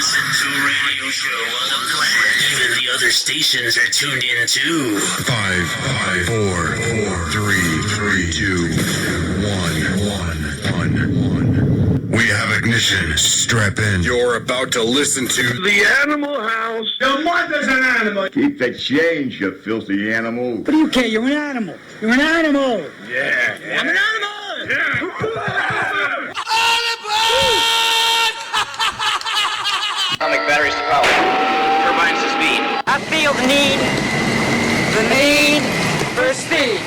listen to a radio show on the planet. Even the other stations are tuned in too. 5, 4, 3, 2, 1. We have ignition. Strap in. You're about to listen to The Animal House. Your mother's an animal. Keep the change, you filthy animal. What do you care? You're an animal. You're an animal. Yeah. I'm an animal. Atomic batteries to power. Turbines to speed. I feel the need for speed.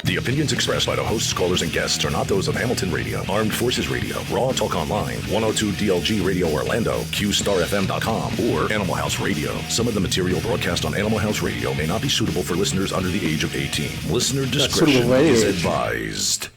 The opinions expressed by the hosts, callers, and guests are not those of Hamilton Radio, Armed Forces Radio, Raw Talk Online, 102 DLG Radio Orlando, QStarFM.com, or Animal House Radio. Some of the material broadcast on Animal House Radio may not be suitable for listeners under the age of 18. Listener discretion is advised.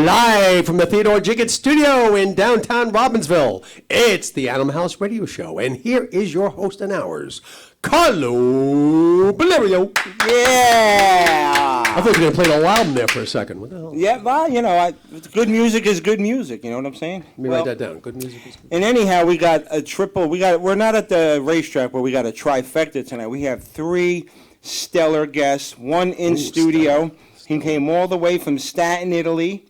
Live from the Theodore Jiggett Studio in downtown Robbinsville, it's the Animal House Radio Show, and here is your host and ours, Carlo Valerio. Yeah! I thought you were going to play the whole album there for a second. What the hell? Yeah, well, you know, good music is good music, you know what I'm saying? Let me write that down. Good music is good music. And anyhow, we got a triple, we're not at the racetrack, but we got a trifecta tonight. We have three stellar guests, one in studio. He came all the way from Staten, Italy,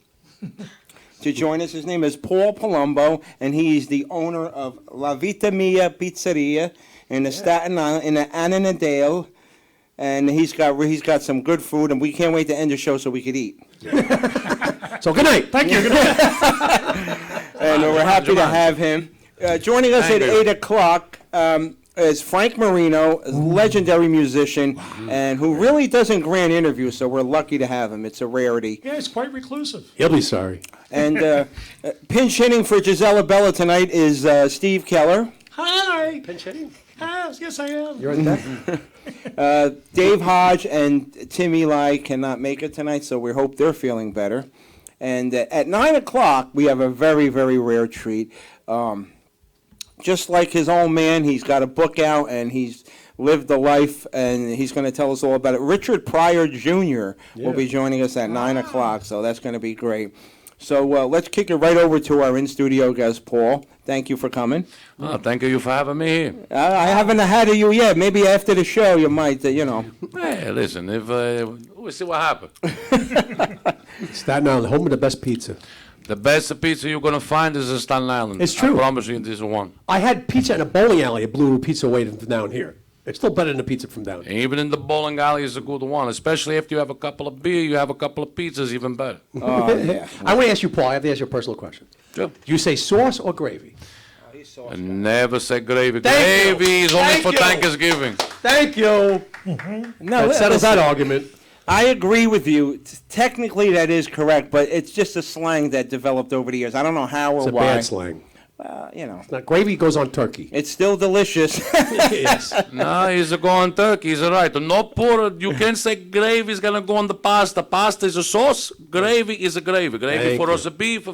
to join us. His name is Paul Palumbo, and he's the owner of La Vita Mia Pizzeria in the Staten Island, in the Annandale, and he's got some good food, and we can't wait to end the show so we could eat. So good night. Thank you. Good night. And we're happy to have him. Joining us at 8 o'clock is Frank Marino, a legendary musician, and who really doesn't grant interviews, so we're lucky to have him. It's a rarity. Yeah, it's quite reclusive. He'll be sorry. And pinch hitting for Gisela Bella tonight is Steve Keller. Hi. Pinch hitting? Yes, I am. You're on deck? Dave Hodge and Tim Eli cannot make it tonight, so we hope they're feeling better. And at 9 o'clock, we have a very, very rare treat. Just like his own man, he's got a book out, and he's lived the life, and he's going to tell us all about it. Richard Pryor Jr. will be joining us at 9 o'clock, so that's going to be great. So let's kick it right over to our in-studio guest, Paul. Thank you for coming. Oh, thank you for having me here. I haven't had you yet. Maybe after the show you might, you know. Hey, listen, if we'll see what happens. Staten Island, home of the best pizza. The best pizza you're going to find is in Staten Island. It's true. I promise you this one. I had pizza in a bowling alley at Blue Pizza waiting from down here. It's still better than the pizza from down here. Even in the bowling alley is a good one, especially if you have a couple of beer, you have a couple of pizzas, even better. Yeah. I want to ask you, Paul, I have to ask you a personal question. Sure. Do you say sauce or gravy? I never say gravy. Thank Gravy you. is only Thank for you. Thanksgiving. Thank you. No, That settles that argument. I agree with you. Technically, that is correct, but it's just a slang that developed over the years. I don't know how or It's a why. bad slang. you know. Now, gravy goes on turkey. It's still delicious. Yes. No, he's a go on turkey. He's right. No pour. You can't say gravy is gonna go on the pasta. Pasta is a sauce. Gravy is a gravy. Gravy Thank for you. roast beef,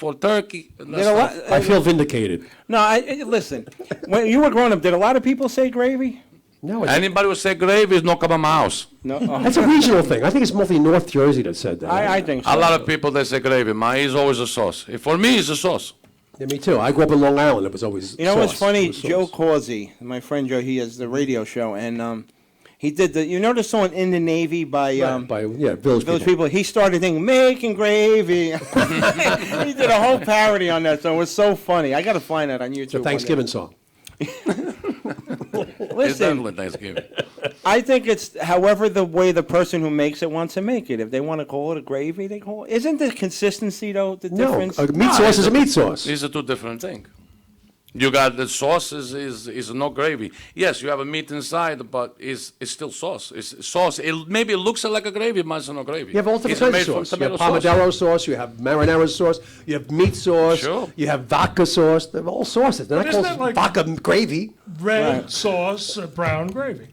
for turkey. And You know what? I feel vindicated. No, listen. When you were growing up, did a lot of people say gravy? No, Anybody who say gravy is not come in my house. No. that's a regional thing. I think it's mostly North Jersey that said that. I think so. A lot of people they say gravy. Mine is always a sauce. For me, it's a sauce. Yeah, me too. I grew up in Long Island. It was always You know sauce. what's funny? It was Joe sauce. Causey, my friend Joe, he has the radio show, and he did you know the song "In the Navy" by Village Village People. People. He started thinking making gravy. He did a whole parody on that song. It was so funny. I got to find that on YouTube. It's a Thanksgiving song. It's Listen, definitely Thanksgiving. I think it's however the way the person who makes it wants to make it. If they want to call it a gravy, they call it. Isn't the consistency though the No, difference? a meat sauce is a meat sauce. These are two different things. You got the sauce is no gravy. Yes, you have a meat inside, but it's still sauce. It's sauce. Maybe it looks like a gravy, but it's not gravy. You have all different It's kinds made of from sauce. You have tomato sauce. Pomodoro sauce, you have marinara sauce, you have meat sauce, Sure. you have vodka sauce. They're all sauces. They're not But isn't called that like- vodka gravy. Red Right. sauce, brown gravy.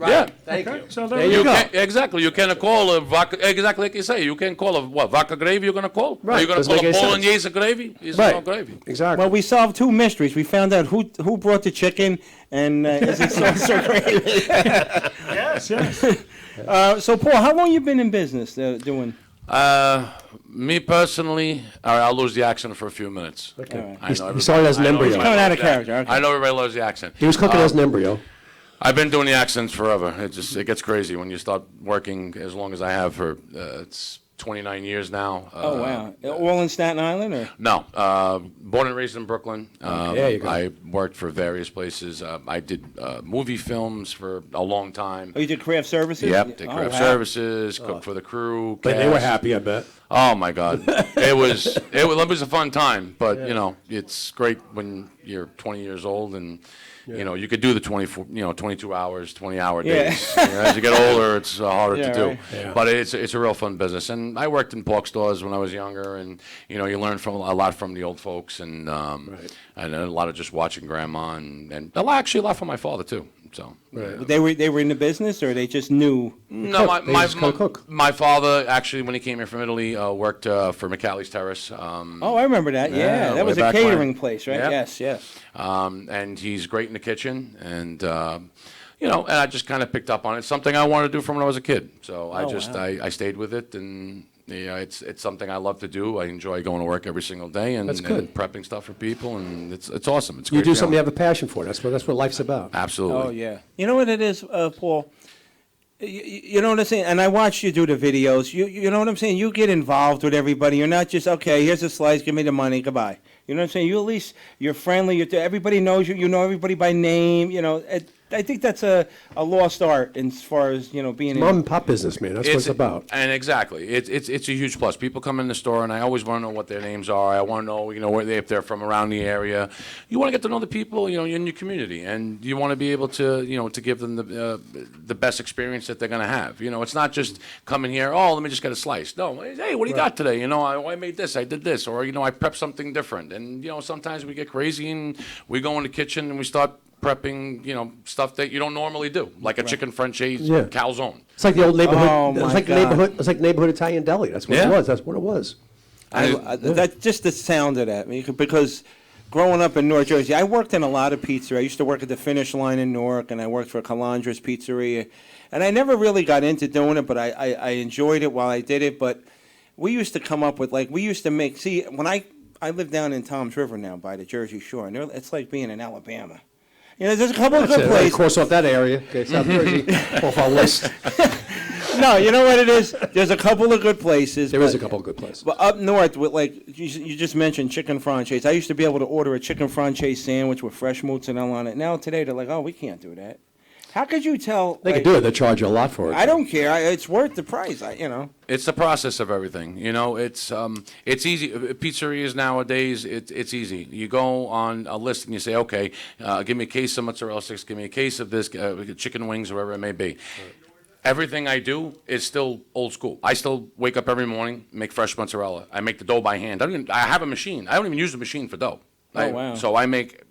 Yeah. Thank Okay, you. so There there you we go. go. Exactly. You can't call a vodka. Exactly like you say. You can't call a vodka gravy. You're gonna call. Right, Are you gonna doesn't call make a any sense. bolognese gravy? It's Right. not gravy. Exactly. Well, we solved two mysteries. We found out who brought the chicken, and is it sauce or gravy? Yes, yes. So, Paul, how long you been in business doing? Me personally, all right, I'll lose the accent for a few minutes. Okay. All right. I know He started as an I know embryo. everybody Coming out loves of that. character, okay. I know everybody loves the accent. He was cooking as an embryo. I've been doing the accents forever. It gets crazy when you start working as long as I have for it's 29 years now. Oh wow! All in Staten Island, or? No, born and raised in Brooklyn. There you go. I worked for various places. I did movie films for a long time. Oh, you did craft services? Yep, did Oh, craft wow. services, cooked for the crew. But they were cast. happy, I bet. Oh my God, it was a fun time. But you know, it's great when you're 20 years old and you know you could do the 22 hours, 20-hour Yeah. days. You know, as you get older, it's harder Yeah, to do. right. Yeah. But it's a real fun business. And I worked in pork stores when I was younger, and you know you learn from a lot from the old folks, and and a lot of just watching grandma, and actually a lot from my father too. So. They were in the business, or they just knew? No, Cook. They just gotta cook. my father actually, when he came here from Italy, worked for McCally's Terrace. Oh, I remember that. Yeah, Yeah, that was way a back when. catering place, right? Yep. Yes, yes. And he's great in the kitchen, and you know, and I just kind of picked up on it. Something I wanted to do from when I was a kid. So Oh, wow. I stayed with it, and yeah, it's something I love to do. I enjoy going to work every single day and, That's good. and prepping stuff for people, and it's awesome. It's You great do feeling. something you have a passion for. That's what life's about. Absolutely. Oh yeah. You know what it is, Paul? You know what I'm saying? And I watched you do the videos. You know what I'm saying? You get involved with everybody. You're not just, okay, here's a slice, give me the money, goodbye. You know what I'm saying? You at least, you're friendly. Everybody knows you. You know everybody by name. You know, I think that's a lost art as far as, you know, being Mom and pop business, man. That's what it's about. And exactly, it's a huge plus. People come in the store, and I always want to know what their names are. I want to know, you know, where if they're from around the area. You want to get to know the people, you know, in your community, and you want to be able to, you know, to give them the best experience that they're going to have. You know, it's not just coming here. Oh, let me just get a slice. No, hey, what do you got today? You know, I made this, I did this, or you know, I prepped something different. And you know, sometimes we get crazy and we go in the kitchen and we start prepping, you know, stuff that you don't normally do, like a chicken franchise calzone. It's like the old neighborhood. Oh, it's my like God. neighborhood. It's like neighborhood Italian deli. That's what it was. That's what it was. That just the sound of that, because growing up in North Jersey, I worked in a lot of pizzeria. I used to work at the Finish Line in Newark, and I worked for Calandra's Pizzeria. And I never really got into doing it, but I enjoyed it while I did it. But we used to come up with, like, we used to make, see, when I live down in Toms River now by the Jersey Shore, and it's like being in Alabama. You know, there's a couple of good Right, places. of course, off that area. Okay, South Jersey, off our list. No, you know what it is? There's a couple of good places. There is a couple of good places. But up north, with like you just mentioned chicken franchise. I used to be able to order a chicken franchise sandwich with fresh mozzarella on it. Now today they're like, oh, we can't do that. How could you tell? They can do it. They charge you a lot for it. I don't care. It's worth the price. You know. It's the process of everything. You know, it's easy. Pizzerias nowadays, it's easy. You go on a list and you say, okay, give me a case of mozzarella sticks, give me a case of this, chicken wings, or whatever it may be. Right. Everything I do is still old school. I still wake up every morning, make fresh mozzarella. I make the dough by hand. I have a machine. I don't even use the machine for dough. wow. So I make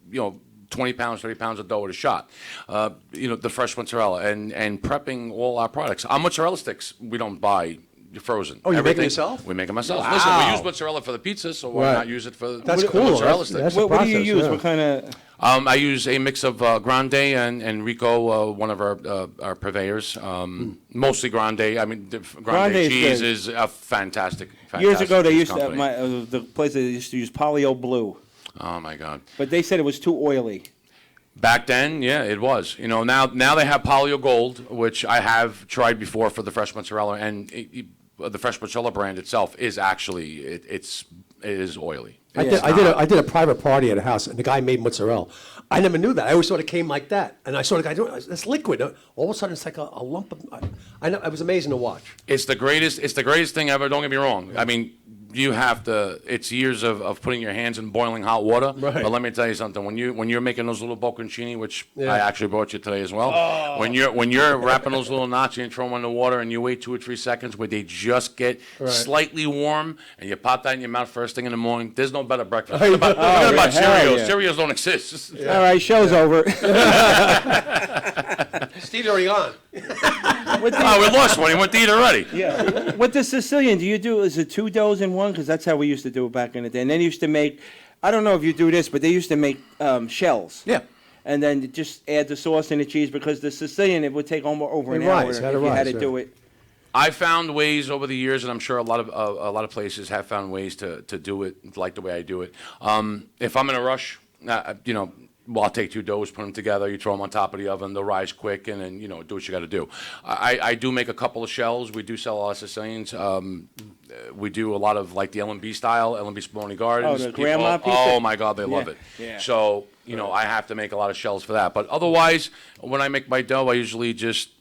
20 pounds, 30 pounds of dough at a shot. The fresh mozzarella and prepping all our products. Our mozzarella sticks we don't buy frozen. Oh, you make it Everything, yourself? We make them ourselves. Wow. Listen, we use mozzarella for the pizza, so why Right. not use it for That's the cool. mozzarella sticks? What do you process, use? yeah. What kind of? I use a mix of Grande and Rico, one of our purveyors. Mostly Grande. I mean, Grande Grande is cheese good. is a fantastic. Years ago, they cheese used to, company. the place they used to use Polio Blue, Oh my God. but they said it was too oily. Back then, yeah, it was. Now they have Polio Gold, which I have tried before for the fresh mozzarella, and the fresh mozzarella brand itself is actually it is oily. I did a private party at a house, and the guy made mozzarella. I never knew that. I always thought it came like that, and I saw the guy doing it. It's liquid. All of a sudden, it's like a lump of. I know it was amazing to watch. It's the greatest. It's the greatest thing ever. Don't get me wrong. I mean, you have to. It's years of putting your hands in boiling hot water. Right. But let me tell you something. When you're making those little bocconcini, which Yeah. I actually brought you today as well. Oh. When you're wrapping those little knots and you throw them in the water and you wait 2 or 3 seconds where they just get slightly warm and you pop that in your mouth first thing in the morning. There's no better breakfast. Forget about Cheerios. Yeah. Cereals don't exist. All right, show's over. Steve's already on. We lost one. He went to eat already. Yeah. With the Sicilian, is it 2 doughs in one? Because that's how we used to do it back in the day. And then they used to make, I don't know if you do this, but they used to make shells. Yeah. And then just add the sauce and the cheese, because the Sicilian, it would take almost over an It hour rise, if had to you had rise, to do it. I found ways over the years, and I'm sure a lot of places have found ways to do it like the way I do it. If I'm in a rush, I'll take 2 doughs, put them together. You throw them on top of the oven. They'll rise quick, and then do what you got to do. I do make a couple of shells. We do sell a lot of Sicilians. We do a lot of like the L&B style, L&B Spumoni Gardens. Oh, the grandma pizza? Oh my God, they love it. Yeah. So I have to make a lot of shells for that. But otherwise, when I make my dough, I usually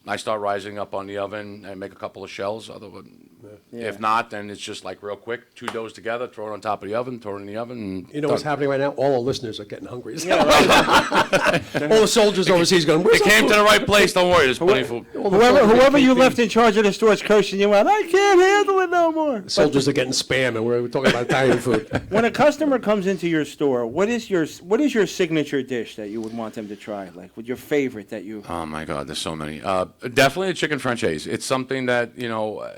I start rising up on the oven and make a couple of shells. If not, then it's just like real quick, 2 doughs together, throw it on top of the oven, throw it in the oven. And You know what's happening right now? All our listeners are getting hungry. All the soldiers overseas going, They "Where's came our to food?" the right place. Don't worry, there's plenty of food. Whoever you left in charge of the store is cursing you out. I can't handle it no more. Soldiers are getting spam, and we're talking about Italian food. When a customer comes into your store, what is your signature dish that you would want them to try? Like, with your favorite that you? Oh my God, there's so many. Definitely a chicken franchise. It's something that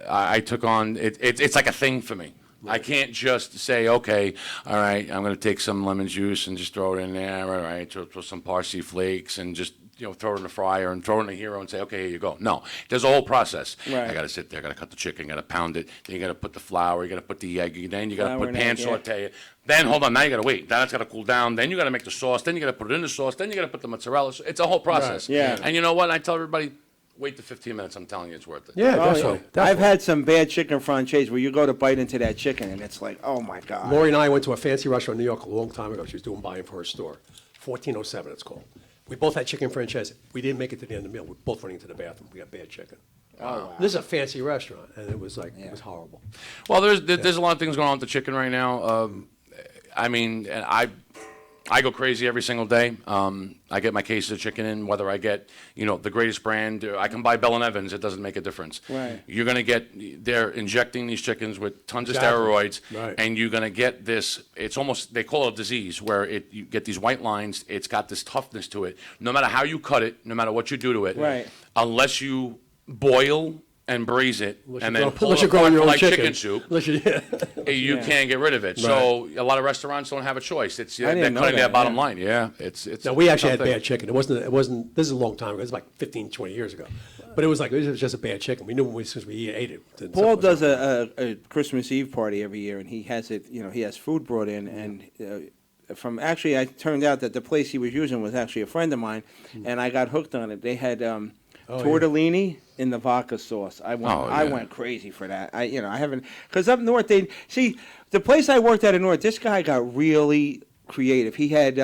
I took on. It's like a thing for me. I can't just say, okay, all right, I'm going to take some lemon juice and just throw it in there. All right, throw some parsley flakes and just throw it in the fryer and throw it in the hero and say, okay, here you go. No, there's a whole process. Right. I got to sit there, I got to cut the chicken, got to pound it. Then you got to put the flour, you got to put the egg, then you got to Flour put and pan egg, yeah. saute it. Then hold on, now you got to wait. Then it's got to cool down. Then you got to make the sauce. Then you got to put it in the sauce. Then you got to put the mozzarella. It's a whole process. Right. Yeah. And you know what? I tell everybody, wait the 15 minutes. I'm telling you, it's worth it. Yeah, Oh, definitely. I've had some bad chicken franchise where you go to bite into that chicken and it's like, oh my God. Lori and I went to a fancy restaurant in New York a long time ago. She was doing buying for her store. 1407, it's called. We both had chicken franchise. We didn't make it to the end of the meal. We both running to the bathroom. We got bad chicken. Wow. This is a fancy restaurant, and it was like, it was horrible. Well, there's a lot of things going on with the chicken right now. I mean, and I go crazy every single day. I get my cases of chicken in, whether I get, the greatest brand. I can buy Bell & Evans. It doesn't make a difference. Right. You're going to get, they're injecting these chickens with tons of Exactly. steroids. Right. And you're going to get this, it's almost, they call it a disease, where you get these white lines. It's got this toughness to it. No matter how you cut it, no matter what you do to it. Right. Unless you boil and braise it, and then pull Unless it you're growing apart your for own like chicken. chicken soup. Unless you, You can't get rid of it. So a lot of restaurants don't have a choice. It's didn't they're know cutting their that, bottom yeah. line. Yeah, it's. No, we actually had tough thing. bad chicken. It wasn't, this is a long time ago. It was like 15, 20 years ago. But it was just a bad chicken. We knew as soon as we ate it. Paul does a Christmas Eve party every year, and he has it. He has food brought in, and I turned out that the place he was using was actually a friend of mine, and I got hooked on it. They had tortellini in the vodka sauce. I went crazy for that. I haven't, because up north the place I worked at in north. This guy got really creative. He had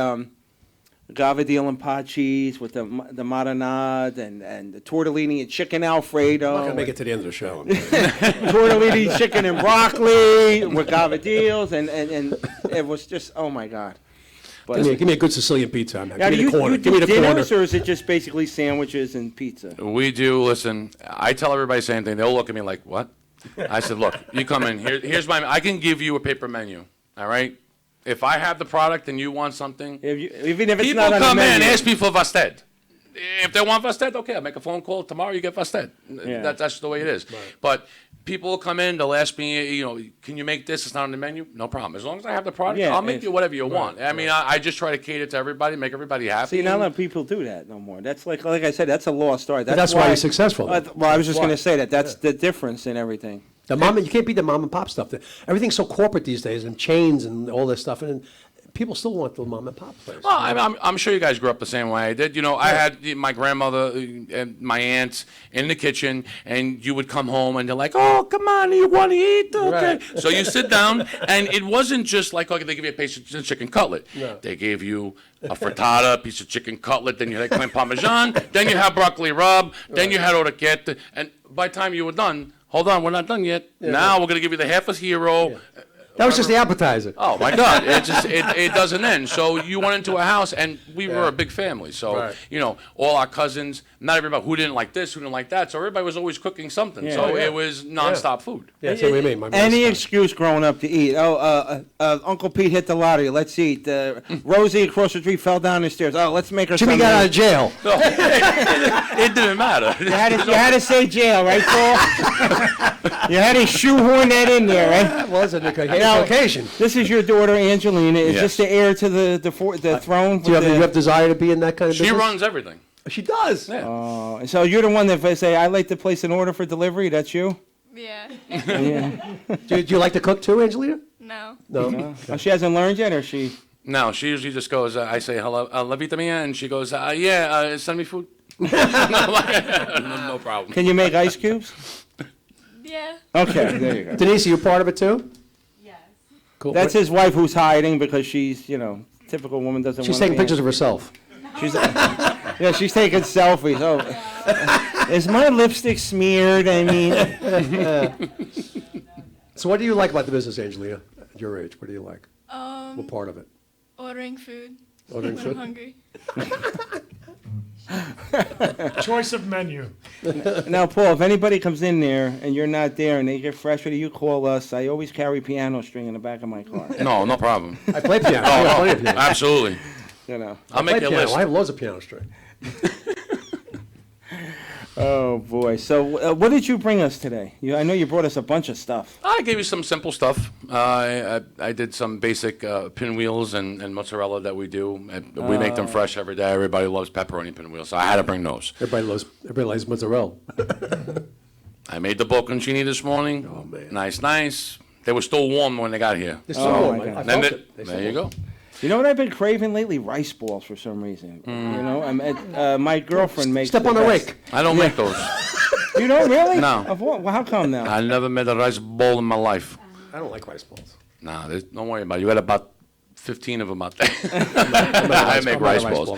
gavadil and pot cheese with the marinade and the tortellini and chicken Alfredo. I'm not going to make it to the end of the show. Tortellini, chicken and broccoli with gavadils, and it was just, oh my God. But Give me a good Sicilian pizza. now, Give me the corner. you Give me do the corner. dinners, or is it just basically sandwiches and pizza? We do. Listen, I tell everybody the same thing. They'll look at me like, "What?" I said, "Look, you come in here. Here's my. I can give you a paper menu. All right. If I have the product and you want something, even if it's people not on the come in, menu. ask me for Vasted. If they want Vasted, okay, I'll make a phone call tomorrow. You get Vasted. Yeah. That's the way it is. But people will come in. They'll ask me, can you make this? It's not on the menu. No problem. As long as I have the product, Yeah, I'll make you whatever you want. I mean, I just try to cater to everybody, make everybody happy. See, not a lot of people do that no more. That's like I said, that's a lost art. That's why you're successful. Well, I was just going to say that. That's the difference in everything. You can't beat the mom and pop stuff. Everything's so corporate these days, and chains and all this stuff, and people still want the mom and pop place. Well, I'm sure you guys grew up the same way I did. I had my grandmother and my aunts in the kitchen, and you would come home, and they're like, "Oh, come on, you want to eat?" Okay. Right. So you sit down, and it wasn't just like, okay, they give you a piece of chicken cutlet. No. They gave you a frittata, a piece of chicken cutlet, then you had cream parmesan, then you had broccoli rub, then you had orecchiette, and by the time you were done, hold on, we're not done yet. Yeah. Now we're going to give you the half a hero. Yeah. That was just the appetizer. Oh my God! It doesn't end. So you went into a house, and we were a big family. So Right. all our cousins, not everybody who didn't like this, who didn't like that. So everybody was always cooking something. Yeah. So Oh, yeah. it was nonstop food. Yeah, that's what we mean. Any excuse growing up to eat. Uncle Pete hit the lottery. Let's eat. Rosie across the street fell down the stairs. Oh, let's make her. Jimmy something. got out of jail. It didn't matter. You had to say jail, right, Paul? You had to shoehorn that in there, right? That was an Now, occasion. This is your daughter, Angelina. Is Yes. this the heir to the throne? Do you have desire to be in that kind of She business? runs everything. She does. Oh, so you're the one that if I say, I'd like to place an order for delivery, that's you? Yeah. Yeah. Do you like to cook too, Angelina? No. No. Oh, she hasn't learned yet, or she? No, she usually just goes. I say hello, la vita mia, and she goes, send me food. No problem. Can you make ice cubes? Yeah. Okay, there you go. Denise, are you part of it too? Yes. Cool. That's his wife who's hiding because she's, typical woman doesn't She's want to taking pictures of herself. She's, she's taking selfies. Oh, is my lipstick smeared? I mean, So what do you like about the business, Angelina? At your age, what do you like? What part of it? Ordering food. Ordering when food? I'm hungry. Choice of menu. now, Paul, if anybody comes in there and you're not there and they get frustrated, you call us. I always carry piano string in the back of my car. No problem. I play piano. I Oh, got plenty of piano. absolutely. I'll make play you a piano. list. I have loads of piano string. Oh boy! So, what did you bring us today? I know you brought us a bunch of stuff. I gave you some simple stuff. I did some basic pinwheels and mozzarella that we do. We make them fresh every day. Everybody loves pepperoni pinwheels, so I had to bring those. Everybody likes mozzarella. I made the bocconcini this morning. Oh, man. Nice. They were still warm when they got here. They're so warm. my God. I Then felt it. there you go. You know what I've been craving lately? Rice balls for some reason. My girlfriend makes. Step on the best. rake. I don't make those. You don't really? No. Of what? Well, how come now? I never made a rice bowl in my life. I don't like rice balls. Nah, don't worry about it. You got about 15 of them out there. I I make rice balls.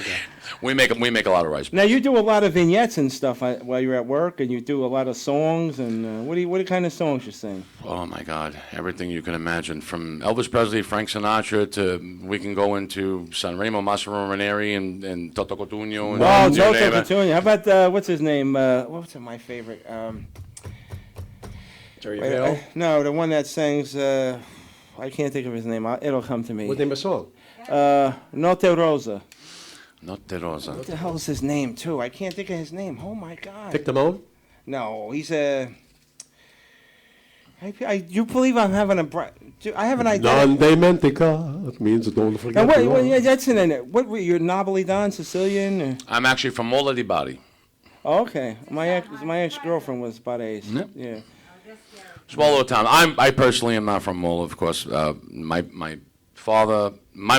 We make a lot of rice balls. Now you do a lot of vignettes and stuff while you're at work, and you do a lot of songs. And what kind of songs you sing? Oh my God, everything you can imagine, from Elvis Presley, Frank Sinatra, to we can go into Sanremo, Massimo Ranieri, and Toto Cotugno. And Oh, you Toto name it. Cotugno. How about what's his name? What's my favorite? Jerry Hale. No, the one that sings. I can't think of his name. It'll come to me. What name of song? Notte Rosa. Notte Rosa. What the hell is his name too? I can't think of his name. Oh my God. Dick Damone? No, he's a. You believe I'm having I have an idea. Non dementica. It means don't forget. Now, your yeah, that's in it. What were you, Nobili Don, Sicilian? Or? I'm actually from Mola di Bari. Oh, okay. My ex-girlfriend was Barese. Yep. Yeah. Small little town. I personally am not from Mola, of course. My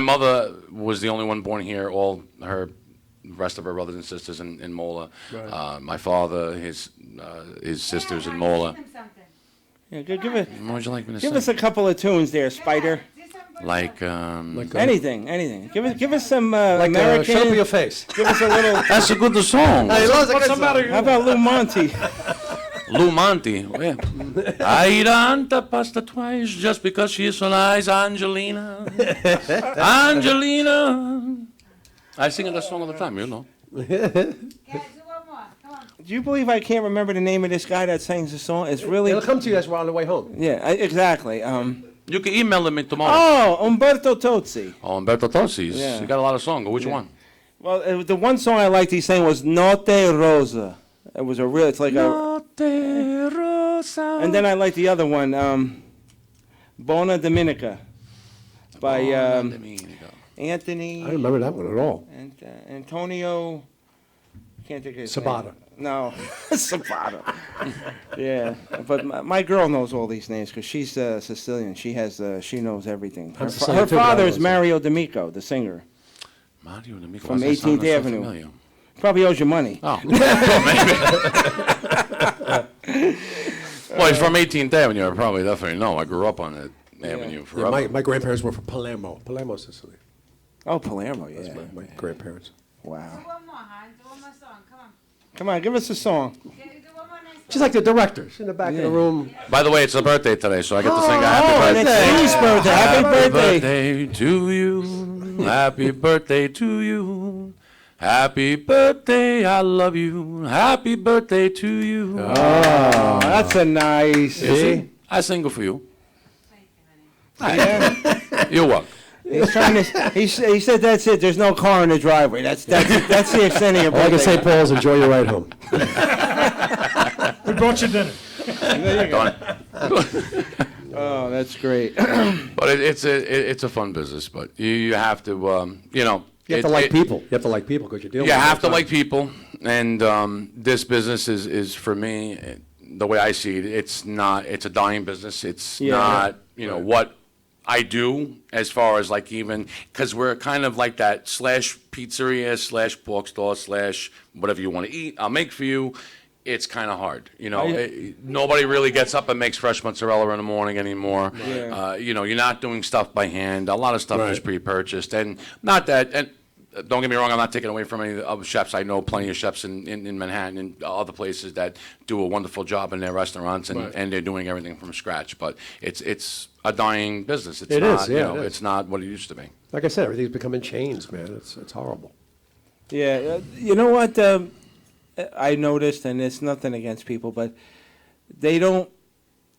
mother was the only one born here. All her rest of her brothers and sisters in Mola. Right. My father, his sisters in Mola. Yeah, give it. What would you like me to Give say? us a couple of tunes there, Spider. Like Anything. Give us some like American. Shut Up Your Face. Give us a little. That's a good song. How about Lou Monte? Lou Monte. Yeah. I eat Anta pasta twice just because she's so nice, Angelina. Angelina. I sing that song all the time, you know. Do you believe I can't remember the name of this guy that sings the song? It's really. It'll come to you as we're on the way home. Yeah, exactly. You can email him tomorrow. Oh, Umberto Tozzi. Oh, Umberto Tossi's. Yeah. You got a lot of songs. Which one? Well, the one song I liked he sang was Notte Rosa. It was a real, it's like Notte Rosa. And then I liked the other one, Bona Dominica, by Anthony. I don't remember that one at all. And Antonio, can't think of his Sabata. name. No, Sabata. Yeah, but my girl knows all these names because she's Sicilian. She knows everything. Her father is Mario D'Amico, the singer. Mario D'Amico. From 18th Avenue. Probably owes you money. Oh. Well, he's from 18th Avenue. I probably definitely know. I grew up on that avenue forever. Yeah, my grandparents were from Palermo, Sicily. Oh, Palermo, yeah. That's my grandparents. Wow. One more, hon. Do one more song. Come on. Come on, give us a song. Do one more nice She's like the director. She's in the back of the room. By the way, it's her birthday today, so I get to sing a happy birthday. It's birthday. Happy birthday. Happy birthday to you. Happy birthday to you. Happy birthday, I love you. Happy birthday to you. Oh, that's a nice. See? I single for you. Yeah. You're welcome. He's trying to. He said that's it. There's no car in the driveway. That's the extent of your All I birthday. can say, Paul, is enjoy your ride home. We brought you dinner. There you go. Oh, that's great. But it's a fun business. But you have to You have to like people. You have to like people because you're dealing with You have to them. like people, and this business is for me, the way I see it, it's a dying business. It's not, what I do as far as like even, because we're kind of like that slash pizzeria, slash pork store, slash whatever you want to eat, I'll make for you. It's kind of hard, nobody really gets up and makes fresh mozzarella in the morning anymore. Yeah. You're not doing stuff by hand. A lot of stuff is Right. pre-purchased, and not that. And don't get me wrong, I'm not taking away from any of the chefs. I know plenty of chefs in Manhattan and other places that do a wonderful job in their restaurants, and they're doing everything from scratch. But it's a dying business. It's It not, is, yeah, it is. it's not what it used to be. Like I said, everything's becoming chains, man. It's horrible. Yeah, you know what? I noticed, and it's nothing against people, but they don't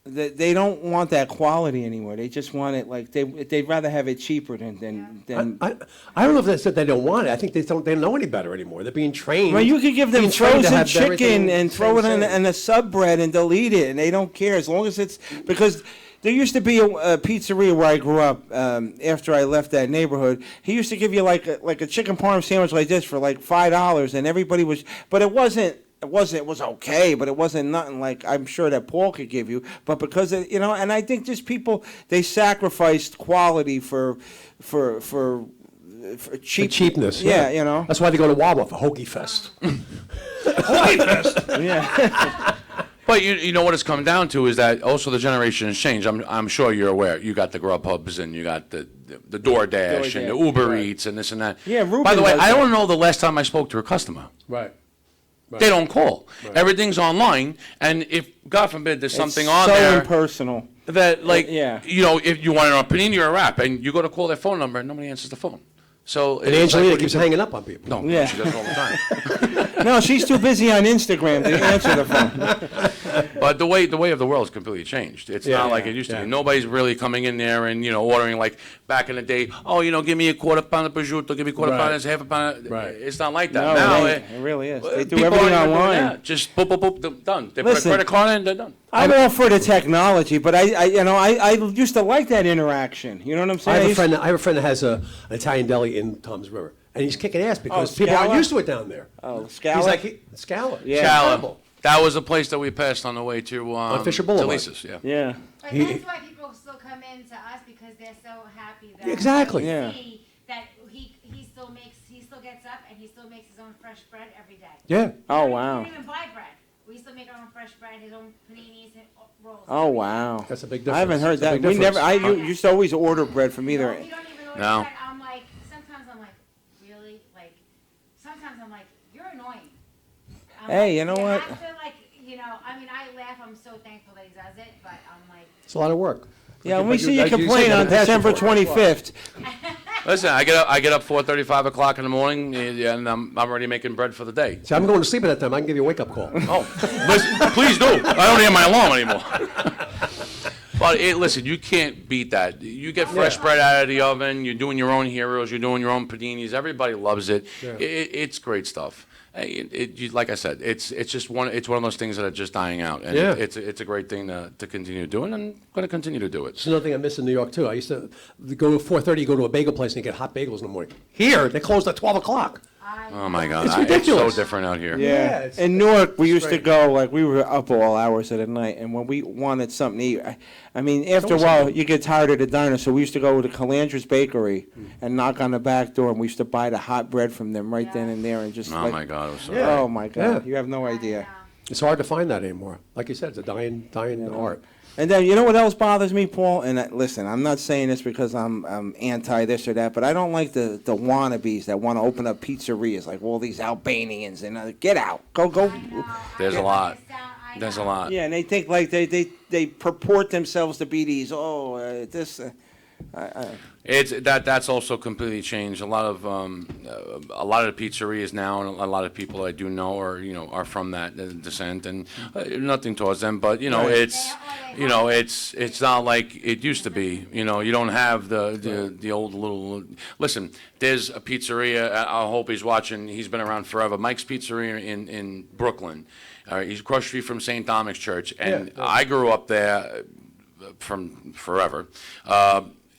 want that quality anymore. They just want it like they'd rather have it cheaper than. I don't know if that's that they don't want it. I think they don't know any better anymore. They're being trained. Well, you could give them being trained to frozen have everything chicken and throw it same. in a sub bread and delete it, and they don't care as long as it's because. There used to be a pizzeria where I grew up. After I left that neighborhood, he used to give you like a chicken parm sandwich like this for like $5, and everybody was. But it wasn't. It was okay, but it wasn't nothing like I'm sure that Paul could give you. But because and I think just people they sacrificed quality for cheap. For cheapness. Yeah, That's why they go to Wawa for Hoagie Fest. Holy fest. Yeah. But you know what it's come down to is that also the generation has changed. I'm sure you're aware. You got the Grubhubs and you got the DoorDash and the Uber right. Eats and this and that. Yeah, Ruben By the way, does I that. don't know the last time I spoke to a customer. Right. They don't call. Everything's online, and if God forbid there's something It's on so there impersonal. that like Yeah. if you want an panini or a wrap and you go to call their phone number and nobody answers the phone. So And it's Angelina like, keeps hanging up on people. No, Yeah. she does it all the time. No, she's too busy on Instagram to answer the phone. But the way of the world has completely changed. It's not like it used to be. Nobody's really coming in there and ordering like back in the day. Oh, give me a quarter pound of prosciutto, give me a quarter pound, half a pound. Right. It's not like that No, now. it really is. They do people everything aren't even doing online. that. Just boop boop boop, they're done. They put a Listen. credit card in, they're done. I'm all for the technology, but I used to like that interaction. You know what I'm saying? I have a friend that has an Italian deli in Tom's River, and he's kicking ass because people aren't Scala? used to it down there. Oh, Scala? He's like Scala. Yeah. Chala. That was a place that we passed on the way to Fisher to Boulevard. Lisa's. Yeah. Yeah. But that's why people still come in to us because they're so happy that Exactly. they Yeah. see that he still gets up and he still makes his own fresh bread every day. Yeah. Oh, We wow. don't even buy bread. We still make our own fresh bread, his own paninis and rolls. Oh, wow. That's a big difference. I haven't heard It's a that. big We never. difference. I used to always order bread from either. No, you don't even order No. bread. I'm like, sometimes I'm like, really? Like, sometimes I'm like, you're annoying. Hey, you know what? I feel like, I mean, I laugh. I'm so thankful that he does it, but I'm like. It's a lot of work. Yeah, Like we see you like complain said, on you're December passion for it. 25th. Listen, I get up 4:30, 5 o'clock in the morning, and I'm already making bread for the day. See, I'm going to sleep at that time. I can give you a wake-up call. Oh, listen, please do. I don't hear my alarm anymore. But listen, you can't beat that. You get fresh bread out of the oven. You're doing your own heroes. You're doing your own paninis. Everybody loves it. Yeah. It's great stuff. Like I said, it's just one. It's one of those things that are just dying out, and Yeah. it's a great thing to continue doing, and I'm going to continue to do it. It's another thing I miss in New York, too. I used to go to 4:30, go to a bagel place, and get hot bagels in the morning. Here, they closed at 12 o'clock. Oh, my God. It's It's ridiculous. so different out here. Yeah, it's- in Newark, we used to great. go, like, we were up all hours of the night, and when we wanted something to eat, I mean, after a always while, something. you get tired of the diner, so we used to go to Calandra's Bakery and knock on the back door, and we used to buy the hot bread from them right then and there, and just Oh, like, my God. It was so Yeah. oh, my God, Yeah. you have no idea. It's hard to find that anymore. Like you said, it's a dying art. And then, you know what else bothers me, Paul? And listen, I'm not saying this because I'm anti this or that, but I don't like the wannabes that want to open up pizzerias, like all these Albanians, and get out. Go. There's a lot. There's a lot. Yeah, and they think like they purport themselves to be these, That's also completely changed. A lot of the pizzerias now, and a lot of people I do know are from that descent, and nothing towards them, but it's not like it used to be. You don't have the old little. Listen, there's a pizzeria. I hope he's watching. He's been around forever. Mike's Pizzeria in Brooklyn. He's across the street from St. Dominic's Church, and I grew up there from forever.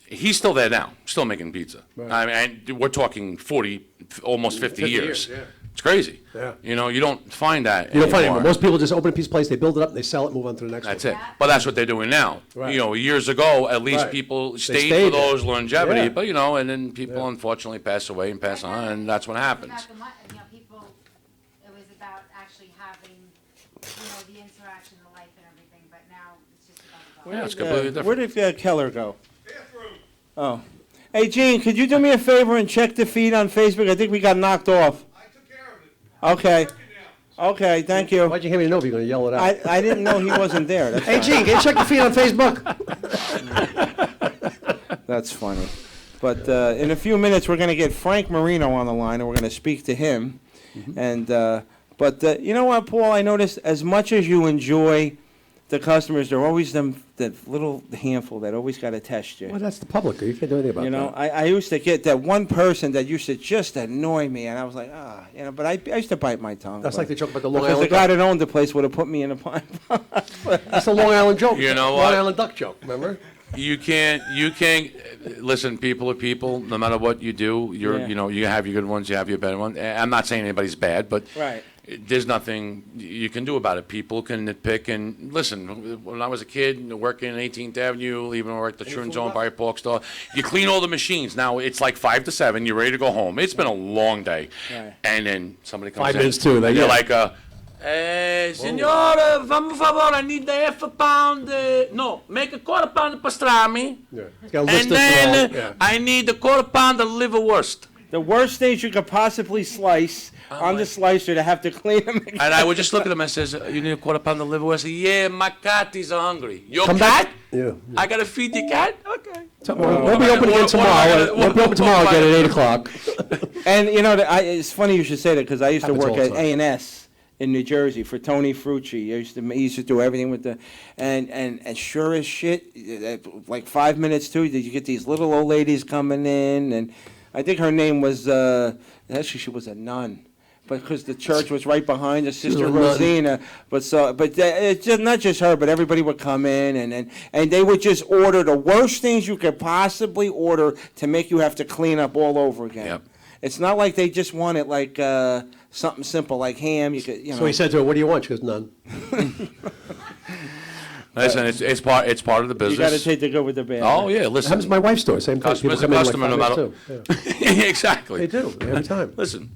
He's still there now, still making pizza. Right. I mean, and we're talking 40, almost 50 years. Yeah. It's crazy. Yeah. You don't find that You don't find it anymore. anymore. Most people just open a pizza place, they build it up, and they sell it, move on to the next That's one. it. But that's what they're doing now. Right. Years ago, at least Right. people stayed stayed for there. those longevity. Yeah. But, and then people unfortunately pass away and pass on, and that's what happens. People, it was about actually having, the interaction, the life and everything, but now it's just about. Yeah, it's completely different. Where did Keller go? Oh. Hey, Gene, could you do me a favor and check the feed on Facebook? I think we got knocked off. I took care of it. Okay. Okay, thank you. Why'd you hand me a note if you're going to yell it out? I didn't know he wasn't there. That's Hey, fine. Gene, can you check the feed on Facebook? That's funny. But in a few minutes, we're going to get Frank Marino on the line, and we're going to speak to him. And but you know what, Paul? I noticed as much as you enjoy the customers, there are always that little handful that always got to test you. Well, that's the public. You can't do anything about that. I used to get that one person that used to just annoy me, and I was like, but I used to bite my tongue. That's but- like the joke about the Long because Island the guy duck. that owned the place would have put me in a pine box. That's the Long Island joke. You know Long what? Island duck joke, remember? You can't, listen, people are people, no matter what you do, Yeah. you have your good ones, you have your bad ones. I'm not saying anybody's bad, but Right. there's nothing you can do about it. People can nitpick, and listen, when I was a kid, working in 18th Avenue, even worked at the Children's Zone by a pork store, you clean all the machines. Now it's like 5 to 7, you're ready to go home. It's been a long day. Right. And then somebody comes 5 in. minutes too, And you're yeah. like, signore, fammi un favore, I need the half a pound, no, make a quarter pound of pastrami, Yeah. You gotta list and this then all. Yeah. I need a quarter pound of liverwurst. The worst things you could possibly slice on the slicer to have to clean them. And I would just look at him and says, you need a quarter pound of liverwurst? Yeah, my cat is hungry. Your Come cat? back. Yeah. I gotta feed the cat? Okay. We'll be open again what- tomorrow. We'll be open tomorrow again at 8 o'clock. And it's funny you should say that because I used to Happens work all the at time. A&S in New Jersey for Tony Frucci. He used to do everything with and sure as shit, like 5 minutes too, you get these little old ladies coming in, and I think her name was actually she was a nun. But because the church was right behind her, Sister a nun. Rosina, it's just not just her, but everybody would come in and they would just order the worst things you could possibly order to make you have to clean up all over again. Yep. It's not like they just want it like something simple like ham. You could, So he said to her, "What do you want?" She goes, "None." Listen, it's part of the business. You got to take the good with the bad. Oh, yeah, That listen. happens at my wife's store. Same thing. Customer's People a come in like customer, 5 no minutes, matter. too. Yeah. Exactly. They do every time. Listen,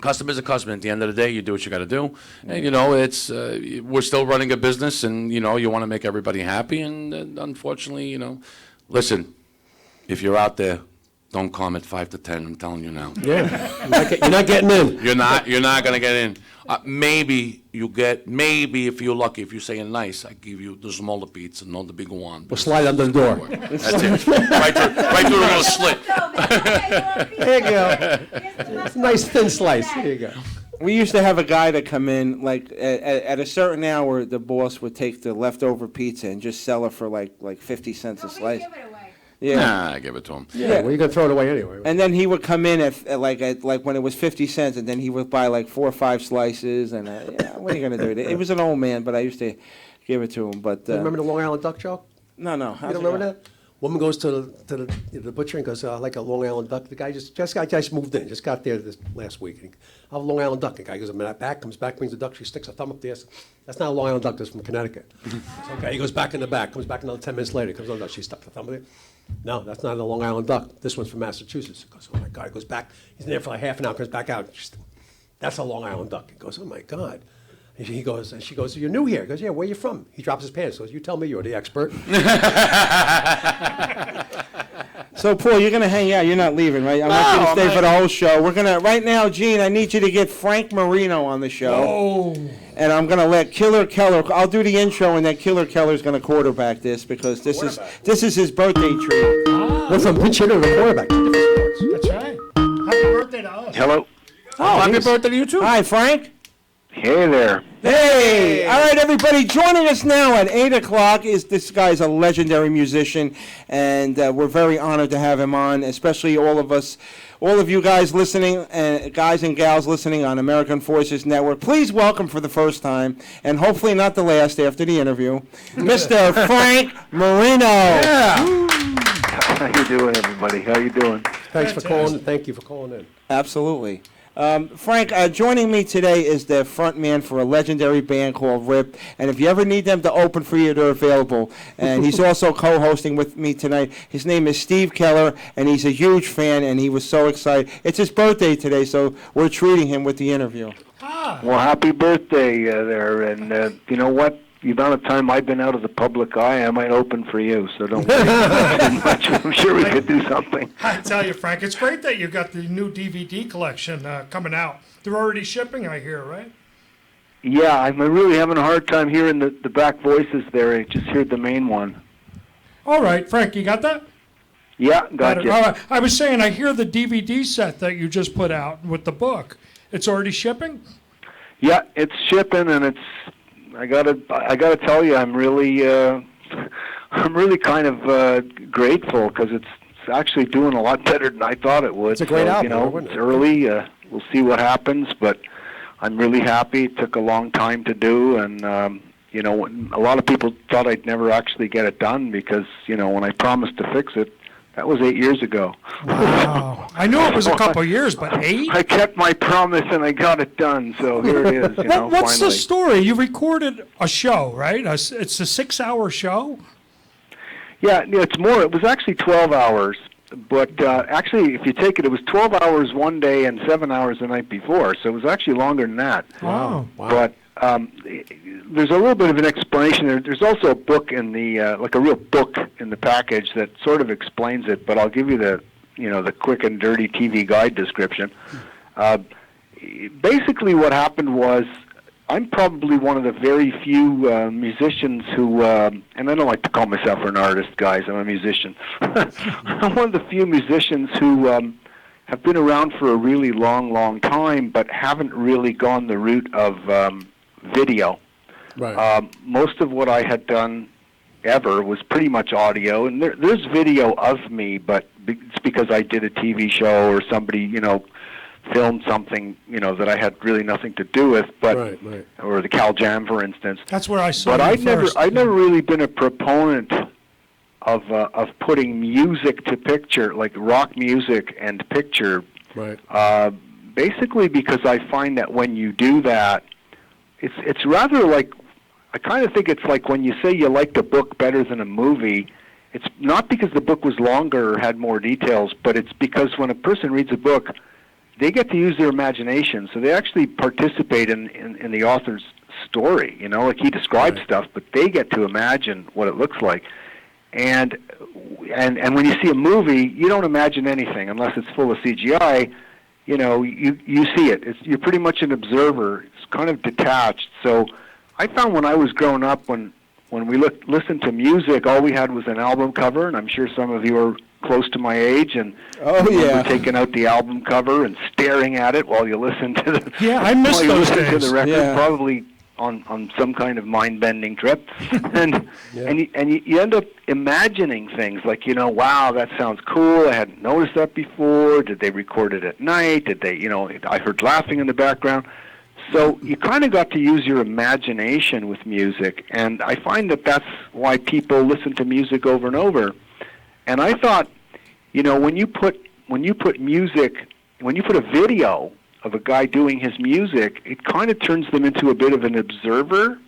customer's a customer. At the end of the day, you do what you got to do. And, it's we're still running a business, and you want to make everybody happy. And unfortunately, listen, if you're out there, don't come at 5 to 10. I'm telling you now. Yeah. You're not getting in. You're not gonna get in. Maybe if you're lucky, if you say nice, I give you the smaller pizza, not the big one. We'll slide under the door. That's it. Right through the little slit. There you go. It's a nice thin slice. There you go. We used to have a guy that come in, like, at a certain hour, the boss would take the leftover pizza and just sell it for, like 50 cents a slice. Give it away. Yeah. Nah, I give it to him. Yeah, well, you're going to throw it away anyway. And then he would come in at when it was 50 cents, and then he would buy like 4 or 5 slices. And what are you going to do? It was an old man, but I used to give it to him. But You remember the Long Island duck joke? No. You don't remember that? Woman goes to the butcher and goes, I like a Long Island duck. The guy just moved in, just got there this last week. And I have a Long Island duck. The guy goes, comes back, brings the duck. She sticks a thumb up the ass. That's not a Long Island duck. That's from Connecticut. Okay, he goes back in the back, comes back another 10 minutes later. Comes on, she stuck the thumb up it. No, that's not a Long Island duck. This one's from Massachusetts. He goes, oh my God. He goes back. He's in there for like half an hour, comes back out. That's a Long Island duck. He goes, oh my God. And she goes, you're new here. He goes, yeah, where are you from? He drops his pants. He goes, you tell me, you're the expert. So, Paul, you're going to hang out. You're not leaving, right? I'm not going to stay for the whole show. We're going to, right now, Gene, I need you to get Frank Marino on the show. Oh. And I'm going to let Killer Keller, I'll do the intro, and then Killer Keller's going to quarterback this because this is his birthday treat. What's a pitch hitter and a quarterback? That's right. Happy birthday to us. Hello. Oh, happy birthday to you, too. Hi, Frank. Hey there. Hey! All right, everybody, joining us now at 8 o'clock is this guy's a legendary musician, and we're very honored to have him on, especially all of you guys listening, guys and gals listening on American Voices Network. Please welcome for the first time, and hopefully not the last after the interview, Mr. Frank Marino. Yeah! How you doing, everybody? How you doing? Thanks for calling. Thank you for calling in. Absolutely. Frank, joining me today is the front man for a legendary band called RIP, and if you ever need them to open for you, they're available. And he's also co-hosting with me tonight. His name is Steve Keller, and he's a huge fan, and he was so excited. It's his birthday today, so we're treating him with the interview. Well, happy birthday there, and you know what? The amount of time I've been out of the public eye, I might open for you, so don't worry too much. I'm sure we could do something. I tell you, Frank, it's great that you got the new DVD collection coming out. They're already shipping, I hear, right? Yeah, I'm really having a hard time hearing the back voices there. I just heard the main one. All right, Frank, you got that? Yeah, got you. All right. I was saying, I hear the DVD set that you just put out with the book. It's already shipping? Yeah, it's shipping, and it's. I gotta tell you, I'm really kind of grateful because it's actually doing a lot better than I thought it would. It's a great album, it's early. We'll see what happens, but I'm really happy. It took a long time to do, and a lot of people thought I'd never actually get it done because when I promised to fix it. That was 8 years ago. Wow. I knew it was a couple of years, but 8? I kept my promise and I got it done, so here it is, What's finally. the story? You recorded a show, right? It's a 6-hour show? Yeah, it's more. It was actually 12 hours, but actually, if you take it, it was 12 hours one day and 7 hours the night before, so it was actually longer than that. Wow. But there's a little bit of an explanation there. There's also a book in the like a real book in the package that sort of explains it. But I'll give you the quick and dirty TV guide description. Basically, what happened was I'm probably one of the very few musicians who, and I don't like to call myself an artist, guys. I'm a musician. I'm one of the few musicians who have been around for a really long, long time, but haven't really gone the route of video. Right. Most of what I had done ever was pretty much audio, and there's video of me, but it's because I did a TV show or somebody, filmed something, that I had really nothing to do with, but right. Or the Cal Jam, for instance. That's where I saw But you I'd never really been a proponent of putting music to picture, like rock music and picture. Right. Basically, because I find that when you do that, it's rather like, I kind of think it's like when you say you liked a book better than a movie, it's not because the book was longer or had more details, but it's because when a person reads a book, they get to use their imagination, so they actually participate in the author's story, like he describes stuff, but they get to imagine what it looks like. And when you see a movie, you don't imagine anything unless it's full of CGI. You see it. You're pretty much an observer. It's kind of detached. So I found when I was growing up, when we listened to music, all we had was an album cover, and I'm sure some of you are close to my age, and we're taking out the album cover and staring at it while you listen to the I miss those to days. the record, probably on some kind of mind-bending trip, and you end up imagining things like, wow, that sounds cool. I hadn't noticed that before. Did they record it at night? Did they, I heard laughing in the background. So you kind of got to use your imagination with music, and I find that that's why people listen to music over and over. And I thought, when you put music, when you put a video of a guy doing his music, it kind of turns them into a bit of an observer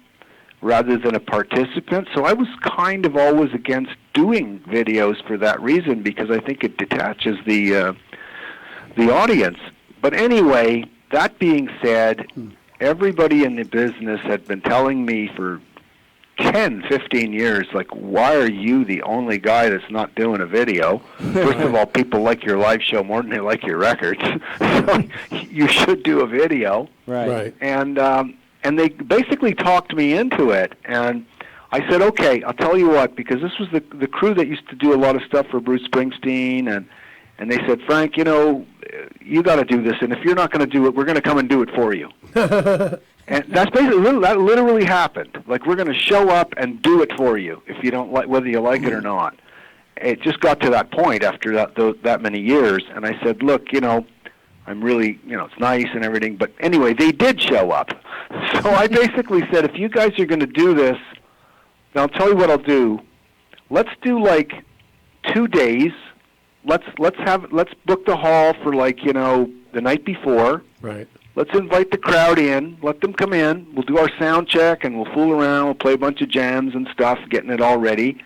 rather than a participant. So I was kind of always against doing videos for that reason, because I think it detaches the audience. But anyway, that being said, everybody in the business had been telling me for 10, 15 years, like, why are you the only guy that's not doing a video? First of all, people like your live show more than they like your records. So you should do a video. Right. And they basically talked me into it. And I said, okay, I'll tell you what, because this was the crew that used to do a lot of stuff for Bruce Springsteen, and they said, Frank, you got to do this, and if you're not going to do it, we're going to come and do it for you. And that's basically, that literally happened. Like, we're going to show up and do it for you, if you don't like, whether you like it or not. It just got to that point after that many years, and I said, look, I'm really, it's nice and everything, but anyway, they did show up. So I basically said, if you guys are going to do this, then I'll tell you what I'll do. Let's do like 2 days. Let's book the hall for the night before. Right. Let's invite the crowd in. Let them come in. We'll do our sound check and we'll fool around. We'll play a bunch of jams and stuff, getting it all ready.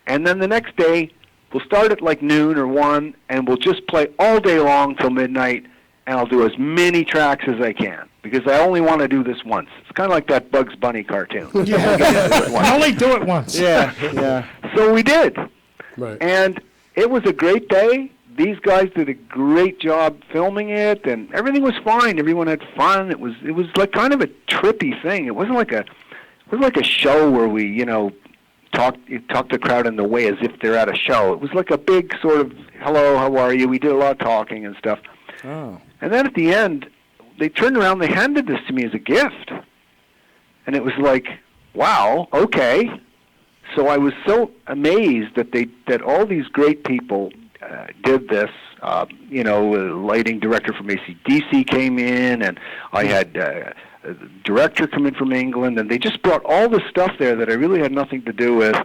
And then the next day, we'll start at like noon or 1, and we'll just play all day long till midnight. And I'll do as many tracks as I can, because I only want to do this once. It's kind of like that Bugs Bunny cartoon. I only do it once. Yeah. So we did. Right. And it was a great day. These guys did a great job filming it, and everything was fine. Everyone had fun. It was like kind of a trippy thing. It wasn't like a show where we, talk the crowd in the way as if they're at a show. It was like a big sort of, hello, how are you? We did a lot of talking and stuff. Oh. And then at the end, they turned around, they handed this to me as a gift. And it was like, wow, okay. So I was so amazed that all these great people did this. Lighting director from AC/DC came in, and I had a director come in from England, and they just brought all this stuff there that I really had nothing to do with.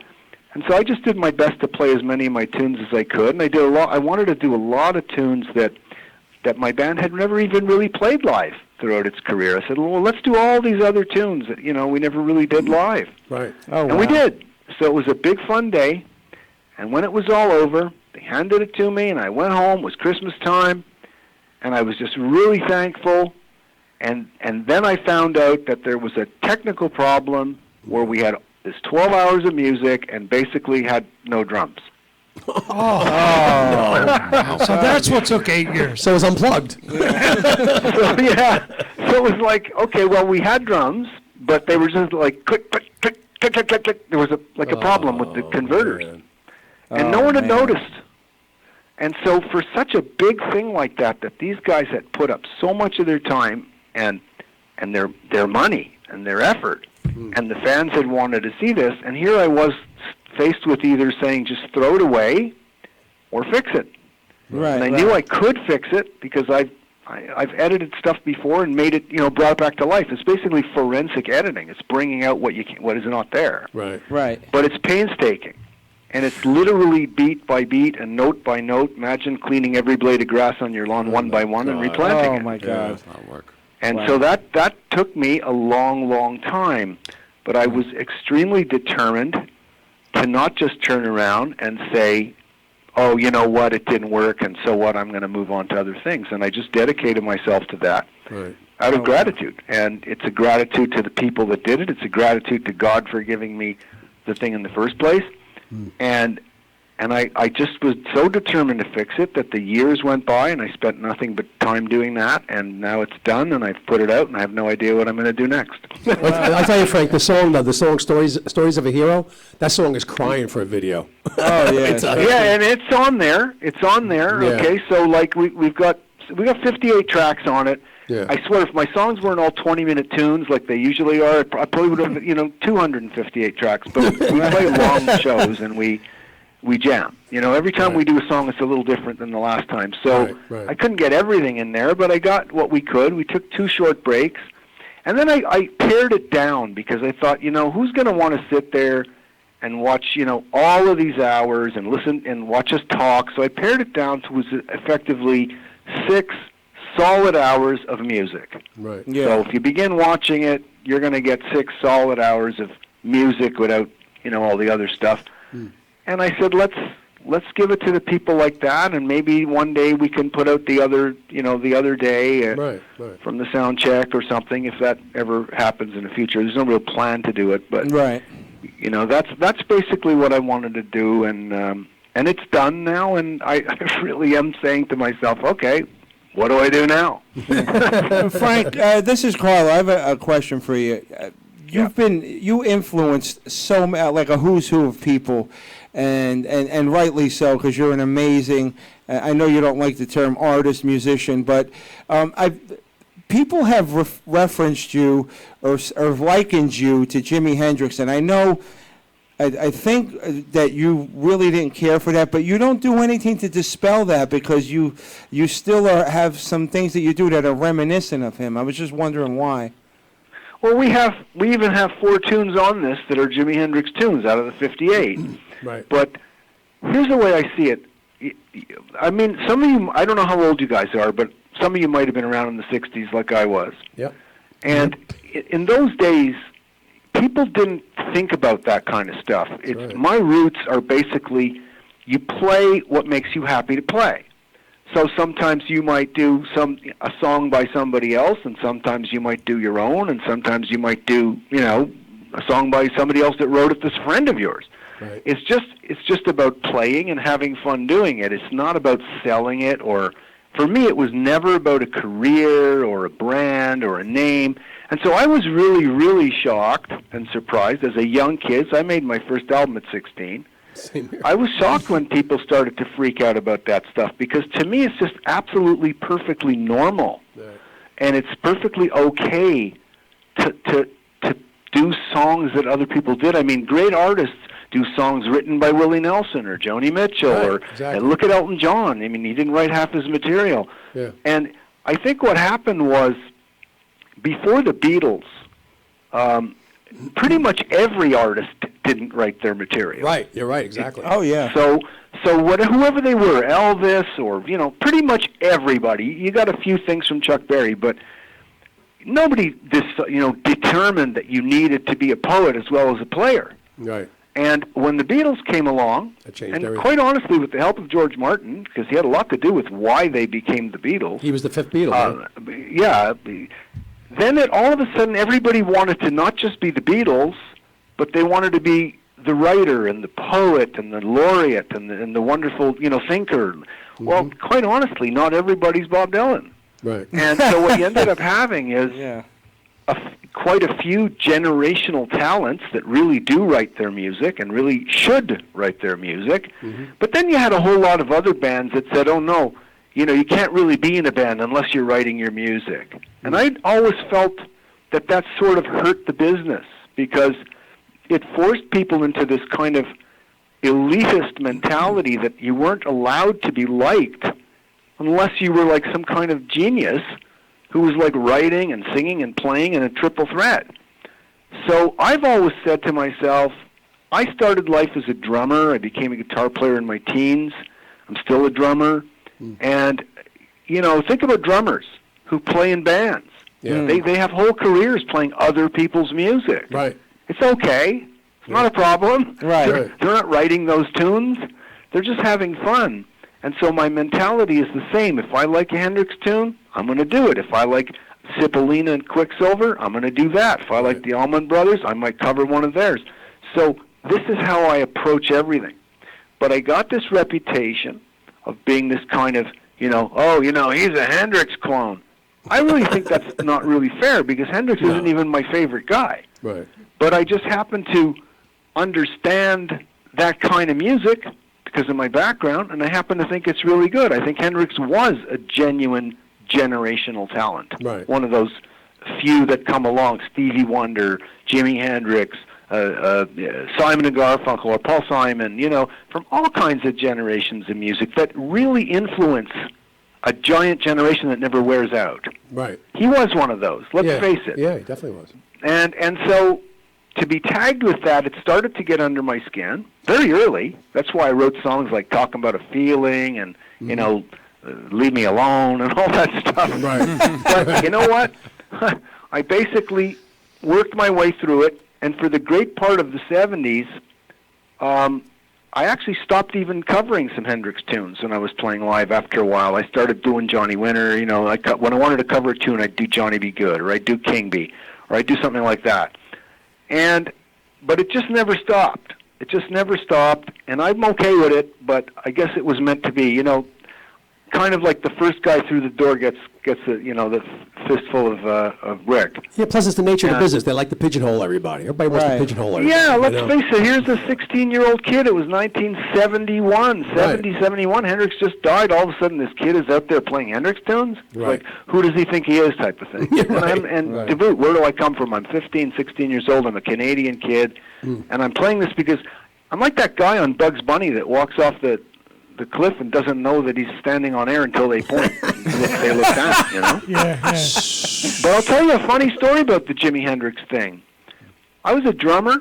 And so I just did my best to play as many of my tunes as I could, and I did a lot. I wanted to do a lot of tunes that my band had never even really played live throughout its career. I said, well, let's do all these other tunes that we never really did live. Right. Oh, and we did. So it was a big fun day, and when it was all over, they handed it to me, and I went home. It was Christmas time, and I was just really thankful. And then I found out that there was a technical problem where we had this 12 hours of music and basically had no drums. So that's what took 8 years. So it was unplugged. So it was like, okay, well, we had drums, but they were just like click, click, click, click, click, click, click. There was a problem with the converters, and no one had noticed. And so for such a big thing like that these guys had put up so much of their time and their money and their effort, and the fans had wanted to see this, and here I was faced with either saying just throw it away or fix it. Right. And I knew I could fix it because I've edited stuff before and made it, brought it back to life. It's basically forensic editing. It's bringing out what is not there. Right. Right. But it's painstaking. And it's literally beat by beat and note by note. Imagine cleaning every blade of grass on your lawn one by one and replanting it. Oh, my God. That's not work. And so that took me a long, long time. But I was extremely determined to not just turn around and say, oh, you know what, it didn't work, and so what, I'm going to move on to other things. And I just dedicated myself to that out of gratitude. And it's a gratitude to the people that did it. It's a gratitude to God for giving me the thing in the first place. And And I just was so determined to fix it that the years went by, and I spent nothing but time doing that, and now it's done, and I've put it out, and I have no idea what I'm going to do next. I'll tell you, Frank, the song Stories of a Hero, that song is crying for a video. Oh, yeah. Yeah, and it's on there. It's on there, Yeah. okay? So, like, we got 58 tracks on it. Yeah. I swear, if my songs weren't all 20-minute tunes like they usually are, I probably would have, 258 tracks. But we play long shows, and we jam. Every time we do a song, it's a little different than the last time. So Right. I couldn't get everything in there, but I got what we could. We took 2 short breaks. And then I pared it down because I thought, who's going to want to sit there and watch, all of these hours and listen and watch us talk? So I pared it down to was effectively 6 solid hours of music. Right. Yeah. So if you begin watching it, you're going to get 6 solid hours of music without, all the other stuff. And I said, let's give it to the people like that, and maybe one day we can put out the other day Right. from the sound check or something, if that ever happens in the future. There's no real plan to do it, but Right. that's basically what I wanted to do, and it's done now, and I really am saying to myself, okay, what do I do now? Frank, this is Carl. I have a question for you. You influenced like a who's who of people, and rightly so, because you're an amazing. I know you don't like the term artist, musician, but people have referenced you or likened you to Jimi Hendrix, and I know. I think that you really didn't care for that, but you don't do anything to dispel that because you still have some things that you do that are reminiscent of him. I was just wondering why. Well, we even have 4 tunes on this that are Jimi Hendrix tunes out of the 58. Right. But here's the way I see it. I mean, some of you, I don't know how old you guys are, but some of you might have been around in the 60s like I was. Yep. And in those days, people didn't think about that kind of stuff. Right. My roots are basically you play what makes you happy to play. So sometimes you might do a song by somebody else, and sometimes you might do your own, and sometimes you might do a song by somebody else that wrote it that's a friend of yours. Right. It's just about playing and having fun doing it. It's not about selling it, or for me it was never about a career or a brand or a name. And so I was really, really shocked and surprised as a young kid. So I made my first album at 16. Same here. I was shocked when people started to freak out about that stuff because to me it's just absolutely perfectly normal. Right. And it's perfectly okay to do songs that other people did. I mean, great artists do songs written by Willie Nelson or Joni Mitchell Right, or exactly. and look at Elton John. I mean, he didn't write half his material. Yeah. And I think what happened was before the Beatles, pretty much every artist didn't write their material. Right. You're right. Exactly. Oh yeah. So whoever they were, Elvis or pretty much everybody. You got a few things from Chuck Berry, but nobody determined that you needed to be a poet as well as a player. Right. And when the Beatles came along, That changed and everything. quite honestly, with the help of George Martin, because he had a lot to do with why they became the Beatles. He was the 5th Beatle. Right? Yeah. Then all of a sudden, everybody wanted to not just be the Beatles, but they wanted to be the writer and the poet and the laureate and the wonderful thinker. Mm-hmm. Well, quite honestly, not everybody's Bob Dylan. Right. And so what you ended up having is Yeah. quite a few generational talents that really do write their music and really should write their music. Mm-hmm. But then you had a whole lot of other bands that said, oh, no, you can't really be in a band unless you're writing your music. And I always felt that sort of hurt the business because it forced people into this kind of elitist mentality that you weren't allowed to be liked unless you were like some kind of genius who was like writing and singing and playing in a triple threat. So I've always said to myself, I started life as a drummer. I became a guitar player in my teens. I'm still a drummer. And, think about drummers who play in bands. Yeah. They have whole careers playing other people's music. Right. It's okay. It's not a problem. Right. They're not writing those tunes. They're just having fun. And so my mentality is the same. If I like a Hendrix tune, I'm going to do it. If I like Cipollina and Quicksilver, I'm going to do that. If I like the Allman Brothers, I might cover one of theirs. So this is how I approach everything. but I got this reputation of being this kind of, he's a Hendrix clone. I really think that's not really fair because Hendrix isn't even my favorite guy. Right. But I just happen to understand that kind of music because of my background, and I happen to think it's really good. I think Hendrix was a genuine generational talent. Right. One of those few that come along, Stevie Wonder, Jimi Hendrix, Simon and Garfunkel, or Paul Simon, from all kinds of generations of music that really influence a giant generation that never wears out. Right. He was one of those, let's face it. Yeah, he definitely was. And so to be tagged with that, it started to get under my skin very early. That's why I wrote songs like Talking About a Feeling and, Leave Me Alone and all that stuff. Right. But you know what? I basically worked my way through it, and for the great part of the 70s, I actually stopped even covering some Hendrix tunes when I was playing live after a while. I started doing Johnny Winter, when I wanted to cover a tune, I'd do Johnny Be Good, or I'd do King Bee, or I'd do something like that. But it just never stopped. It just never stopped, and I'm okay with it, but I guess it was meant to be, kind of like the first guy through the door gets the fistful of brick. Yeah, plus it's the nature of the business. They like to pigeonhole everybody. Everybody wants to pigeonhole everybody. Yeah, let's face it. Here's a 16-year-old kid. It was 1971. 71. Hendrix just died. All of a sudden, this kid is out there playing Hendrix tunes. It's like, who does he think he is type of thing. To boot, where do I come from? I'm 15, 16 years old. I'm a Canadian kid. And I'm playing this because I'm like that guy on Bugs Bunny that walks off the cliff and doesn't know that he's standing on air until they point. They look down, Yeah. But I'll tell you a funny story about the Jimi Hendrix thing. I was a drummer,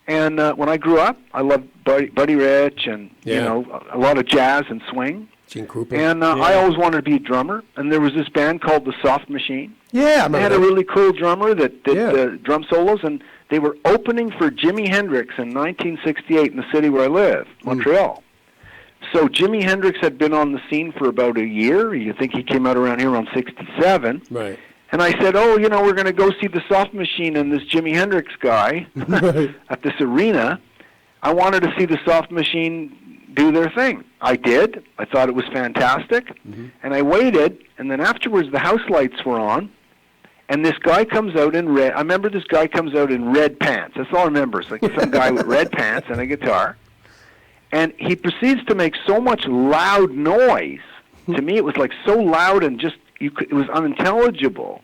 and when I grew up, I loved Buddy Rich and a lot of jazz and swing. Gene Krupa. And I always wanted to be a drummer. And there was this band called the Soft Machine. Yeah, I remember They had that. a really cool drummer that did drum solos, and they were opening for Jimi Hendrix in 1968 in the city where I live, Montreal. So Jimi Hendrix had been on the scene for about a year. You think he came out around here around 67. Right. And I said, we're going to go see the Soft Machine and this Jimi Hendrix guy at this arena. I wanted to see the Soft Machine do their thing. I did. I thought it was fantastic. And I waited, and then afterwards the house lights were on, and this guy comes out in red. I remember this guy comes out in red pants. That's all I remember. It's like some guy with red pants and a guitar. And he proceeds to make so much loud noise. To me, it was like so loud and just it was unintelligible.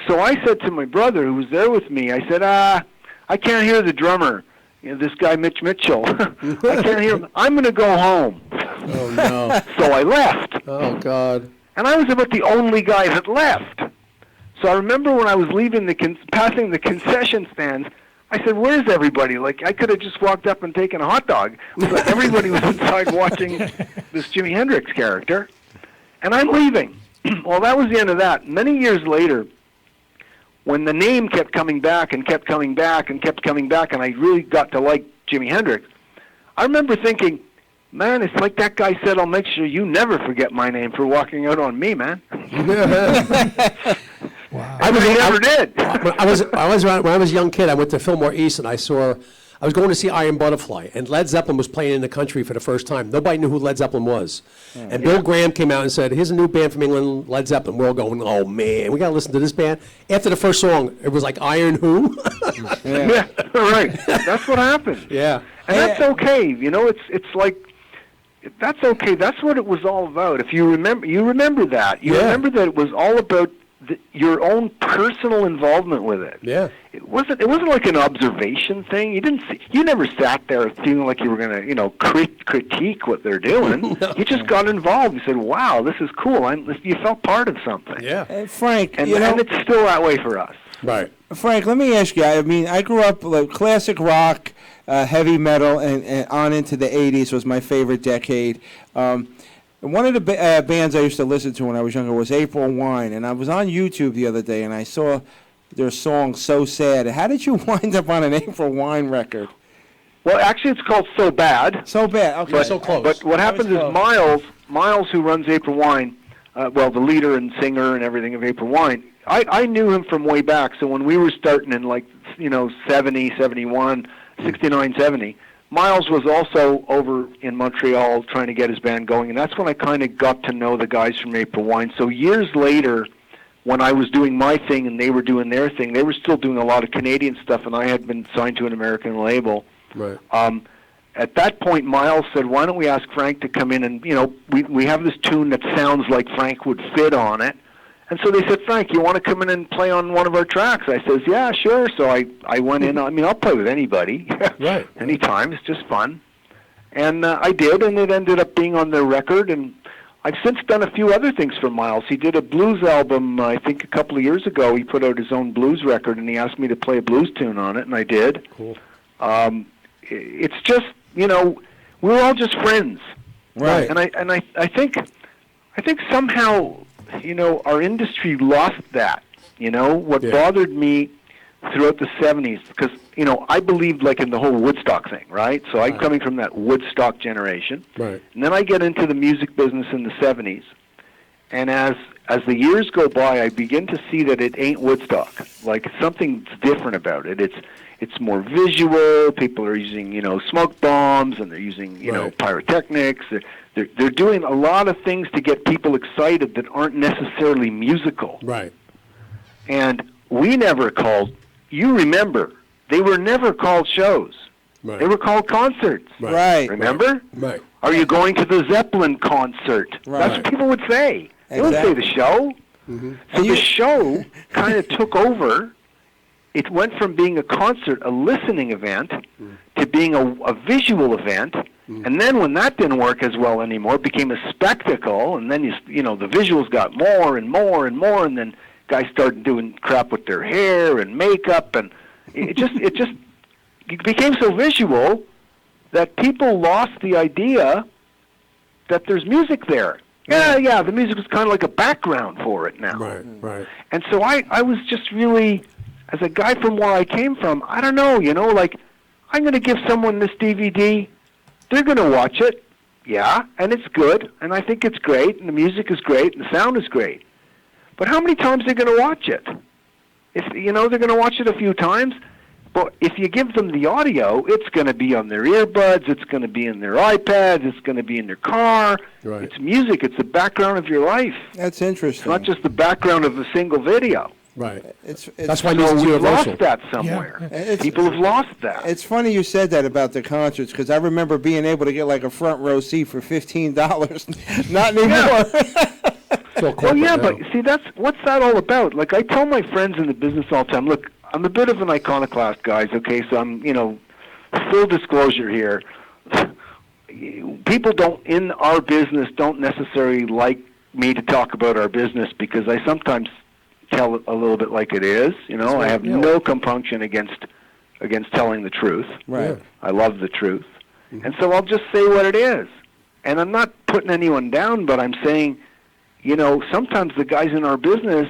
So I said to my brother, who was there with me, I said, I can't hear the drummer, this guy Mitch Mitchell. I can't hear him. I'm going to go home. Oh, no. So I left. Oh, God. And I was about the only guy that left. So I remember when I was leaving passing the concession stands, I said, where's everybody? Like, I could have just walked up and taken a hot dog. But everybody was inside watching this Jimi Hendrix character. And I'm leaving. Well, that was the end of that. Many years later, when the name kept coming back and kept coming back and kept coming back, and I really got to like Jimi Hendrix, I remember thinking, man, it's like that guy said, I'll make sure you never forget my name for walking out on me, man. Wow. I never did. When I was a young kid, I went to Fillmore East, and I was going to see Iron Butterfly, and Led Zeppelin was playing in the country for the first time. Nobody knew who Led Zeppelin was. And Bill Graham came out and said, here's a new band from England, Led Zeppelin. We're all going, oh, man, we got to listen to this band. After the first song, it was like, Iron who? Yeah, right. That's what happened. Yeah. And that's okay. It's like, that's okay. That's what it was all about. If you remember that. You remember that it was all about your own personal involvement with it. Yeah. It wasn't like an observation thing. You never sat there feeling like you were going to, critique what they're doing. No. You just got involved. You said, "Wow, this is cool." You felt part of something. Yeah. Frank, and it's still that way for us. Right. Frank, let me ask you. I mean, I grew up like classic rock, heavy metal, and on into the '80s was my favorite decade. One of the bands I used to listen to when I was younger was April Wine, and I was on YouTube the other day, and I saw their song "So Sad." How did you wind up on an April Wine record? Well, actually, it's called "So Bad." So Bad. Okay. So close. But what happens is Miles, who runs April Wine, the leader and singer and everything of April Wine, I knew him from way back. So when we were starting in 70, 71, 69, 70. Miles was also over in Montreal trying to get his band going, and that's when I kind of got to know the guys from April Wine. So years later, when I was doing my thing and they were doing their thing, they were still doing a lot of Canadian stuff, and I had been signed to an American label. Right. At that point, Miles said, why don't we ask Frank to come in and, we have this tune that sounds like Frank would fit on it. And so they said, Frank, you want to come in and play on one of our tracks? I says, yeah, sure. So I went in. I mean, I'll play with anybody. Right. Anytime. It's just fun. And I did, and it ended up being on their record. And I've since done a few other things for Miles. He did a blues album, I think, a couple of years ago. He put out his own blues record, and he asked me to play a blues tune on it, and I did. Cool. It's just, we're all just friends. Right. And I think somehow, our industry lost that. What bothered me throughout the 70s, because, I believed like in the whole Woodstock thing, right? So I'm coming from that Woodstock generation. Right. And then I get into the music business in the 70s. And as the years go by, I begin to see that it ain't Woodstock. Like, something's different about it. It's more visual. People are using, smoke bombs, and they're using, pyrotechnics. They're doing a lot of things to get people excited that aren't necessarily musical. Right. And we never called, you remember, they were never called shows. Right. They were called concerts. Right. Remember? Right. Are you going to the Zeppelin concert? Right. That's what people would say. They would say the show. Mm-hmm. So the show kind of took over. It went from being a concert, a listening event, to being a visual event. And then when that didn't work as well anymore, it became a spectacle. And then, the visuals got more and more and more. And then guys started doing crap with their hair and makeup. And it became so visual that people lost the idea that there's music there. Yeah, the music is kind of like a background for it now. Right. And so I was just really, as a guy from where I came from, I don't know, I'm going to give someone this DVD. They're going to watch it. Yeah, and it's good, and I think it's great, and the music is great, and the sound is great. But how many times are they going to watch it? If they're going to watch it a few times. But if you give them the audio, it's going to be on their earbuds, it's going to be in their iPads, it's going to be in their car. Right. It's music. It's the background of your life. That's interesting. It's not just the background of a single video. Right. It's That's why So music's we've universal. lost that somewhere. Yeah. People have lost that. It's funny you said that about the concerts, because I remember being able to get like a front row seat for $15. Not anymore. Well, yeah, but see, what's that all about? Like, I tell my friends in the business all the time, look, I'm a bit of an iconoclast, guys, okay? So I'm, full disclosure here. People in our business don't necessarily like me to talk about our business because I sometimes tell it a little bit like it is. I have no compunction against telling the truth. Right. I love the truth. And so I'll just say what it is. And I'm not putting anyone down, but I'm saying, sometimes the guys in our business,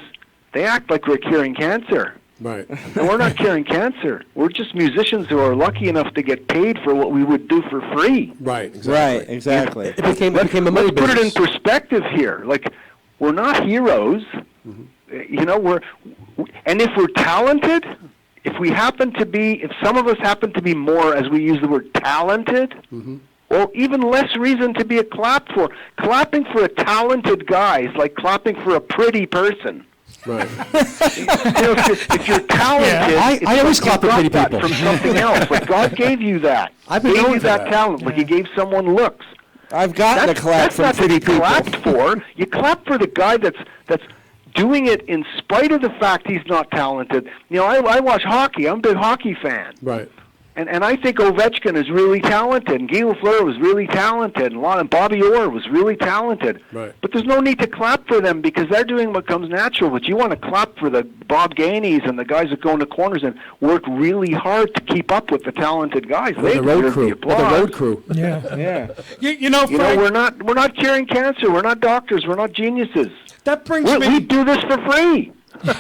they act like we're curing cancer. Right. And we're not curing cancer. We're just musicians who are lucky enough to get paid for what we would do for free. Right. Exactly. Right. Exactly. It became a money Let's put it in business. perspective here. Like, we're not heroes. And if we're talented, if some of us happen to be more, as we use the word, talented, well, even less reason to be clapped for. Clapping for a talented guy is like clapping for a pretty person. Right. If you're talented, Yeah, I always like clap for pretty that people. from something else. Like, God gave you that. I've been gave known you for that that. talent. Like He gave someone looks. I've gotten a clap that's from not to pretty be people. clapped for. You clap for the guy that's doing it in spite of the fact he's not talented. I watch hockey. I'm a big hockey fan. Right. And I think Ovechkin is really talented, and Guy Lafleur was really talented, and Bobby Orr was really talented. Right. But there's no need to clap for them because they're doing what comes natural. But you want to clap for the Bob Gainey's and the guys that go into corners and work really hard to keep up with the talented guys. They The road deserve crew. the applause. The road crew. Yeah. Yeah. Frank, we're not curing cancer. We're not doctors. We're not geniuses. that brings We me. do this for free.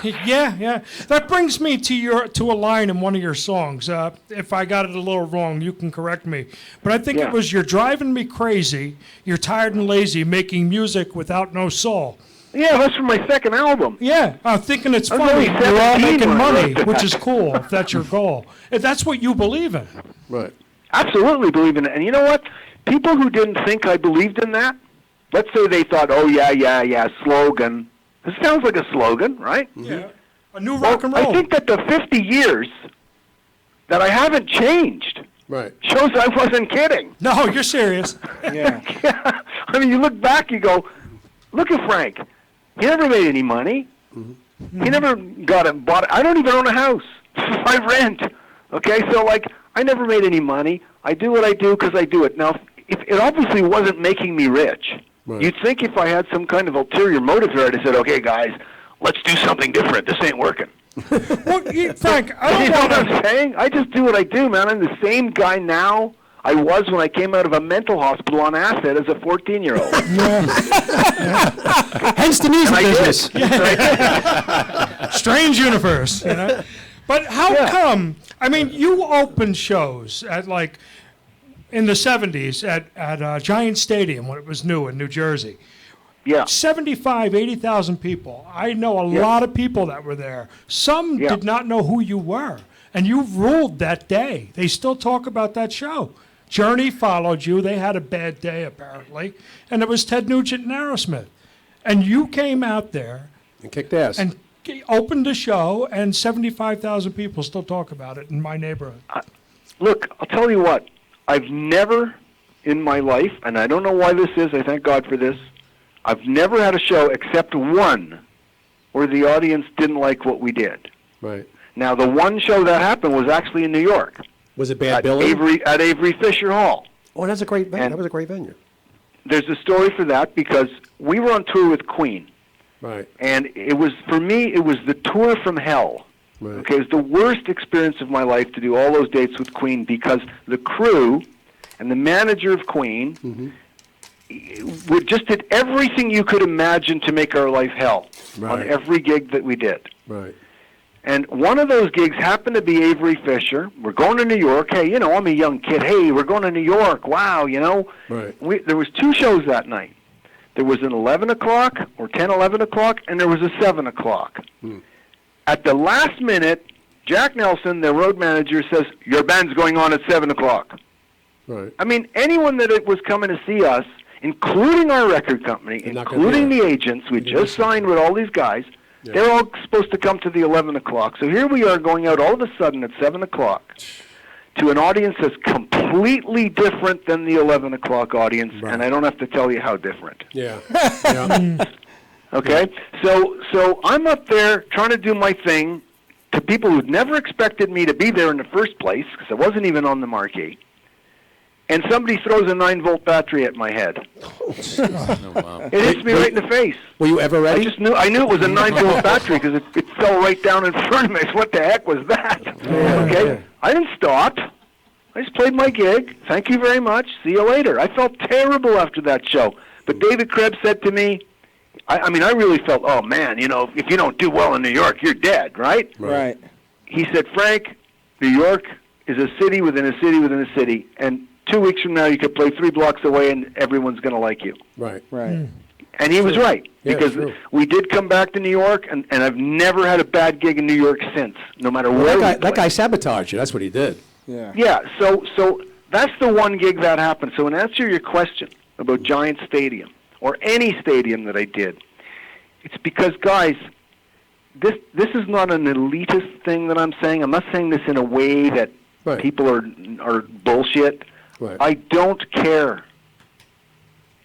Yeah. That brings me to a line in one of your songs. If I got it a little wrong, you can correct me. But I think it was "You're driving me crazy. You're tired and lazy, making music without no soul." Yeah, that's from my second album. Yeah, I'm thinking it's I was funny. only You're all 17 making when I money, wrote that. which is cool if that's your goal. If that's what you believe in. Right. absolutely believe in it. And you know what? People who didn't think I believed in that, let's say they thought, oh, yeah, slogan. This sounds like a slogan, right? Yeah. A new rock and I roll. think that the 50 years that I haven't changed shows I wasn't kidding. No, you're serious. Yeah. I mean, you look back, you go, look at Frank. He never made any money. He never bought. I don't even own a house. I rent. Okay, so like I never made any money. I do what I do because I do it. Now, if it obviously wasn't making me rich. You'd think if I had some kind of ulterior motive here, I'd have said, okay, guys, let's do something different. This ain't working. Well, Frank, I You don't know want what I'm to. saying? I just do what I do, man. I'm the same guy now I was when I came out of a mental hospital on acid as a 14-year-old. Hence the music And I business. Strange universe, you know? But how come? I mean, you opened shows at like in the 70s at Giant Stadium when it was new in New Jersey. Yeah. 75, 80,000 people. I know a lot of people that were there. Some did not know who you were. And you ruled that day. They still talk about that show. Journey followed you. They had a bad day, apparently. And it was Ted Nugent and Aerosmith. And you came out there And kicked ass. and opened a show, and 75,000 people still talk about it in my neighborhood. Look, I'll tell you what. I've never in my life, and I don't know why this is, I thank God for this, I've never had a show except one where the audience didn't like what we did. Right. Now, the one show that happened was actually in New York. Was it Bad Billy? At Avery Fisher Hall. Oh, that's a great venue. That was a great venue. There's a story for that because we were on tour with Queen. Right. And it was, for me, it was the tour from hell. Right. Okay, it was the worst experience of my life to do all those dates with Queen because the crew and the manager of Queen we just did everything you could imagine to make our life hell on every gig that we did. Right. And one of those gigs happened to be Avery Fisher. We're going to New York. Hey, you know, I'm a young kid. Hey, we're going to New York. Wow, you know. Right. There was two shows that night. There was an 11 o'clock or 10, 11 o'clock, and there was a 7 o'clock. At the last minute, Jack Nelson, the road manager, says, your band's going on at 7 o'clock. Right. I mean, anyone that was coming to see us, including our record company, including the agents, we just signed with all these guys, they're all supposed to come to the 11 o'clock. So here we are going out all of a sudden at 7 o'clock to an audience that's completely different than the 11 o'clock audience, and I don't have to tell you how different. Yeah. Okay? So I'm up there trying to do my thing to people who'd never expected me to be there in the first place, because I wasn't even on the marquee. And somebody throws a 9-volt battery at my head. It hits me right in the face. Were you ever ready? I knew it was a 9-volt battery because it fell right down in front of me. What the heck was that? Okay? I didn't stop. I just played my gig. Thank you very much. See you later. I felt terrible after that show. But David Krebs said to me, I mean, I really felt, oh, man, you know, if you don't do well in New York, you're dead, right? Right. He said, Frank, New York is a city within a city within a city, and 2 weeks from now you could play 3 blocks away and everyone's going to like you. Right. Right. And he was right, Yeah, because true. we did come back to New York, and I've never had a bad gig in New York since, no matter Well, where that guy sabotaged you. That's what he did. Yeah. Yeah, so that's the one gig that happened. So in answer to your question about Giant Stadium, or any stadium that I did, it's because, guys, this is not an elitist thing that I'm saying. I'm not saying this in a way that people are bullshit. Right. I don't care.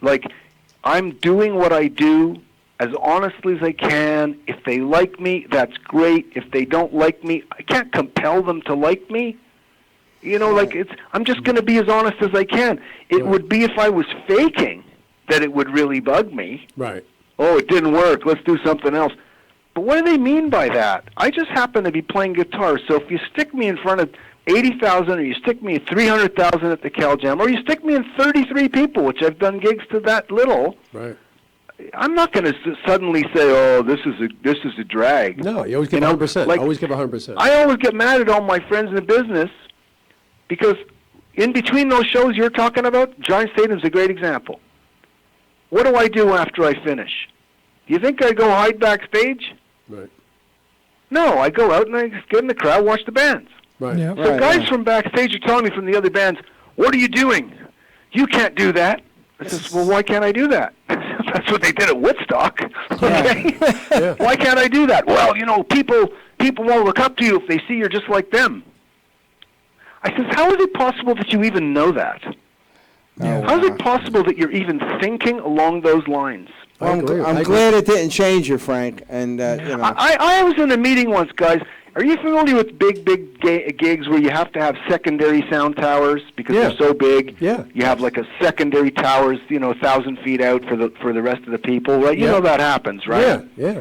Like, I'm doing what I do as honestly as I can. If they like me, that's great. If they don't like me, I can't compel them to like me. You know, like, I'm just going to be as honest as I can. It would be if I was faking that it would really bug me. Right. Oh, it didn't work. Let's do something else. But what do they mean by that? I just happen to be playing guitar. So if you stick me in front of 80,000, or you stick me at 300,000 at the Cal Jam, or you stick me in 33 people, which I've done gigs to that little, Right. I'm not going to suddenly say, "Oh, this is a drag." No, you always give 100%. Like, always give 100%. I always get mad at all my friends in the business because in between those shows you're talking about, Giant Stadium's a great example. What do I do after I finish? Do you think I go hide backstage? Right. No, I go out and I just get in the crowd, watch the bands. Right. Yeah. So guys from backstage are telling me from the other bands, what are you doing? You can't do that. I says, well, why can't I do that? That's what they did at Woodstock. Okay? Yeah. Why can't I do that? Well, people won't look up to you if they see you're just like them. I says, how is it possible that you even know that? How is it possible that you're even thinking along those lines? Well, I'm glad it didn't change you, Frank. And I was in a meeting once, guys. Are you familiar with big gigs where you have to have secondary sound towers because they're so big? Yeah. You have like a secondary towers, 1,000 feet out for the rest of the people, right? You know that happens, right? Yeah.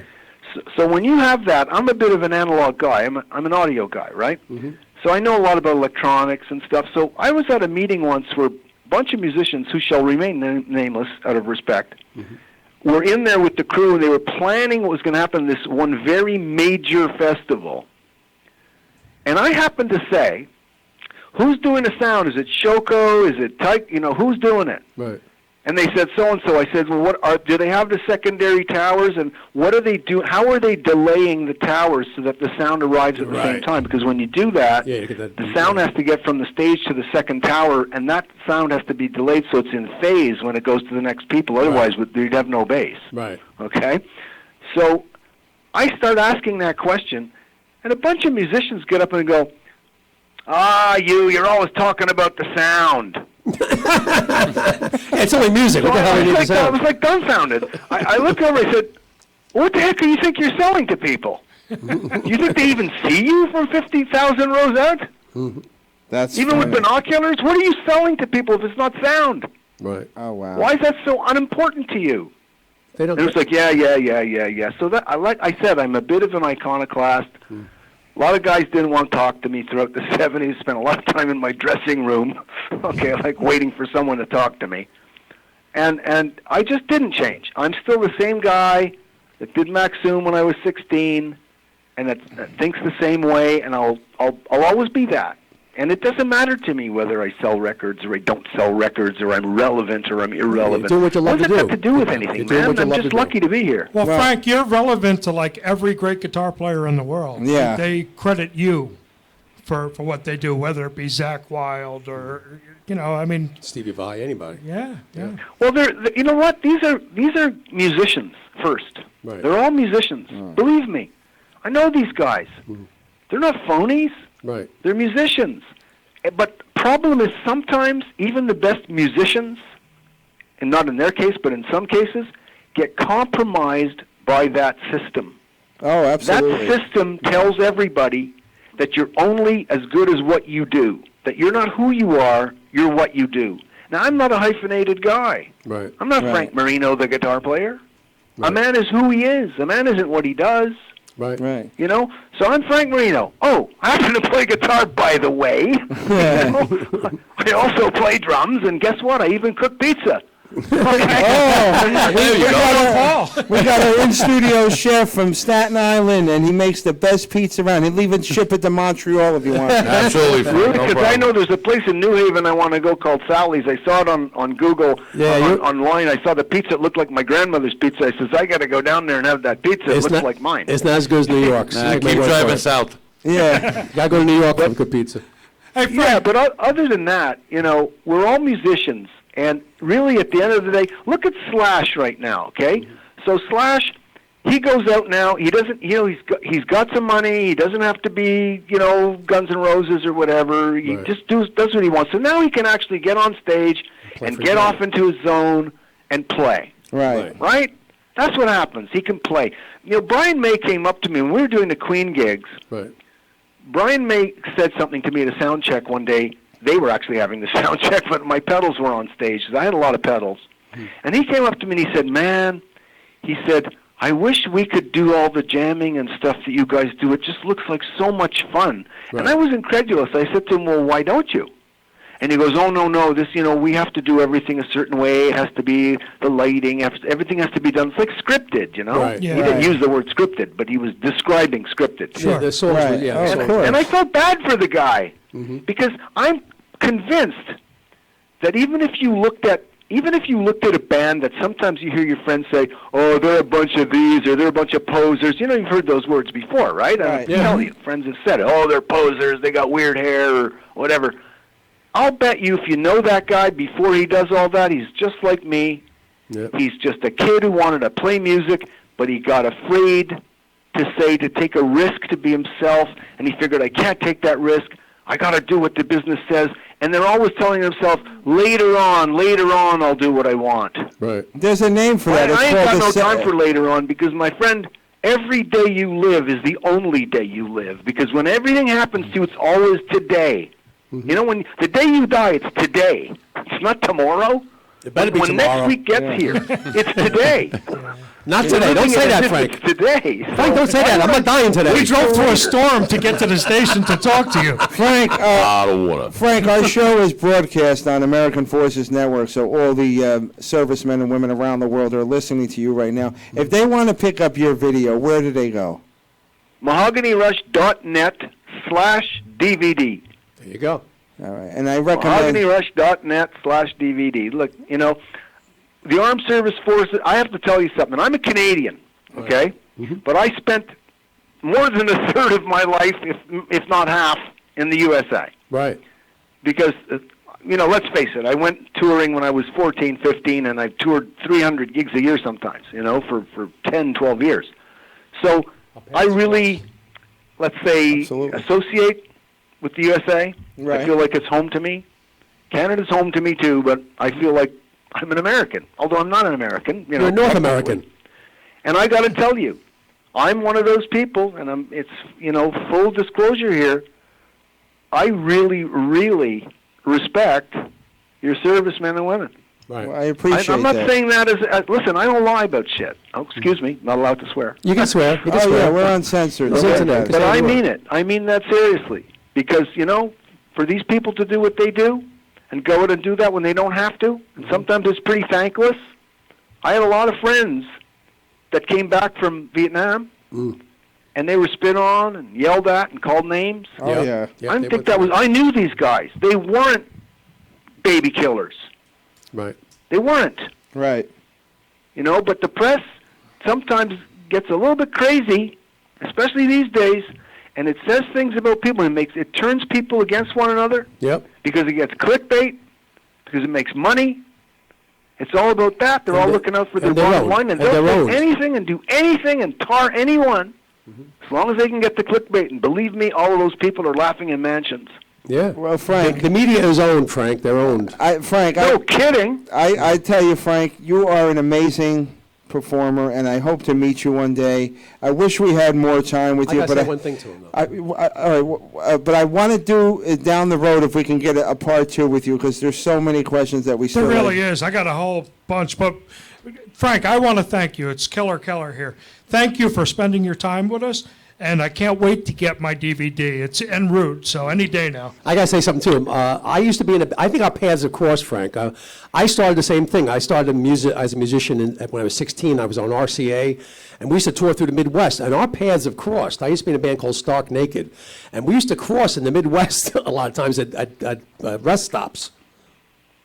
So when you have that, I'm a bit of an analog guy. I'm an audio guy, right? Mm-hmm. So I know a lot about electronics and stuff. So I was at a meeting once where a bunch of musicians who shall remain nameless out of respect were in there with the crew, and they were planning what was going to happen at this one very major festival. And I happened to say, who's doing the sound? Is it Shoko? Is it Tyke? Who's doing it? Right. And they said so-and-so. I said, well, do they have the secondary towers? And what are they doing? How are they delaying the towers so that the sound arrives at the same time? Because when you do that, the sound has to get from the stage to the second tower, and that sound has to be delayed so it's in phase when it goes to the next people. Otherwise, you'd have no bass. Right. Okay? So I start asking that question, and a bunch of musicians get up and go, you're always talking about the sound. It's only music. What the hell do you need to sound? I was like dumbfounded. I looked over and I said, what the heck do you think you're selling to people? You think they even see you from 50,000 rows out? That's even with binoculars? What are you selling to people if it's not sound? Right. Oh, wow. Why is that so unimportant to you? They don't. And it was like, yeah. So that I said, I'm a bit of an iconoclast. A lot of guys didn't want to talk to me throughout the 70s, spent a lot of time in my dressing room, like waiting for someone to talk to me. And I just didn't change. I'm still the same guy that did Maxoom when I was 16 and that thinks the same way, and I'll always be that. And it doesn't matter to me whether I sell records or I don't sell records or I'm relevant or I'm irrelevant. You're doing what you love to do. What does that have to do with anything, man? I'm just lucky to be here. Well, Frank, you're relevant to like every great guitar player in the world. Yeah. They credit you for what they do, whether it be Zakk Wylde or, Stevie Vai, anybody. Yeah. Well, you know what? These are musicians first. Right. They're all musicians. Believe me. I know these guys. They're not phonies. Right. They're musicians. But problem is sometimes even the best musicians, and not in their case, but in some cases, get compromised by that system. Oh, absolutely. That system tells everybody that you're only as good as what you do, that you're not who you are, you're what you do. Now, I'm not a hyphenated guy. Right. I'm not Frank Marino, the guitar player. Right. A man is who he is. A man isn't what he does. Right. So I'm Frank Marino. Oh, I happen to play guitar, by the way. I also play drums, and guess what? I even cook pizza. We got an in-studio chef from Staten Island, and he makes the best pizza around. He'll even ship it to Montreal if you want. Absolutely. Because I know there's a place in New Haven I want to go called Sally's. I saw it on Google, online. I saw the pizza. It looked like my grandmother's pizza. I says, I got to go down there and have that pizza. It looks like mine. It's not as good as New York's. Keep driving south. Yeah. Gotta go to New York for good pizza. Yeah, but other than that, we're all musicians. And really, at the end of the day, look at Slash right now, okay? So Slash, he goes out now. He doesn't, he's got some money. He doesn't have to be, Guns N' Roses or whatever. He just does what he wants. So now he can actually get on stage and get off into his zone and play. Right? That's what happens. He can play. Brian May came up to me when we were doing the Queen gigs. Right. Brian May said something to me at a sound check one day. They were actually having the sound check, but my pedals were on stage because I had a lot of pedals. And he came up to me and he said, man, I wish we could do all the jamming and stuff that you guys do. It just looks like so much fun. Right. And I was incredulous. I said to him, well, why don't you? And he goes, oh, no, this, we have to do everything a certain way. It has to be the lighting. Everything has to be done. It's like scripted, Right. Yeah, he didn't use the word scripted, but he was describing scripted. Sure. The songs and I felt bad for the guy because I'm convinced that even if you looked at a band that sometimes you hear your friends say, oh, they're a bunch of these or they're a bunch of posers. You've heard those words before, right? Friends have said it. Oh, they're posers. They got weird hair or whatever. I'll bet you if you know that guy before he does all that, he's just like me. Yep. He's just a kid who wanted to play music, but he got afraid to take a risk to be himself, and he figured, I can't take that risk. I got to do what the business says. And they're always telling themselves, later on, I'll do what I want. Right. There's a name for that. I ain't got no It's called time for later on because, my friend, every day you live is the only day you live. Because when everything happens to you, it's always today. Mm-hmm. You know, when the day you die, it's today. It's not tomorrow. It better be when tomorrow. next week gets here, it's today. Not You're today. Don't living say it as that, if Frank. It's today. Frank, don't say that. I'm not dying today. We drove through a storm to get to the station to talk to you. Frank, Out of water. Frank, our show is broadcast on American Forces Network, so all the servicemen and women around the world are listening to you right now. If they want to pick up your video, where do they go? MahoganyRush.net/DVD. There you go. All right, and I recommend... MahoganyRush.net/DVD. Look, you know, the Armed Service Forces, I have to tell you something. I'm a Canadian, okay? Mm-hmm. But I spent more than a third of my life, if not half, in the USA. Right. Because, you know, let's face it, I went touring when I was 14, 15, and I toured 300 gigs a year sometimes, you know, for 10, 12 years. So I really, let's say, associate with the USA. Right. I feel like it's home to me. Canada's home to me too, but I feel like I'm an American, although I'm not an American. You know, You're a North technically. American. And I got to tell you, I'm one of those people, and it's, you know, full disclosure here. I really, really respect your servicemen and women. Right. Well, I appreciate I'm not that. saying that as listen, I don't lie about shit. Oh, excuse me, not allowed to swear. You can swear. You can Oh, swear. yeah, we're uncensored. It's Don't worry internet. about it. But I you mean it. I mean that seriously. Because, you know, for these people to do what they do and go out and do that when they don't have to, and sometimes it's pretty thankless. I had a lot of friends that came back from Vietnam, and they were spit on and yelled at and called names. Oh, yeah. Yep, I they think went I knew these guys. They weren't baby killers. Right. They weren't. Right. You know, but the press sometimes gets a little bit crazy, especially these days, and it says things about people and it turns people against one another Yep. because it gets clickbait, because it makes money. It's all about that. They're all looking out for their bottom line, and they'll say anything and do anything and tar anyone as long as they can get the clickbait. And believe me, all of those people are laughing in mansions. Yeah. Well, Frank... The media is owned, Frank. They're owned. No kidding. I tell you, Frank, you are an amazing performer, and I hope to meet you one day. I wish we had more time with I you, gotta but say one thing to him, though. but I want to do it down the road if we can get a part two with you, because there's so many questions that we still There really is. I got a whole bunch. But, Frank, I want to thank you. It's Killer Keller here. Thank you for spending your time with us, and I can't wait to get my DVD. It's en route, so any day now. I gotta say something to him. I used to be I think our paths have crossed, Frank. I started the same thing. I started as a musician when I was 16. I was on RCA, and we used to tour through the Midwest, and our paths have crossed. I used to be in a band called Stark Naked, and we used to cross in the Midwest a lot of times at rest stops.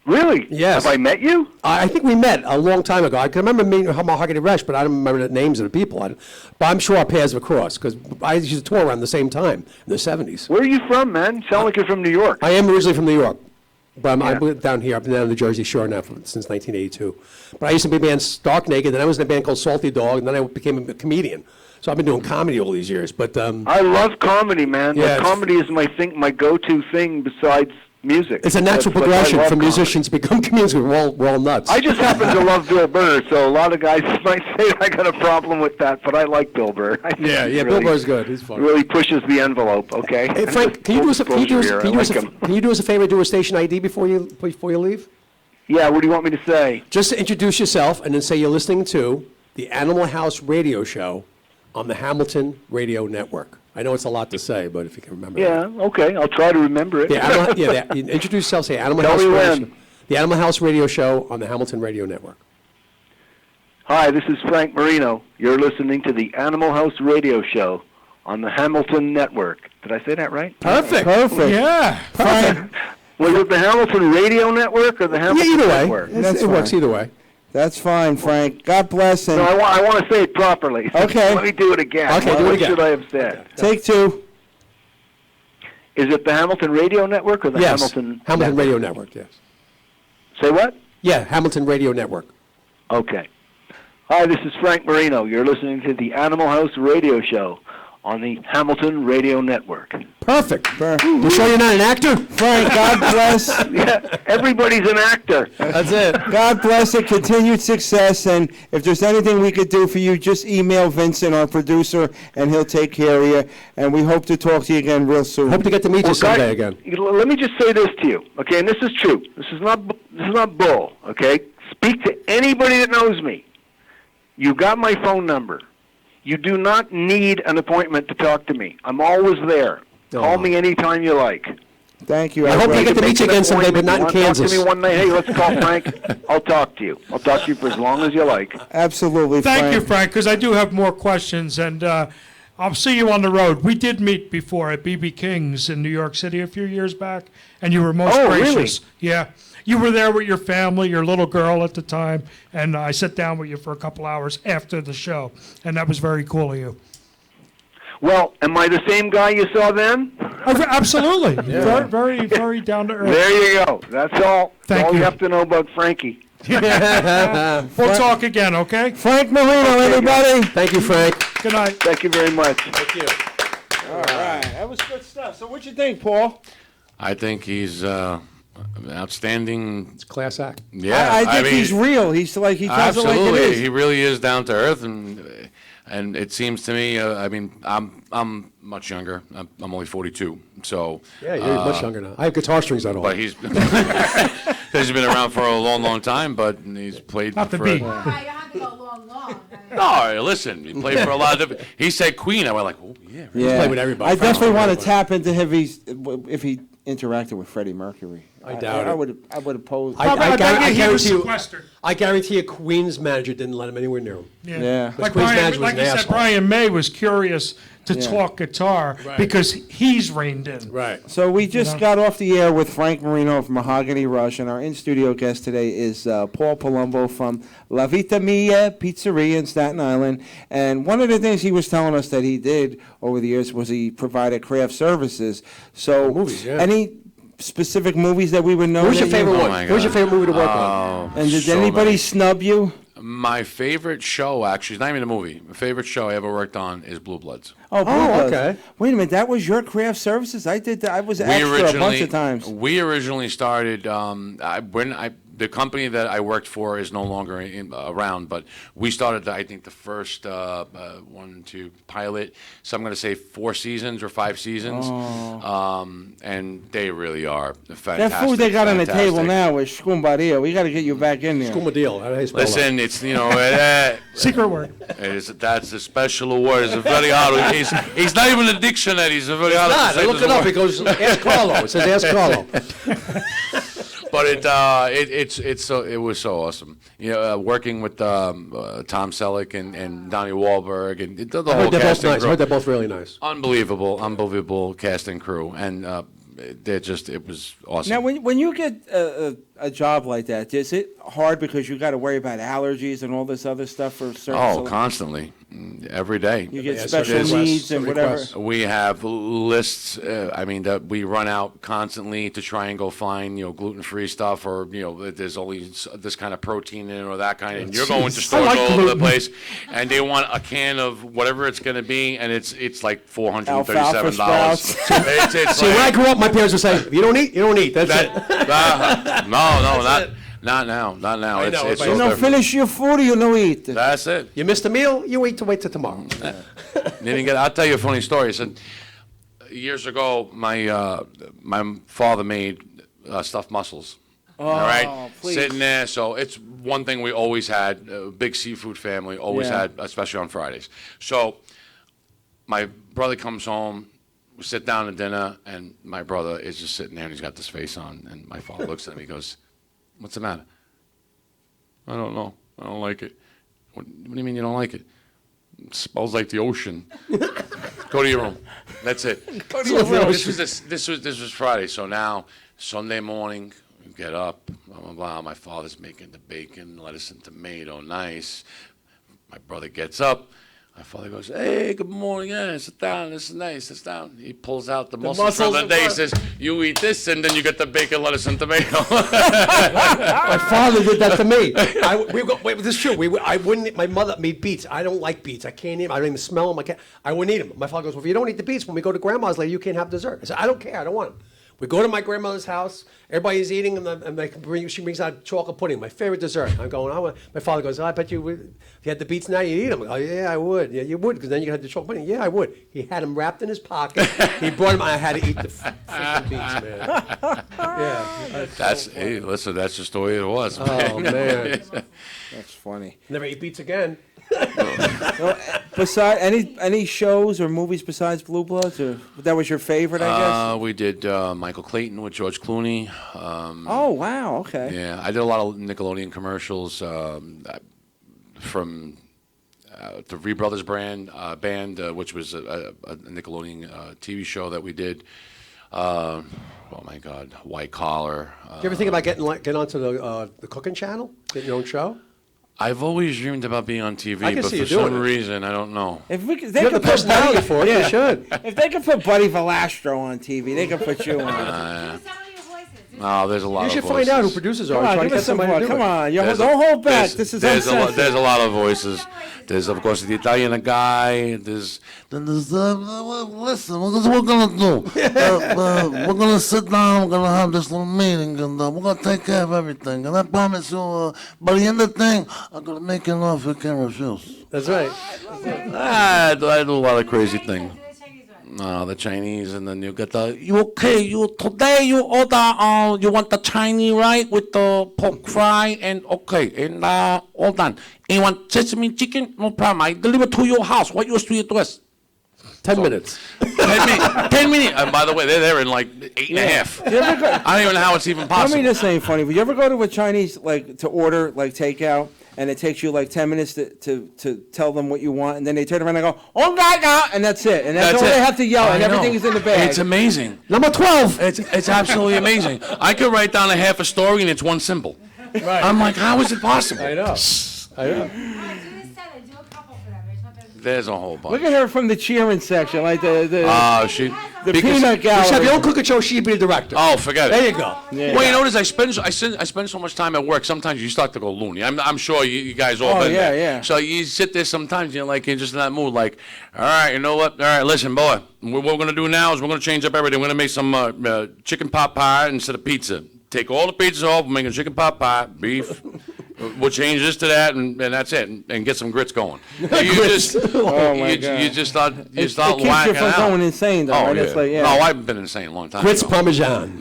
Really? Yes. Have I met you? I think we met a long time ago. I can remember meeting Mahogany Rush, but I don't remember the names of the people. But I'm sure our paths have crossed, because I used to tour around the same time, in the 70s. Where are you from, man? Sound like you're from New York. I am originally from New York, but I lived down here. I've been down the Jersey Shore now since 1982. But I used to be in a band Stark Naked, then I was in a band called Salty Dog, and then I became a comedian. So I've been doing comedy all these years. But I love comedy, man. Yeah, comedy is my go-to thing besides music. it's a natural That's what I progression love for comedy. musicians to become comedians. We're all nuts. I just happen to love Bill Burr, so a lot of guys might say I got a problem with that, but I like Bill Burr. I think Yeah, he's Bill Burr's good. He's fun. Really pushes the envelope. Okay. Hey, Frank, can you do us a favor? Do a station ID before you leave? Yeah. What do you want me to say? Just introduce yourself and then say you're listening to the Animal House Radio Show on the Hamilton Radio Network. I know it's a lot to say, but if you can remember. Yeah. Okay. I'll try to remember it. Introduce yourself. Say Animal Tell House me Radio when. Show. The Animal House Radio Show on the Hamilton Radio Network. Hi, this is Frank Marino. You're listening to the Animal House Radio Show on the Hamilton Network. Did I say that right? Perfect. Yeah. Frank, Was it the Hamilton Radio Network or the Hamilton Either way. Network? It works either way. that's fine, Frank. God bless, and No, I want to say it properly. Okay. Let me do it again. Okay, do it What again. should I have said? take two. Is it the Hamilton Radio Network or the Yes, Hamilton? Hamilton Radio Network, yes. Say what? Yeah, Hamilton Radio Network. Okay. Hi, this is Frank Marino. You're listening to the Animal House Radio Show on the Hamilton Radio Network. Perfect. You sure you're not an actor? Frank, God bless. Yeah, everybody's an actor. That's it. God bless it. Continued success. And if there's anything we could do for you, just email Vincent, our producer, and he'll take care of you. And we hope to talk to you again real soon. Hope to get to meet you someday again. Let me just say this to you, okay? And this is true. This is not bull, okay? Speak to anybody that knows me. You got my phone number. You do not need an appointment to talk to me. I'm always there. Call me anytime you like. Thank you. I hope we get to meet you again someday, but not in Kansas. Talk to me one night. Hey, let's call Frank. I'll talk to you. I'll talk to you for as long as you like. Absolutely, Thank you, Frank, because I do have more questions, and I'll see you on the road. We did meet before at B.B. King's in New York City a few years back, and you were most gracious. Really? Yeah. You were there with your family, your little girl at the time, and I sat down with you for a couple hours after the show, and that was very cool of you. Well, am I the same guy you saw then? Absolutely. Very, very, very down to earth. There you go. That's all. Thank That's all you. you have to know about Frankie. We'll talk again, okay? Frank Marino, everybody. Thank you, Frank. Good night. Thank you very much. Thank you. All right. That was good stuff. So what you think, Paul? I think he's outstanding. It's a class act. Yeah, I think he's real. He's like, he tells it like it absolutely. is. He really is down to earth, and it seems to me. I mean, I'm much younger. I'm only 42, so. Yeah, you're much younger now. I have guitar strings at all. But he's been around for a long, long time. But he's played Not the for. beat. You don't have to go long. No, listen. He played for a lot of different. He said Queen. I went like, oh yeah. Yeah. played with everybody. I definitely want to Everybody. tap into if he interacted with Freddie Mercury. I doubt it. I would oppose. I guarantee you. sequestered. I guarantee you, Queen's manager didn't let him anywhere near him. Yeah. Because Like, Queen's Brian, manager was like an you said, asshole. Brian May was curious to Yeah. talk guitar because he's reined in. Right. So we just got off the air with Frank Marino of Mahogany Rush, and our in-studio guest today is Paul Palumbo from La Vita Mia Pizzeria in Staten Island. And one of the things he was telling us that he did over the years was he provided craft services. So Movies, yeah. any specific movies that we would know? What was your that you- favorite Oh one? my What was your God. favorite movie to work on? And did So anybody many. snub you? My favorite show, actually, it's not even a movie. My favorite show I ever worked on is Blue Bloods. Oh, Blue Bloods. okay. Wait a minute, that was your craft services? I did that. I was extra a bunch of times. We originally started the company that I worked for is no longer around, but we started I think the first pilot. So I'm going to say 4 seasons or 5 seasons, and they really are fantastic. That food they got on the table fantastic. now is scumbaria. We got to get you back in there. Scumadil. How do you spell Listen, it's Secret word. that's a special word. It's a very hard. He's not even a dictionary. It's a very hard. that? to I say looked this it up. word. It goes, ask Carlo. It says, ask Carlo. But it was so awesome. Working with Tom Selleck and Donnie Wahlberg and the I whole heard they're both cast and nice. I crew. heard they're both really nice. Unbelievable cast and crew, and it was awesome. Now, when you get a job like that, is it hard because you got to worry about allergies and all this other stuff for certain? Constantly, every day. You get Yeah, special certain needs and requests, whatever. requests. We have lists. That we run out constantly to try and go find gluten-free stuff, or there's only this kind of protein in it or that kind. And you're going to stores like all over the gluten. place, and they want a can of whatever it's going to be, and it's like $437. Alfalfa sprouts. It's See, when I like, grew up, my parents would say, if you don't eat, you don't eat. That's it. not now. I know, It's but so You don't different. finish your food or you don't eat. That's it. You missed a meal, you wait till tomorrow. I'll tell you a funny story. So, years ago, my father made stuffed mussels. All right, please. sitting there. So it's one thing we always had. A big seafood family always Yeah. had, especially on Fridays. So my brother comes home. We sit down to dinner, and my brother is just sitting there, and he's got this face on. And my father looks at him. He goes, "What's the matter?" "I don't know. I don't like it." What do you mean you don't like it?" "It smells like the ocean." Go to your room. That's it. Go to your room. This was Friday. So now Sunday morning, we get up. Blah blah blah. My father's making the bacon, lettuce, and tomato. Nice. My brother gets up. My father goes, "Hey, good morning. Yeah, sit down. This is nice. Sit down." He pulls out the mussels mussels from the day. He and says, "You eat this, and then you get the bacon, lettuce, and tomato." My father did that to me. This is true. I wouldn't eat, my mother made beets. I don't like beets. I can't eat them. I don't even smell them. I wouldn't eat them. My father goes, "Well, if you don't eat the beets, when we go to grandma's later, you can't have dessert." I said, "I don't care. I don't want them." We go to my grandmother's house. Everybody's eating, and she brings out chocolate pudding, my favorite dessert. I'm going, my father goes, "I bet you would, if you had the beets now, you'd eat them." Oh, yeah, I would. Yeah, you would, because then you had the chocolate pudding. Yeah, I would. He had them wrapped in his pocket. He brought them. I had to eat the freaking beets, man. Yeah. Hey, listen, that's just the way it was. Oh, man. That's funny. Never eat beets again. Beside any shows or movies besides Blue Bloods, or that was your favorite, I guess? We did Michael Clayton with George Clooney. Oh wow, okay. Yeah, I did a lot of Nickelodeon commercials from the Vree Brothers band, which was a Nickelodeon TV show that we did. Oh my God, White Collar. Do you ever think about getting onto the cooking channel, getting your own show? I've always dreamed about being on TV, I can but see for you doing some it. reason, I don't know. If You have the personality for it. You should. If they could put Buddy Valastro on TV, they could put you on. No, there's a lot You of should voices. find out who producers are. Come on, Try to give get us some somebody to do Come it. on, There's don't hold back. there's- This is there's uncensored. there's a lot of voices. There's, of course, the Italian guy. Then there's listen, we're gonna do. We're gonna sit down. We're gonna have this little meeting, and we're gonna take care of everything. And I promise you, by the end of the thing, I'm gonna make an offer you can't refuse. That's right. I do a lot of crazy things. No, the Chinese, and then you get today you order, you want the Chinese, right, with the pork fry, and and all done. And you want sesame chicken? No problem, I deliver to your house. What your street address? 10 minutes. 10 minutes. And by the way, they're there in like 8.5. You ever go- I don't even know how it's even Tell possible. me this ain't funny, but you ever go to a Chinese, like, to order, like, takeout, and it takes you, like, 10 minutes to tell them what you want, and then they turn around and go, "Oh, God," and that's it. And that's all it. they have to yell, and I know. everything is in the bag. It's amazing. Number 12. It's absolutely amazing. I could write down a half a story, and it's one symbol. Right. I'm like, how is it possible? I know. I know. There's a whole bunch. Look at her from the cheering section, like the She. the because- peanut You should have gallery. your own cooking show. She'd be the director. Oh, forget it. There you go. Yeah. Well, you notice I spend so much time at work. Sometimes you start to go loony. I'm sure you guys all Oh, been yeah, there. yeah. So you sit there sometimes. You're just in that mood. Like, all right, you know what? All right, listen, boy. What we're gonna do now is we're gonna change up everything. We're gonna make some chicken pot pie instead of pizza. Take all the pizzas off. We're making chicken pot pie, beef. We'll change this to that, and that's it, and get some grits going. You just, Oh, my God. you just start, It keeps whacking you from out. going insane, though, Oh, right? yeah. It's like, yeah. No, I've been insane a long time Grits ago. Parmesan.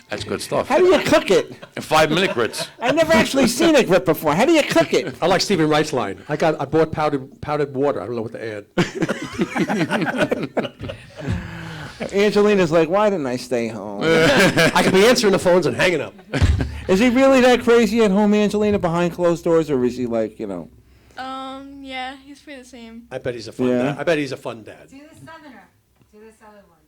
That's good stuff. How do you cook it? 5-minute grits. I've never actually seen a grip before. How do you cook it? I like Stephen Wright's line. I bought powdered water. I don't know what to add. Angelina's like, why didn't I stay home? I could be answering the phones and hanging up. Is he really that crazy at home, Angelina, behind closed doors, or is he like, Yeah, he's pretty the same. I bet he's a fun Yeah. dad. I bet he's a fun dad. Do the southerner. Do this other one.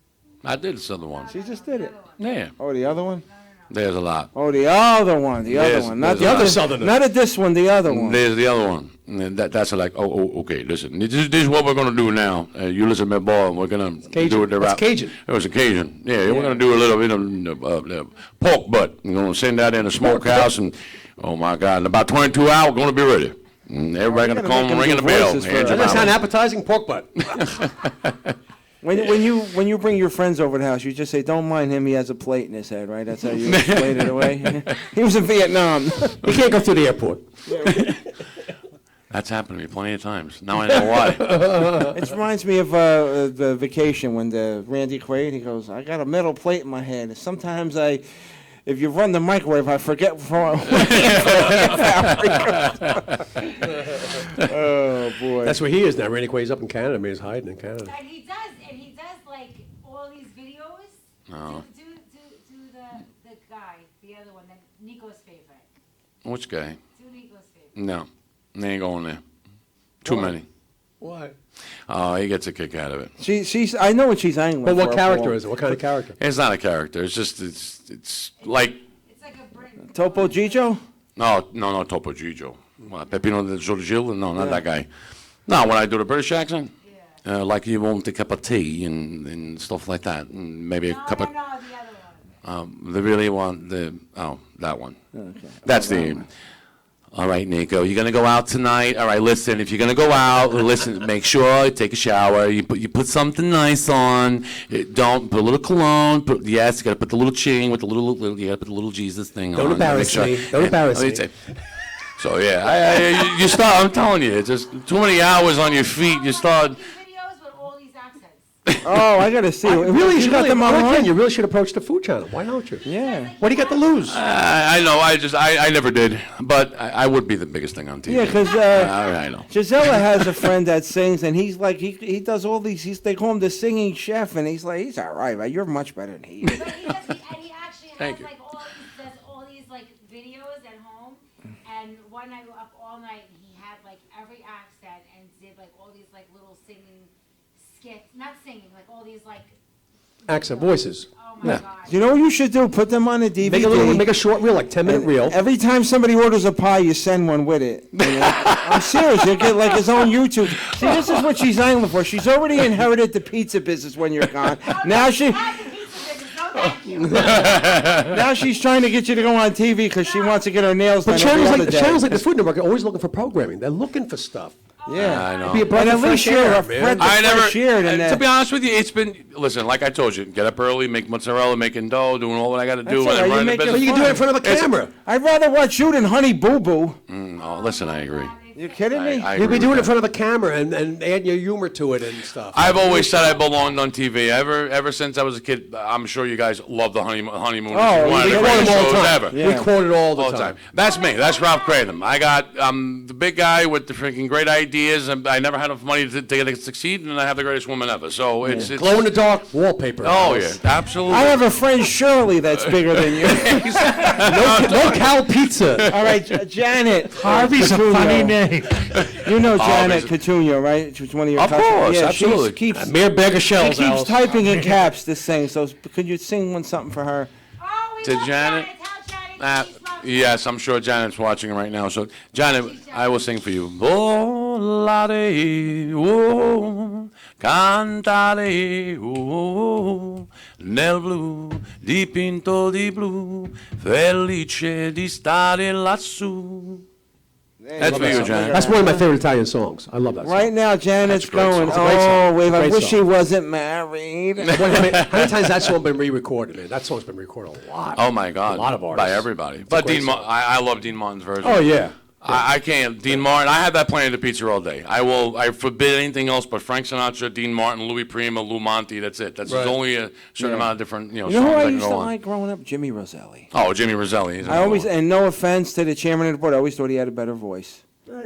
I did this other one. She just did it. Yeah, Oh, the other one? there's a lot. Oh, the other one. The other There's- one. Not there's the a other lot. Southerner. Not at this one, the other one. There's the other one. And that's like, okay, listen. This is what we're going to do now. You listen to me, boy, and we're going to Cajun. do it the That's rap. Cajun. It was a Cajun. Yeah, we're going to do a little bit of pork butt. We're going to send that in the smokehouse, and oh, my God, in about 22 hours, we're going to be ready. And everybody going to gotta come make them ringing do the bell. voices Hand first. your Doesn't that sound mouth. appetizing? Pork butt. When you bring your friends over to the house, you just say, "Don't mind him. He has a plate in his head." Right? That's how you explain it away. He was in Vietnam. You can't go through the airport. That's happened to me plenty of times. Now I know why. It reminds me of the vacation when the Randy Quaid, he goes, "I got a metal plate in my head. Sometimes if you run the microwave, I forget for." Oh boy. That's where he is now. Randy Quaid's up in Canada. I mean, he's hiding in Canada. And he does like all these videos. Oh. Do the guy, the other one, Nico's favorite. Which guy? Do Nico's favorite. No, they ain't going there. Too many. Why? Oh, he gets a kick out of it. She's. I know what she's angling. But what for, character Paul. is it? What kind of character? It's not a character. It's just it's like It's like a Brit. Topo Gigio? no Topo Gigio. Pepino del Giorgio? No, not that guy. No, when I do the British accent, like you want a cup of tea and stuff like that, and maybe a cup of. No, the other one. They really want that one. Okay. That's the. All right, Nico, you're gonna go out tonight. All right, listen. If you're gonna go out, listen. Make sure you take a shower. You put something nice on. Don't put a little cologne. Yes, you gotta put the little ching with the little. You gotta put the little Jesus thing on. Don't embarrass me. Don't embarrass me. So yeah, you start. I'm telling you, it's just too many hours on your feet. You start. Videos with all these accents. Oh, I gotta see. Really, you got them online? You really should approach the Food Channel. Why don't you? Yeah. What do you got to lose? I know. I never did, but I would be the biggest thing on TV. Yeah, because I know. Gisela has a friend that sings, and he's like, he does all these. They call him the singing chef, and he's like, he's all right, but you're much better than he is. But he actually Thank has you. like all these like videos at home. And one night we were up all night, and he had like every accent and did like all these like little singing skits, not singing, like all these like Accent voices. Oh my God. You know what you should do? Put them on a DVD. Make a short reel, like 10-minute reel. Every time somebody orders a pie, you send one with it. You know? I'm serious. You get like his own YouTube. See, this is what she's angling for. She's already inherited the pizza business when you're gone. Now she. Now she's trying to get you to go on TV because she wants to get her nails done But channels like the Food Network are always looking for programming. They're looking for stuff. Yeah, I know. Be a breath of fresh air, man. I never. To be honest with you, it's been. Listen, like I told you, get up early, make mozzarella, making dough, doing all what I got to do, That's all right, and you run the make it business. You can do it in front of a camera. I'd rather watch you than Honey Boo Boo. Oh, listen, I agree. You kidding me? I You'd agree be doing it in with front of a camera and add your humor to it and stuff. I've always said I belonged on TV. Ever since I was a kid, I'm sure you guys love the honeymoon. Oh, One of we the quote greatest them all the shows time. ever. We quote it all the time. That's me. That's Ralph Cratham. I got the big guy with the freaking great ideas, and I never had enough money to succeed, and I have the greatest woman ever. So it's Glow in the dark wallpaper. Oh yeah, absolutely. I have a friend Shirley that's bigger than you. No cow pizza. All right, Janet. Harvey's a Coutinho. funny name. You know Janet Harvey's Coutinho, right? She's one of your Of cousins. course, Yeah, absolutely. She keeps, Mere bag of she shells, keeps Alice. typing in caps this thing. So could you sing something for her? Oh, we To love Janet? Tell Janet. She's lovely. Yes, I'm sure Janet's watching right now. So, Janet, I will sing for you. Volare, oh, cantare, oh, nel blu, dipinto di blu, felice di stare lassù. That's for you, Janet. That's one of my favorite Italian songs. I love that song. Right now, Janet's That's a great going, song. It's a great song. oh, wait, It's a I great wish song. she wasn't married. How many times has that song been re-recorded, man? That song's been recorded a lot. Oh my God! A lot of artists. By everybody. It's a But great Dean, song. I love Dean Martin's version. Oh, yeah. I can't. Dean Martin. I have that playing at the pizza all day. I forbid anything else but Frank Sinatra, Dean Martin, Louis Prima, Lou Monte. That's it. That's Right. there's only a certain amount of different You know songs who I that can used go to on. like growing up? Jimmy Roselli. Oh, Jimmy Roselli. He's I always, another one. and no offense to the chairman of the board, I always thought he had a better voice.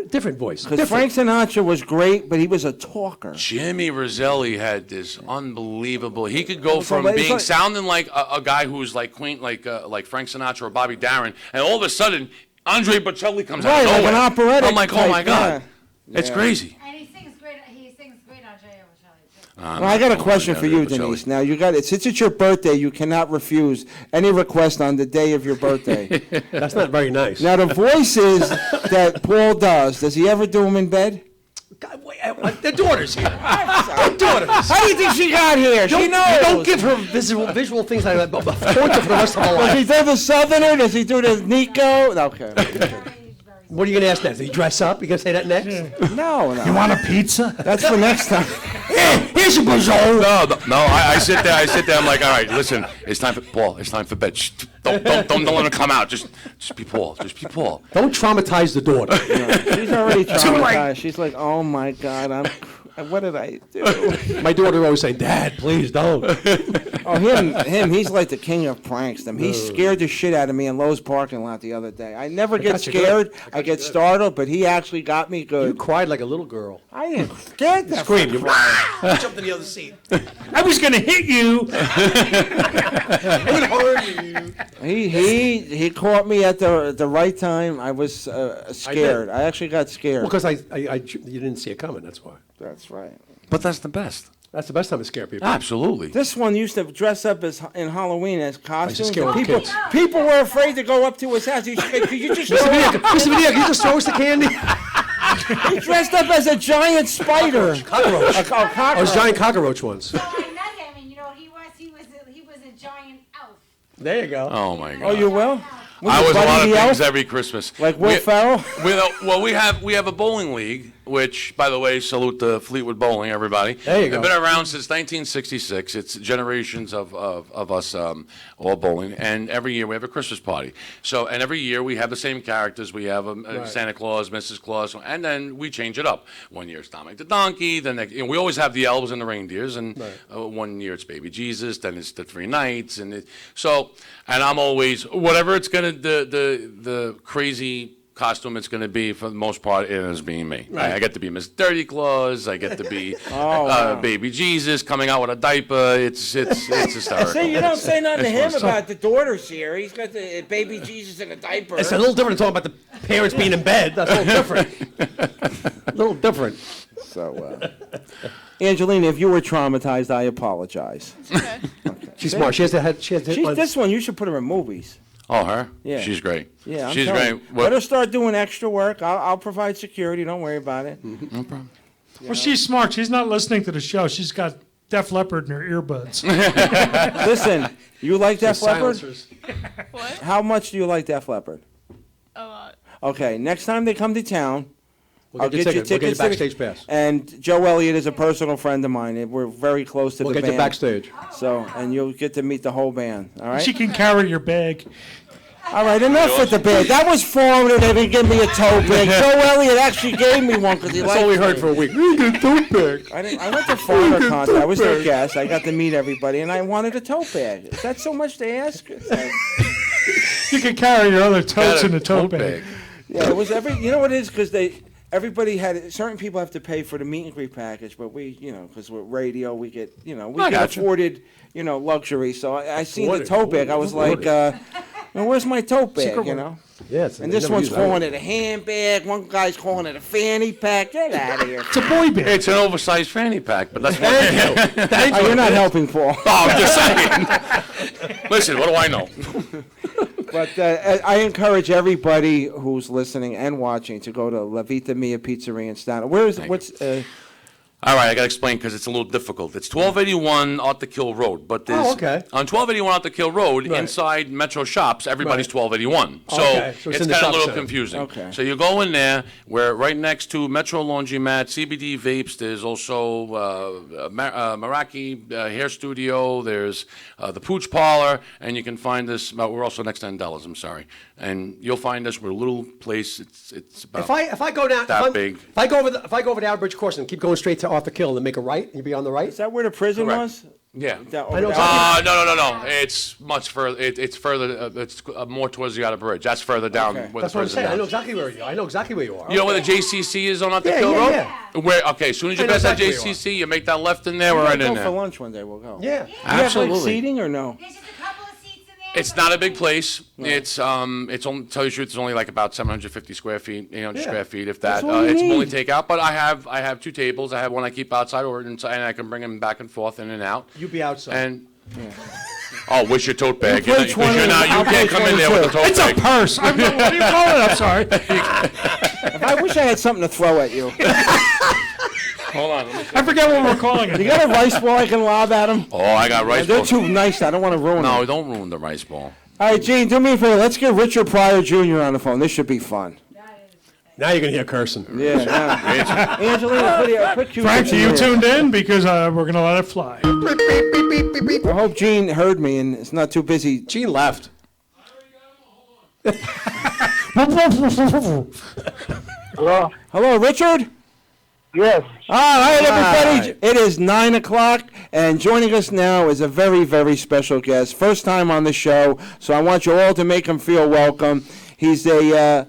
Different voice. Because Different. Frank Sinatra was great, but he was a talker. Jimmy Roselli had this unbelievable. He could go It's from like- being sounding like a guy who's like Queen, like Frank Sinatra or Bobby Darin, and all of a sudden Andre Bocelli comes out Right, of like nowhere. an operatic I'm like, oh type, my God, yeah. it's Yeah. crazy. And he sings great. He sings great on J.O. Bocelli, too. Well, I got a question for you, Denise. Now, you got it. Since it's your birthday, you cannot refuse any request on the day of your birthday. That's not very nice. Now, the voices that Paul does he ever do them in bed? God, wait, their daughter's here. Their daughter's. How do you think she got here? She knows. Don't give her visual things like that. Torture for the rest of her Does he life. do the Southerner? Does he do the Nico? Okay. What are you going to ask next? Did he dress up? You going to say that next? No. You want a pizza? That's for next time. Here's your bazoon. No. I sit there. I'm like, all right, listen. It's time for Paul. It's time for bed. Shh, don't let him come out. Just be Paul. Just be Paul. Don't traumatize the daughter. She's already traumatized. She's like, oh my God, what did I do? My daughter always say, Dad, please don't. Oh, him, he's like the king of pranks. He scared the shit out of me in Lowe's parking lot the other day. I never get got you scared. I get startled, but he actually got me You good. cried like a little girl. I didn't get that. Screamed. You jumped in the other seat. I was going to hit you. He caught me at the right time. I was scared. I actually got scared. Well, because you didn't see it coming, that's why. That's right. But that's the best. That's the best time to scare people. Absolutely. This one used to dress up in Halloween as costumes. scare and little kids. People were afraid to go up to his house. You just Mr. Video, can you just throw us the candy? He dressed up as a giant spider. Cockroach. Cockroach. Those giant cockroach ones. So I met him, and he was a giant elf. There you go. Oh my God. Oh, you will? I was a lot of Buddy the things Elf? every Christmas. Like Will Ferrell? Well, we have a bowling league, which, by the way, salute to Fleetwood Bowling, everybody. There you go. They've been around since 1966. It's generations of us all bowling, and every year we have a Christmas party. And every year we have the same characters. We have Right. Santa Claus, Mrs. Claus, and then we change it up. One year it's Dominic the Donkey. Then we always have the elves and the reindeers, and one year it's Baby Jesus. Then it's the Three Knights, and I'm always whatever it's gonna the crazy costume it's going to be for the most part it ends being me. Right. I get to be Miss Dirty Claus. I get to be wow. Baby Jesus coming out with a diaper. It's hysterical. See, you don't say nothing to him It's about the daughters here. He's got the baby Jesus in a diaper. It's a little different talking about the parents being in bed. That's a little different. A little different. So, Angelina, if you were traumatized, I apologize. Okay. She's smart. She has to head. This one, you should put her in movies. Oh, her? Yeah. She's great. Yeah, I'm she's telling great. you. Let her start doing extra work. I'll provide security. Don't worry about it. No problem. Well, she's smart. She's not listening to the show. She's got Def Leppard in her earbuds. Listen, you like Def Leppard? Silencers. What? How much do you like Def Leppard? A lot. Okay, next time they come to town, We'll I'll get get you you tickets. We'll get you tickets. backstage pass. And Joe Elliott is a personal friend of mine. We're very close to We'll the get band. you backstage. So, and you'll get to meet the whole band. All right. She can carry your bag. All right, enough with the bag. That was formative. They didn't give me a tote bag. Joe Elliott actually gave me one because he liked That's all we me. heard for a week. We get tote bag. I went to foreigner concert. I was their guest. I got to meet everybody, and I wanted a tote bag. Is that so much to ask? You can carry your other totes in the tote bag. Yeah, it was you know what it is? Because everybody had, certain people have to pay for the meet and greet package, but we, because we're radio, we get, we get afforded, luxury. So I seen the tote bag. I was like, where's my tote bag, Yeah, and this one's calling it a handbag. One guy's calling it a fanny pack. Get out of here. It's a boy bag. It's an oversized fanny pack, but that's Thank you. Thank you. You're not helping, Paul. Oh, I'm just saying. Listen, what do I know? But I encourage everybody who's listening and watching to go to La Vita Mia Pizzeria in Staten. All right, I got to explain because it's a little difficult. It's 1281 Off the Kill Road, but there's on 1281 Off the Kill Road, inside Metro Shops, everybody's 1281. So, So it's it's in the kind of a shop little center. confusing. Okay. So you go in there, we're right next to Metro Laundromat, CBD Vapes. There's also Meraki Hair Studio. There's the Pooch Parlor, and you can find us. We're also next to Andella's. I'm sorry, and you'll find us. We're a little place. It's about If I go down that big. If I go over the Albridge course and keep going straight to off the kill and make a right, you'd be on the right. Is that where the prison Correct. was? Yeah. I know No. It's much further. It's further. It's more towards the outer bridge. That's further down. Okay. Where That's the what I'm prison saying. I know is. exactly where you are. I know exactly where you are. You know where the JCC is on the Yeah, Kill yeah, Road? yeah. Where? Okay, as soon as you I know pass that exactly where you JCC, you make that left in there. We're right go in for there. lunch one day. We'll go. Yeah. You have like Absolutely. seating or no? There's just a couple of seats in there. It's not a big place. It's only, tell you the truth, it's only like about 750 square feet, 800 square feet, if that. That's all you It's need. only takeout, but I have two tables. I have one I keep outside or inside, and I can bring them back and forth in and out. You be outside. And oh, where's your tote bag? You play 20, You I'll play can't come in there with a 22. tote It's bag. a purse. What do you call it? I'm sorry. I wish I had something to throw at you. Hold on. Let me I forget what we're calling it. You got a rice ball I can lob at him? Oh, I got rice They're balls. too nice. I don't want to ruin No, them. don't ruin the rice ball. All right, Gene, do me a favor. Let's get Richard Pryor Jr. on the phone. This should be fun. Now you're gonna hear cursing. Yeah. Angelina, put cue Frank, in you here. tuned in because we're going to let it fly. I hope Gene heard me and is not too busy. Gene left. Hello? Hello, Richard? Yes. All right, everybody. It is 9 o'clock, and joining us now is a very, very special guest. First time on the show, so I want you all to make him feel welcome. He's an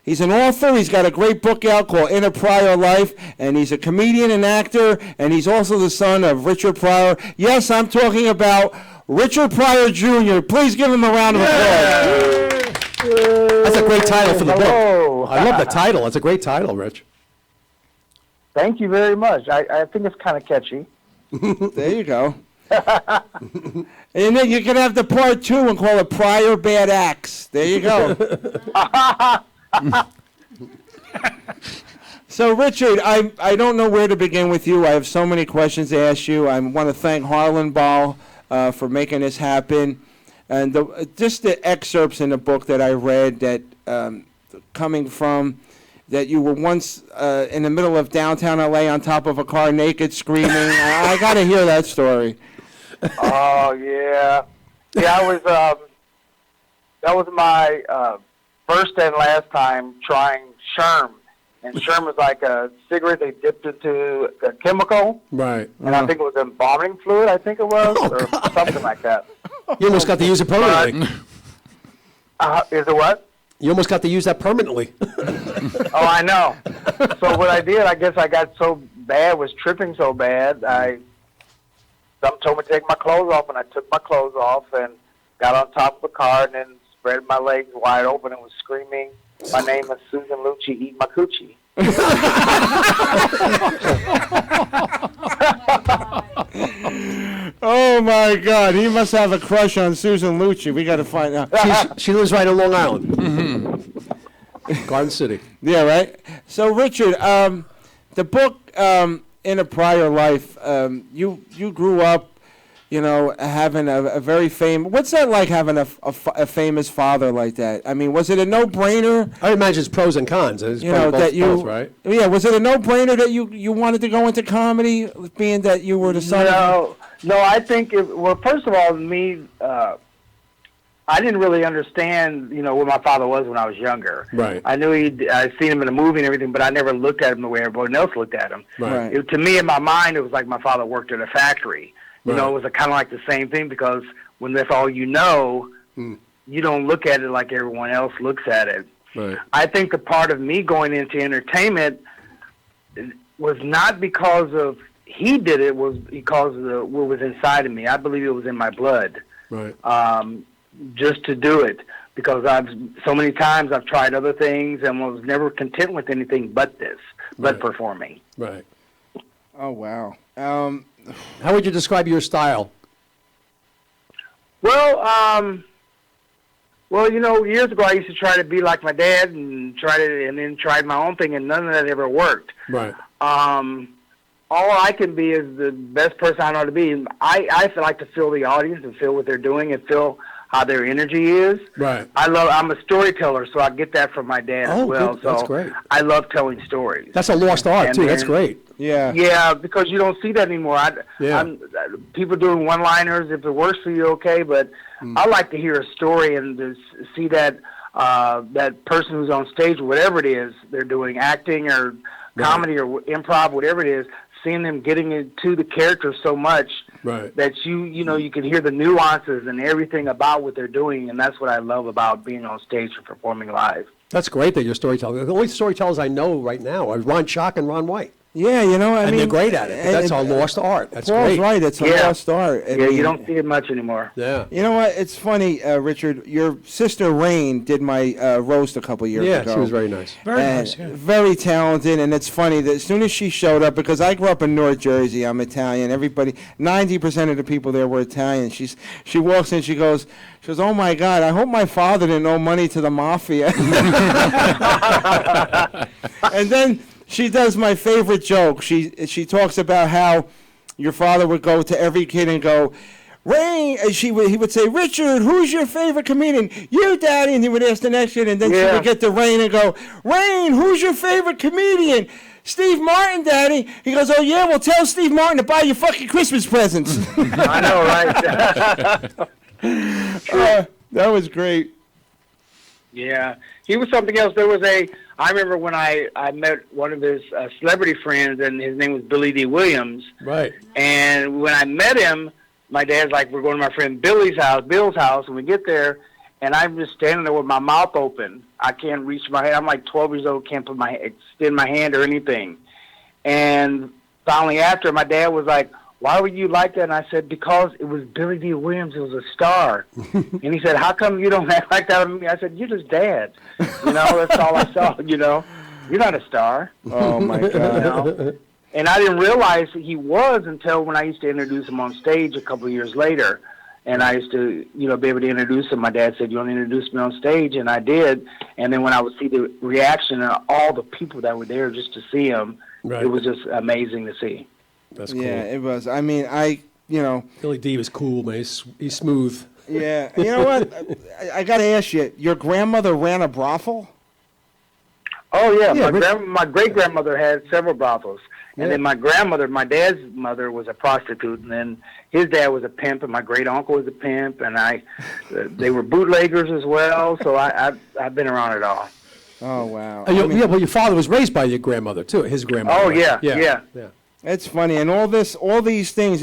author. He's got a great book out called In a Pryor Life, and he's a comedian and actor, and he's also the son of Richard Pryor. Yes, I'm talking about Richard Pryor Jr. Please give him a round of applause. That's a great title for the Hello. book. I love the title. It's a great title, Rich. Thank you very much. I think it's kind of catchy. There you go. And then you can have the part 2 and call it Pryor Bad Axe. There you go. So, Richard, I don't know where to begin with you. I have so many questions to ask you. I want to thank Harlan Ball for making this happen. And just the excerpts in the book that I read that coming from that you were once in the middle of downtown L.A. on top of a car naked screaming. I got to hear that story. Oh, yeah. Yeah, I was, that was my first and last time trying Sherm. And Sherm was like a cigarette they dipped into a chemical. Right. And I think it was embalming fluid, I think it was, or something like that. You almost got to use it permanently. Is it what? You almost got to use that permanently. Oh, I know. So what I did, I guess I got so bad, was tripping so bad, someone told me to take my clothes off, and I took my clothes off and got on top of the car and then spread my legs wide open and was screaming, "My name is Susan Lucci, eat my coochie." Oh, my God. He must have a crush on Susan Lucci. We got to find out. She lives right on Long Island. Mm-hmm. Garden City. Yeah, right? So, Richard, the book, In a Prior Life, you grew up, having a very famous... What's that like, having a famous father like that? I mean, was it a no-brainer? I imagine it's pros and cons. It's both, right? Yeah, was it a no-brainer that you wanted to go into comedy, being that you were the son of... No, I think, well, first of all, me, I didn't really understand, what my father was when I was younger. Right. I knew I'd seen him in a movie and everything, but I never looked at him the way everyone else looked at him. Right. To me, in my mind, it was like my father worked at a factory. Right. It was kind of like the same thing, because when that's all you know, you don't look at it like everyone else looks at it. Right. I think the part of me going into entertainment was not because of he did it, was because of what was inside of me. I believe it was in my blood. Right. Just to do it, because so many times I've tried other things and was never content with anything but this, but performing. Right. Oh, wow. How would you describe your style? Well, years ago I used to try to be like my dad and then tried my own thing, and none of that ever worked. Right. All I can be is the best person I know how to be. I like to feel the audience and feel what they're doing and feel how their energy is. Right. I'm a storyteller, so I get that from my dad as well. Good. That's so great. I love telling stories. That's a lost art, too. That's great. Yeah. Yeah, because you don't see that anymore. People doing one-liners, if it works for you, okay, but I like to hear a story and to see that that person who's on stage, whatever it is they're doing, acting or comedy or improv, whatever it is, seeing them getting into the character so much that you can hear the nuances and everything about what they're doing, and that's what I love about being on stage and performing live. That's great that you're storytelling. The only storytellers I know right now are Ron Schock and Ron White. Yeah, I mean... they're great at it. That's our lost art. That's Paul's great. right. It's a lost art. I mean, you don't see it much anymore. Yeah. You know what? It's funny, Richard. Your sister Rain did my roast a couple years ago. Yeah, she was very nice. Very nice, yeah. Very talented, and it's funny that as soon as she showed up, because I grew up in North Jersey, I'm Italian. 90% of the people there were Italian. She walks in, she goes, "Oh my God, I hope my father didn't owe money to the mafia." And then she does my favorite joke. She talks about how your father would go to every kid and go, "Rain," and he would say, "Richard, who's your favorite comedian?" "You, Daddy." And he would ask the next kid, and then she would get to Rain and go, "Rain, who's your favorite comedian?" "Steve Martin, Daddy." He goes, "Oh yeah, well tell Steve Martin to buy you fucking Christmas presents." I know, right? That was great. Yeah, he was something else. I remember when I met one of his celebrity friends, and his name was Billy D. Williams. Right. And when I met him, my dad's like, "We're going to my friend Bill's house, and we get there, and I'm just standing there with my mouth open. I can't reach my hand. I'm like 12 years old, can't extend my hand or anything. And finally after, my dad was like, "Why were you like that?" And I said, "Because it was Billy D. Williams. It was a star." And he said, "How come you don't act like that of me?" I said, "You're just dad. That's all I saw, You're not a star." Oh, my God. And I didn't realize he was until when I used to introduce him on stage a couple of years later. And I used to, be able to introduce him. My dad said, "You want to introduce me on stage?" And I did. And then when I would see the reaction of all the people that were there just to see him, it was just amazing to see. That's cool. Yeah, it was. I mean, Billy D was cool, man. He's smooth. Yeah. You know what? I got to ask you, your grandmother ran a brothel? Oh, yeah. My great-grandmother had several brothels. And then my grandmother, my dad's mother, was a prostitute, and then his dad was a pimp, and my great-uncle was a pimp, and they were bootleggers as well, so I've been around it all. Oh, wow. Well, your father was raised by your grandmother, too, his grandmother. Oh, yeah. It's funny, and all these things.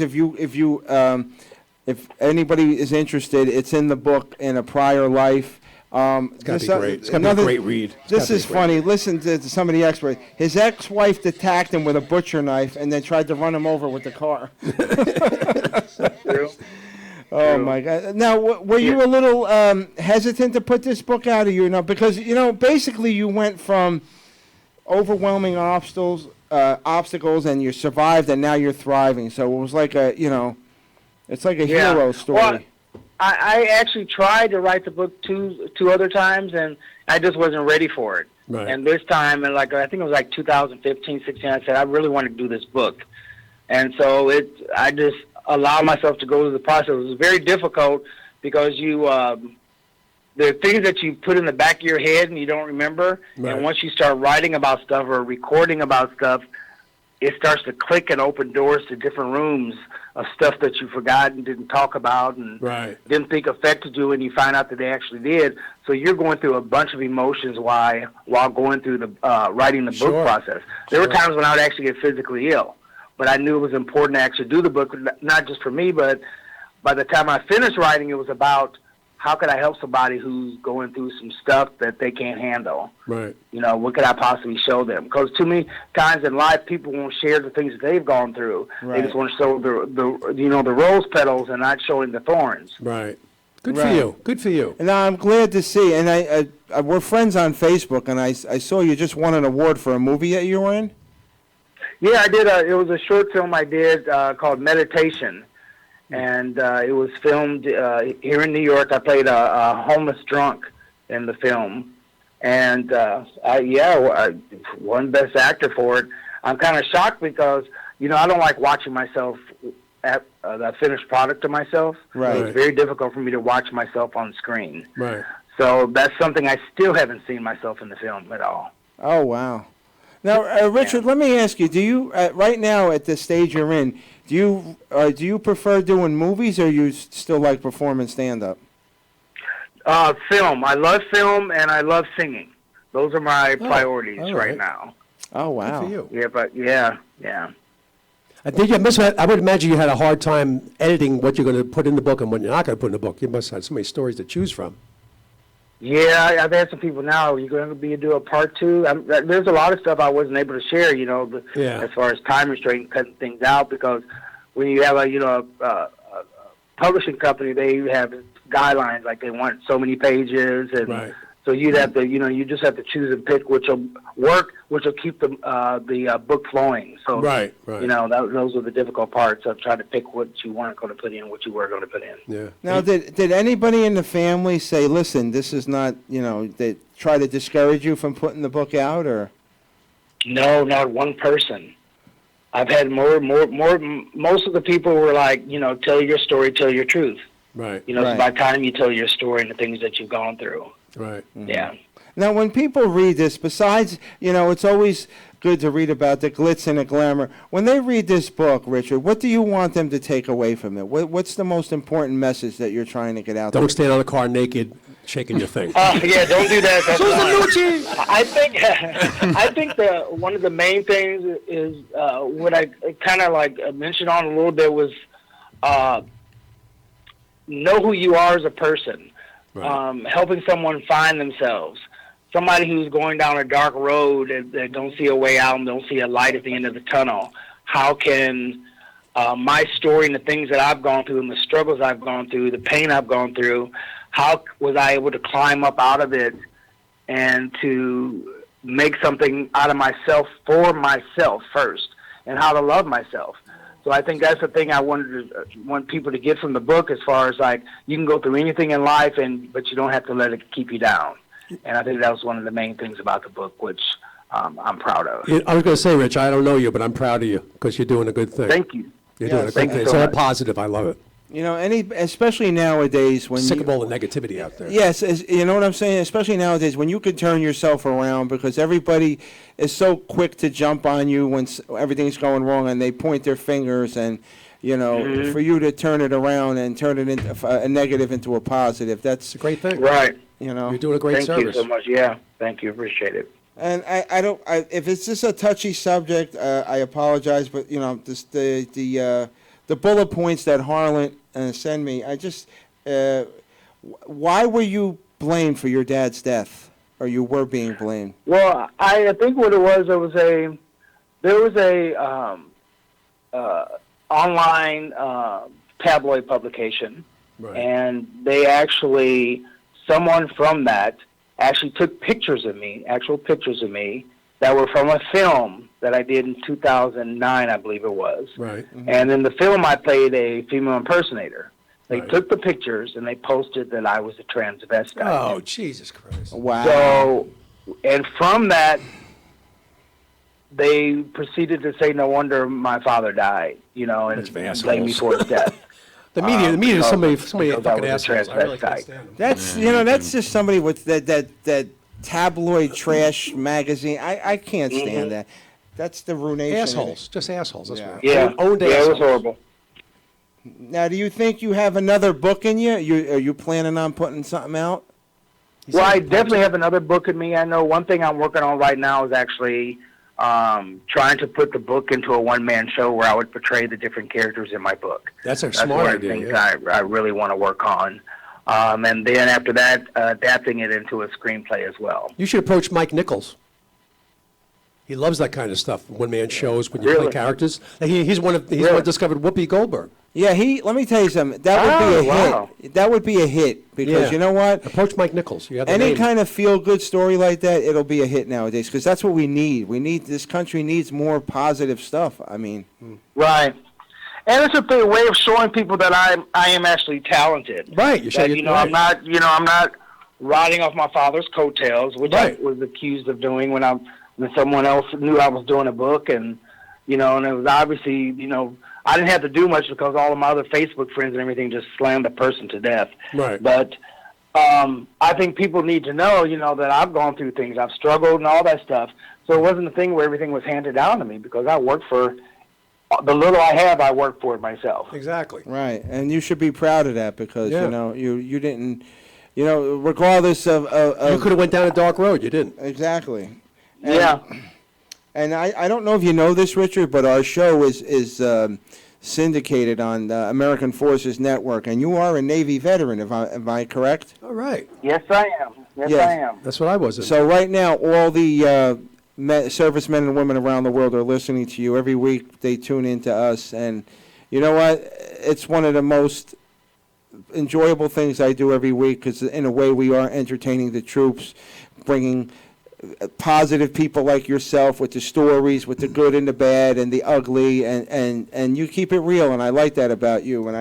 If anybody is interested, it's in the book In a Pryor Life. It's got to be great. It's got to be a great read. This is funny. Listen to some of the experts. His ex-wife attacked him with a butcher knife and then tried to run him over with the car. Oh my God! Now, were you a little hesitant to put this book out, or because basically you went from overwhelming obstacles, and you survived, and now you're thriving. So it was like it's like a hero story. Well, I actually tried to write the book two other times, and I just wasn't ready for it. Right. And this time, and I think it was 2015, 16, I said, I really want to do this book. And so I just allowed myself to go through the process. It was very difficult because there are things that you put in the back of your head and you don't remember. Right. And once you start writing about stuff or recording about stuff, it starts to click and open doors to different rooms of stuff that you forgot and didn't talk about and didn't think affected you, and you find out that they actually did. So you're going through a bunch of emotions while going through the writing the book process. There were times when I would actually get physically ill, but I knew it was important to actually do the book, not just for me, but by the time I finished writing, it was about how could I help somebody who's going through some stuff that they can't handle? Right. What could I possibly show them? Because too many times in life, people won't share the things that they've gone through. Right. They just want to show the rose petals and not showing the thorns. Right. Good for you. Good for you. And I'm glad to see. And I we're friends on Facebook, and I saw you just won an award for a movie that you were in. Yeah, I did. It was a short film I did called Meditation. And it was filmed here in New York. I played a homeless drunk in the film, and I won Best Actor for it. I'm kind of shocked because I don't like watching myself at the finished product of myself. Right. It's very difficult for me to watch myself on screen. Right. So that's something I still haven't seen myself in the film at all. Oh wow! Now, Richard, let me ask you: do you right now at the stage you're in? Do you prefer doing movies, or you still like performing stand-up? Film. I love film, and I love singing. Those are my priorities right now. Oh, wow. Good for you. Yeah, but yeah. I think I would imagine you had a hard time editing what you're going to put in the book and what you're not going to put in the book. You must have so many stories to choose from. Yeah, I've had some people now, are you going to do a part two? There's a lot of stuff I wasn't able to share, as far as time restraint and cutting things out, because when you have a publishing company, they have guidelines, like they want so many pages, and so you'd have to, you just have to choose and pick which will work, which will keep the book flowing. So, right. Those are the difficult parts of trying to pick what you weren't going to put in, what you were going to put in. Yeah. Now, did anybody in the family say, listen, this is not, they try to discourage you from putting the book out, or? No, not one person. I've had more. Most of the people were like, tell your story, tell your truth. Right. So by the time you tell your story and the things that you've gone through. Right. Mm-hmm. Yeah. Now, when people read this, besides, it's always good to read about the glitz and the glamour. When they read this book, Richard, what do you want them to take away from it? What's the most important message that you're trying to get out there? Don't stand on the car naked, shaking your thing. Yeah, don't do that. I think one of the main things is what I kind of mentioned on a little bit was know who you are as a person. Right. Helping someone find themselves. Somebody who's going down a dark road and they don't see a way out and don't see a light at the end of the tunnel. How can my story and the things that I've gone through and the struggles I've gone through, the pain I've gone through, how was I able to climb up out of it and to make something out of myself for myself first, and how to love myself. So I think that's the thing I want people to get from the book, as far as like you can go through anything in life, but you don't have to let it keep you down. And I think that was one of the main things about the book, which I'm proud of. Yeah, I was going to say, Rich, I don't know you, but I'm proud of you because you're doing a good thing. Thank you. You're doing a good thing. It's all positive. I love it. You know, especially nowadays when sick of all the negativity out there. Yes, you know what I'm saying. Especially nowadays when you can turn yourself around, because everybody is so quick to jump on you when everything's going wrong, and they point their fingers. And you know, for you to turn it around and turn it into a negative into a positive, that's a great thing. Right. You know, you're doing a great service. Thank you so much. Yeah. Thank you. Appreciate it. And if it's just a touchy subject, I apologize. But you know, the bullet points that Harlan send me, why were you blamed for your dad's death, or you were being blamed? Well, I think what it was, there was a online tabloid publication, and they actually, someone from that actually took pictures of me, actual pictures of me, that were from a film that I did in 2009, I believe it was. Right. And in the film, I played a female impersonator. They took the pictures and they posted that I was a transvestite. Oh, Jesus Christ. Wow. So, and from that, they proceeded to say, no wonder my father died, you know, and blame me for his death. The media is somebody because fucking I was a assholes. I really can't transvestite. stand them. That's that's just somebody with that tabloid trash magazine. I can't stand that. That's the ruination. Assholes, just assholes. That's what. Yeah, Owned yeah, it assholes. was horrible. Now, do you think you have another book in you? Are you planning on putting something out? Well, I definitely have another book in me. I know one thing I'm working on right now is actually trying to put the book into a one-man show where I would portray the different characters in my book. That's a That's smart one of the idea. things I really want to work on. And then after that, adapting it into a screenplay as well. You should approach Mike Nichols. He loves that kind of stuff. One-man shows when you Really? play characters. Like he's one of Really? what discovered Whoopi Goldberg. Yeah, let me tell you something. That would be a hit. That would be a hit because Yeah. you know what? Approach Mike Nichols. You have the Any name. kind of feel-good story like that, it'll be a hit nowadays because that's what we need. This country needs more positive stuff. I mean, Right. And it's a way of showing people that I am actually talented. Right. You show That, I'm not riding off my father's coattails, which I was accused of doing when someone else knew I was doing a book, and and it was obviously, I didn't have to do much because all of my other Facebook friends and everything just slammed the person to death. Right. But I think people need to know, that I've gone through things. I've struggled and all that stuff. So it wasn't a thing where everything was handed down to me because I worked for the little I have. I worked for it myself. Exactly. right, and you should be proud of that because Yeah. you didn't, regardless of You could have went down a dark road. You didn't. exactly. And, Yeah. And I don't know if you know this, Richard, but our show is syndicated on the American Forces Network, and you are a Navy veteran. Am I correct? All right. Yes, I am. Yes, Yes. I am. That's what I was. So right now, all the servicemen and women around the world are listening to you. Every week they tune in to us, and you know what? It's one of the most enjoyable things I do every week because in a way we are entertaining the troops, bringing positive people like yourself with the stories, with the good and the bad and the ugly, and you keep it real, and I like that about you. And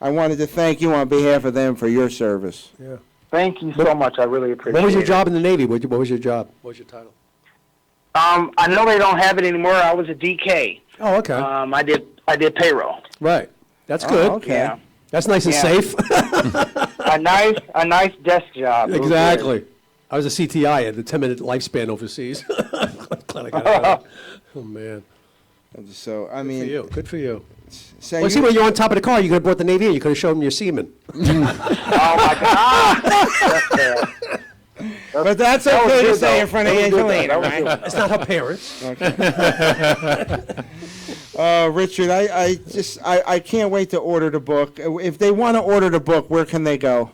I wanted to thank you on behalf of them for your service. Yeah. Thank you so much. I really appreciate it. What was your job in the Navy? What was your job? What was your title? I know they don't have it anymore. I was a DK. Oh, okay. I did payroll. Right. That's good. Okay. Yeah. That's nice and Yeah. safe. A nice desk job. It was good. Exactly. I was a CTI. I had a 10-minute lifespan overseas. Glad I got out. Oh, man. So I Good mean, for you. Good for you. say Well, see, when you're on top of the car, you could have brought the Navy in. You could have showed them your semen. Oh my God! That's bad. but that's That was okay to good, say though. in front of That was good, though. Angelina, That was right? good. It's not her parents. Richard, I can't wait to order the book. If they want to order the book, where can they go?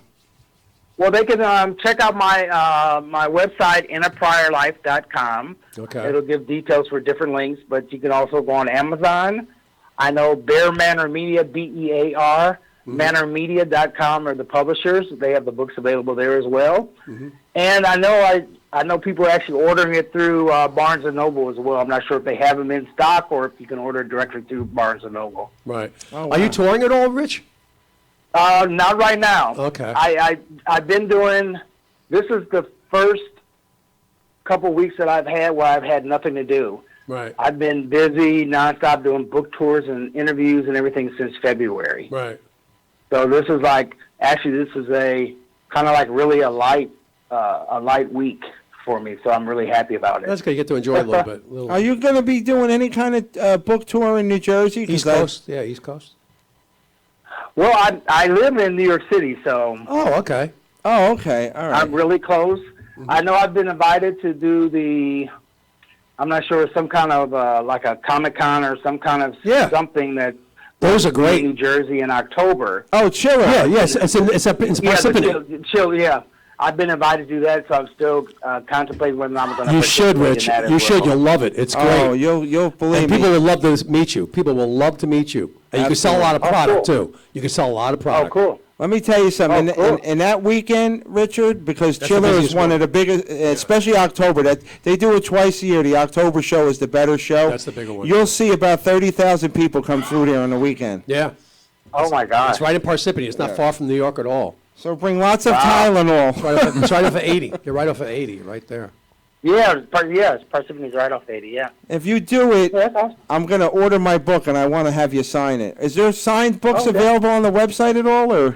Well, they can check out my my website, innerpryorlife.com. Okay. It'll give details for different links, but you can also go on Amazon. I know Bear Manor Media, BEAR, manormedia.com are the publishers. They have the books available there as well. And I know I know people are actually ordering it through Barnes & Noble as well. I'm not sure if they have them in stock or if you can order it directly through Barnes & Noble. Right. Oh, Are you wow. touring at all, Rich? Not right now. Okay. I've been doing, this is the first couple weeks that I've had where I've had nothing to do. Right. I've been busy nonstop doing book tours and interviews and everything since February. Right. So this is like, actually this is a kind of like really a light week for me. So I'm really happy about it. That's good. You get to enjoy it a little bit. Are you going to be doing any kind of book tour in New Jersey? 'Cause East Coast? Yeah, East Coast. Well, I live in New York City, so Oh, okay. Oh, okay. All right. I'm really close. I know I've been invited to do I'm not sure, some kind of like a Comic-Con or some kind of something that Those are great. in New Jersey in October. Oh, Chiller. Yeah, yes. It's Parsippany. Chill, yeah. I've been invited to do that, so I'm still contemplating whether I'm going to You should, participate Rich. in that as You should. well. You'll love it. It's great. Oh, you'll believe And me. people will love to meet you. People will love to meet you. And you can sell a lot of Absolutely. product, too. You can sell a lot of product. Oh, cool. Let me tell you something. Oh, cool. In that weekend, Richard, because That's the Chiller is busiest one one. of the biggest, especially October. That they do it twice a year. The October show is the better show. That's the bigger one. You'll see about 30,000 people come through there on the weekend. Yeah. Oh, my God. It's right in Parsippany. It's not far from New York at all. So bring lots of Wow. Tylenol. It's right off of 80. You're right off of 80, right there. Yeah, Parsippany's right off 80, yeah. If you do it, Yeah, that's awesome. I'm going to order my book, and I want to have you sign it. Is there signed books Okay. available on the website at all, or?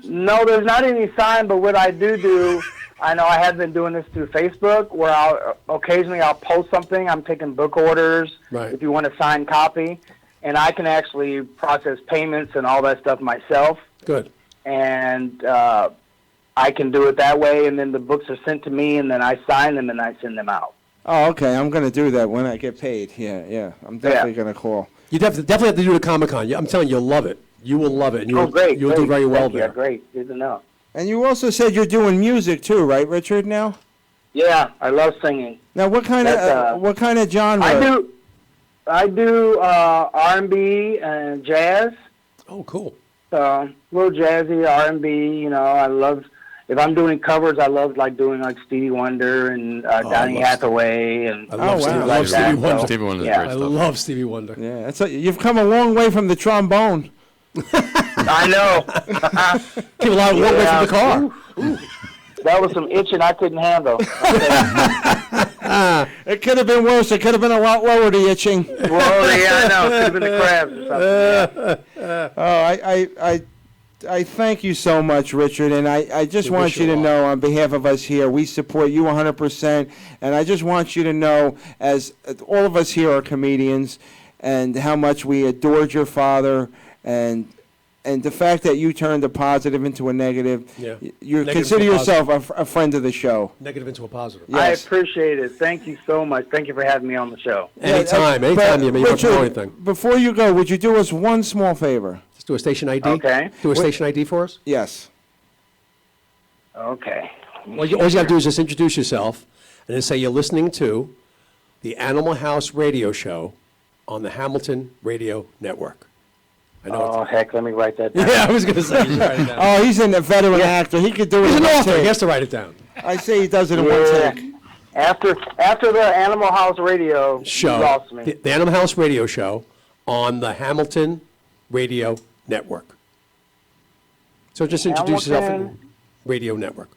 No, there's not any sign, but what I do, I know I have been doing this through Facebook, where I'll post something. I'm taking book orders Right. if you want a signed copy, and I can actually process payments and all that stuff myself, Good. and I can do it that way, and then the books are sent to me, and then I sign them and I send them out. Oh, okay. I'm going to do that when I get paid. Yeah. I'm definitely going to call. You definitely have to do the Comic-Con. I'm telling you, you'll love it. You will love it. And Oh, great. You'll do great. very well Thank you. there. Great. Good to know. And you also said you're doing music too, right, Richard? Now. Yeah, I love singing. Now, what kind of genre? I do R&B and jazz. Oh, cool. So a little jazzy R&B. You know, I love. If I'm doing covers, I love like doing like Stevie Wonder and Donny Hathaway and I love Stevie, things I like love Stevie that. Wonder. So, Stevie Wonder's yeah. great I stuff. love Stevie Wonder. Yeah, you've come a long way from the trombone. I know. Came a long way from the car. Ooh. That was some itching I couldn't handle. It could have been worse. It could have been a lot lower, the itching. Well, yeah, I know. Could have been the crabs or something. Oh, I thank you so much, Richard, and I just We want wish you you to well. know on behalf of us here, we support you 100%, and I just want you to know, as all of us here are comedians, and how much we adored your father, and the fact that you turned a positive into a negative. Yeah. You Negative consider to a yourself a friend of the show. Negative into a positive. Yes. I appreciate it. Thank you so much. Thank you for having me on the show. Anytime But, you want to Richard, know anything. Before you go, would you do us one small favor? Just do a station ID. Okay. Do a station ID for us. Yes. Okay. All you got to do is just introduce yourself and then say you're listening to the Animal House Radio Show on the Hamilton Radio Network. I know. Oh, heck, let me write that down. Yeah, I was going to say. You should write it down. Oh, he's a veteran actor. He could do it He's in an one author. take. He has to write it down. I say he does it in one Yeah. take. After the Animal House Radio Show. you lost me. The Animal House Radio Show on the Hamilton Radio Network. So just introduce yourself. Hamilton Radio Network.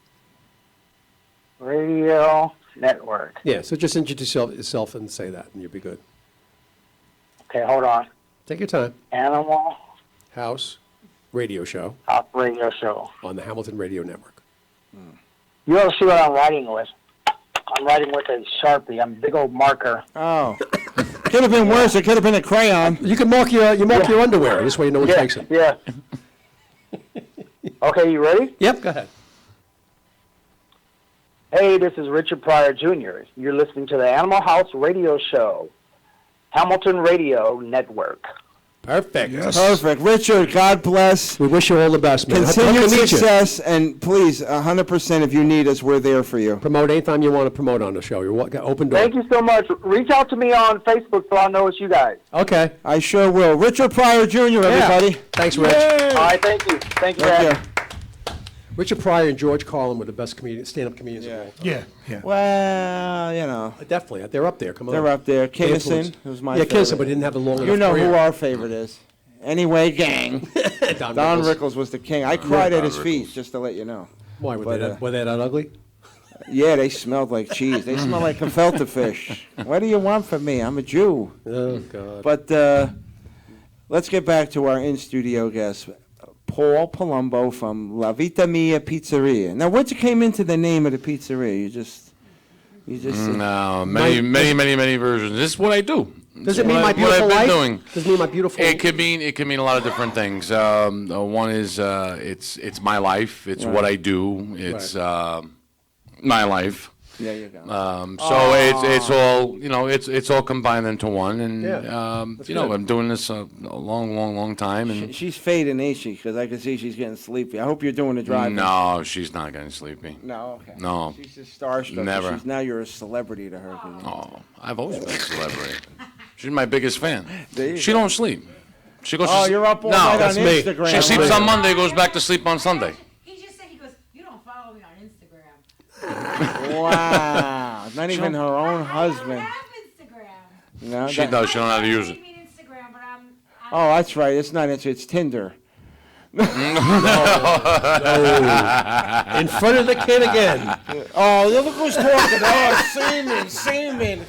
Radio Network. Yeah, so just introduce yourself and say that, and you'll be good. Okay, hold on. Take your time. Animal House Radio Show House Radio Show. on the Hamilton Radio Network. You don't see what I'm writing with. I'm writing with a Sharpie. I'm a big old marker. Oh. Could have been worse. It could have been a crayon. You can mark your underwear. This way you know what takes it. Yeah. Okay, you ready? Yep, go ahead. Hey, this is Richard Pryor Jr. You're listening to the Animal House Radio Show, Hamilton Radio Network. Perfect. Perfect. Richard, God bless. We wish you all the best, man. Continued Hope to meet you. success, and please, 100% if you need us, we're there for you. Promote anytime you want to promote on the show. You're got open door. Thank you so much. Reach out to me on Facebook so I know it's you guys. Okay. I sure will. Richard Pryor Jr., everybody. Thanks, Rich. All right, thank you. Thank you, Thank Dad. you. Richard Pryor and George Carlin were the best stand-up comedians of all time. Yeah. Well, you know. Definitely, they're up there. Come on. They're up there. They influenced- Kinnison was my Yeah, favorite. Kinnison, but he didn't have a long You enough know career. who our favorite is. Anyway, gang. Don Don Rickles. Rickles was the king. I cried Don at his Rickles. feet, just to let you know. Why, were But, they that ugly? Yeah, they smelled like cheese. They smell like gefilte fish. What do you want from me? I'm a Jew. Oh, God. But let's get back to our in-studio guest, Paul Palumbo from La Vita Mia Pizzeria. Now, what came into the name of the pizzeria? You just. No, many versions. This is what I do. Does it mean what my I've beautiful been life? doing. Does it mean my beautiful? It could mean a lot of different things. One is it's my life. It's what I do. It's my life. There you go. So it's all it's all combined into one, and That's you know good. I'm doing this a long time, and She's fading, ain't she? Because I can see she's getting sleepy. I hope you're doing the driving. no, she's not getting sleepy. No, okay. No, She's just starstruck. Never. Now you're a celebrity to her. Oh, I've always been a celebrity. She's my biggest fan. There you She go. don't sleep. She goes. Oh, to you're up all no, night on that's me. Instagram. She sleeps Right. on Monday, goes back to sleep on Sunday. He just said, he goes, you don't follow me on Instagram. Wow. Not even her own husband. No, She does. She don't know how to use it. Oh, that's right. It's not Instagram. It's Tinder. In front of the kid again. Oh, look who's talking. Oh, semen.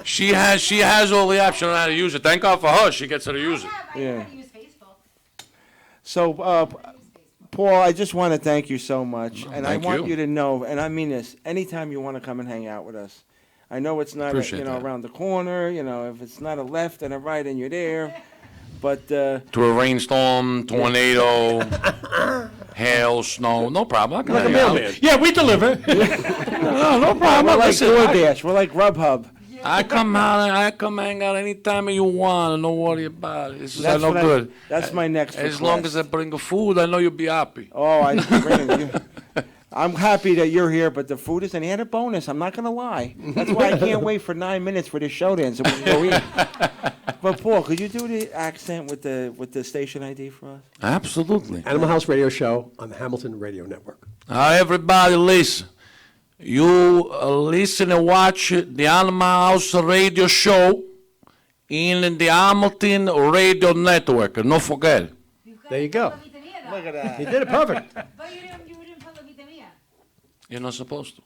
She has all the apps. She don't know how to use it. Thank God for her. She gets how to use it. Yeah. So, Paul, I just want to thank you so much, and I thank want you. you to know, and I mean this, anytime you want to come and hang out with us, I know it's not Appreciate that. around the corner, if it's not a left and a right and you're there, but To a rainstorm, tornado, hail, snow, no problem. I can Like a hang out. mailman. Yeah, we deliver. No problem. we're like Listen, DoorDash, we're like Grubhub. I come out. I come hang out anytime you want. No worry about it. It's That's no what good. That's my next As long request. as I bring the food, I know you'll be happy. Oh, I'm happy that you're here, but the food is an added bonus. I'm not going to lie. That's why I can't wait for 9 minutes for the show to end so we can go eat. But Paul, could you do the accent with the station ID for us? Absolutely. Animal House Radio Show on the Hamilton Radio Network. Everybody, listen. You listen and watch the Animal House Radio Show in the Hamilton Radio Network. Don't forget it. There you go. Look at that. He did it perfect. But you didn't put La Vita Mia. You're not supposed to.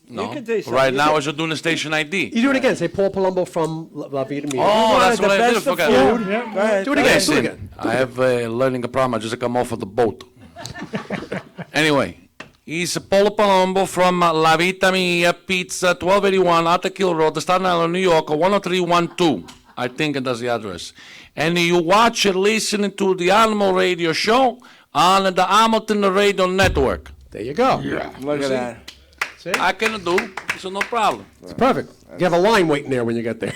You No. can do something. Right You now, can- as you're doing the station ID. You do it again. Say Paul Palumbo from La Vita Mia. Oh, that's the what I did. best of Forget. food. Yeah. Go ahead. Do it again. Do it Listen, again. I have learning a problem. I just come off of the boat. Anyway, he's Paul Palumbo from La Vita Mia Pizza, 1281 Ottakill Road, Staten Island, New York, 10312. I think that's the address. And you watch and listen to the Animal Radio Show on the Hamilton Radio Network. There you go. Look at that. See? I can do, so no problem. It's perfect. You have a line waiting there when you get there.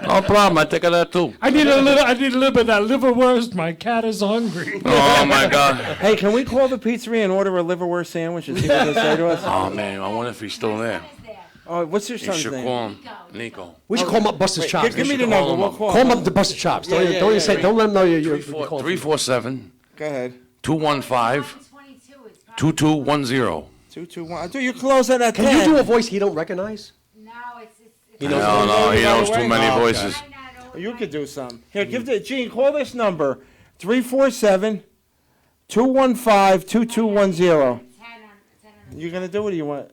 No problem. I take that too. I need a little bit of that liverwurst. My cat is hungry. Oh my God. Hey, can we call the pizzeria and order a liverwurst sandwich and see what they say to us? Oh man, I wonder if he's still there. Oh, what's your You son's should name? call him Nico. We should call him up Buster's Wait, Chops. give me We the should number. him We'll up. call Call him him. up to Buster's Chops. Don't Yeah, you- don't yeah, you say. yeah. Don't let him know you're calling. 347 Go ahead. 215 2210. 221. Dude, you're closing at 10. Can you do a voice he don't recognize? No, it's He knows. No, he knows too away. many Oh, okay. voices. You could do some. Here, give the Gene. Call this number 347-215-2210. You gonna do it, or you want?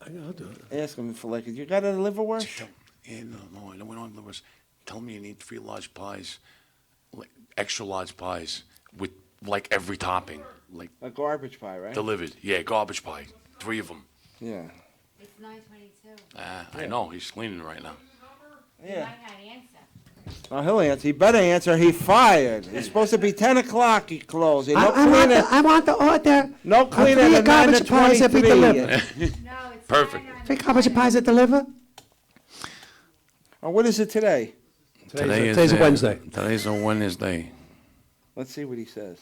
I'll do it. Ask him for like. You got a liverwurst? Yeah, no, we don't have livers. Tell me you need 3 large pies, like extra large pies with like every topping, like A garbage pie, right? delivered. Yeah, garbage pie, 3 of them. Yeah. It's 9:22. I know he's cleaning right now. You Yeah. might not answer. Oh, he'll answer. He better answer. He fired. It's supposed to be 10 o'clock. He closed. No cleaner. I want to order No cleaner three than 9 to garbage pies that we 23. deliver. No, it's Perfect. 9 three garbage pies that deliver. Oh, what is it today? Today's a Wednesday. Today's a Wednesday. Let's see what he says.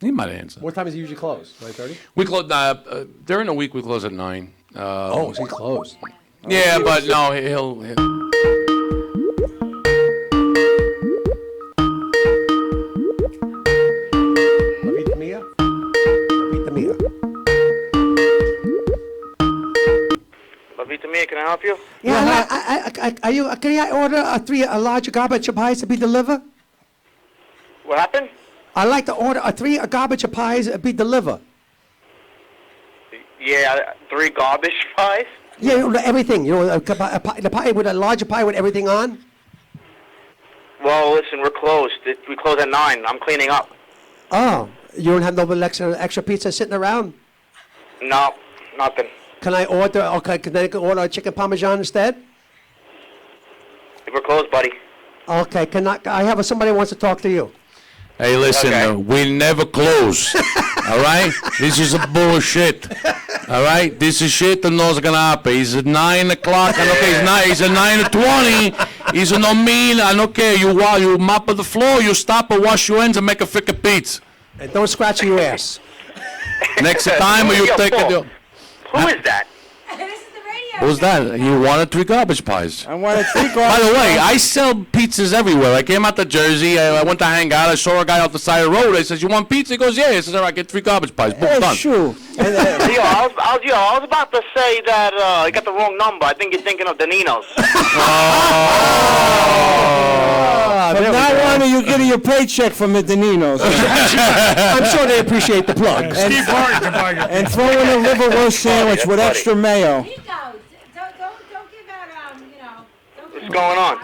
He might answer. What time does he usually close? 9:30. We close during the week. We close at 9. Oh, is he closed? Yeah, but no, he'll La Vita Mia. Can I order a large garbage of pies to be delivered? What happened? I'd like to order a garbage of pies to be delivered. Yeah, 3 garbage pies. Yeah, everything. The pie with a larger pie with everything on. Well, listen, we're closed. We close at 9. I'm cleaning up. Oh, you don't have no extra pizza sitting around? No, nothing. Can I order? Okay, can I order a chicken parmesan instead? We're closed, buddy. Okay, I have somebody who wants to talk to you. Hey, listen, we never close. All right? This is a bullshit. All right? This is shit that knows gonna happen. He's at 9 o'clock, and okay, he's at 9:20. He's no mean, and okay, you mop the floor, you stop and wash your hands and make a frickin' pizza. And don't scratch your ass. Next time you take it. Who is that? Who's that? You wanted 3 garbage pies. I wanted 3 garbage By the way, pies. I sell pizzas everywhere. I came out to Jersey. I went to hang out. I saw a guy off the side of the road. I says, "You want pizza?" He goes, "Yeah." I says, "All right, get 3 garbage pies." Boom, done. Sure. I was about to say that you got the wrong number. I think you're thinking of Danino's. From now on, you're getting your paycheck from the Daninos. I'm sure they appreciate the plug. Steve Harvey can buy your And throw in a liverwurst sandwich with extra mayo. Don't give out, What's going on?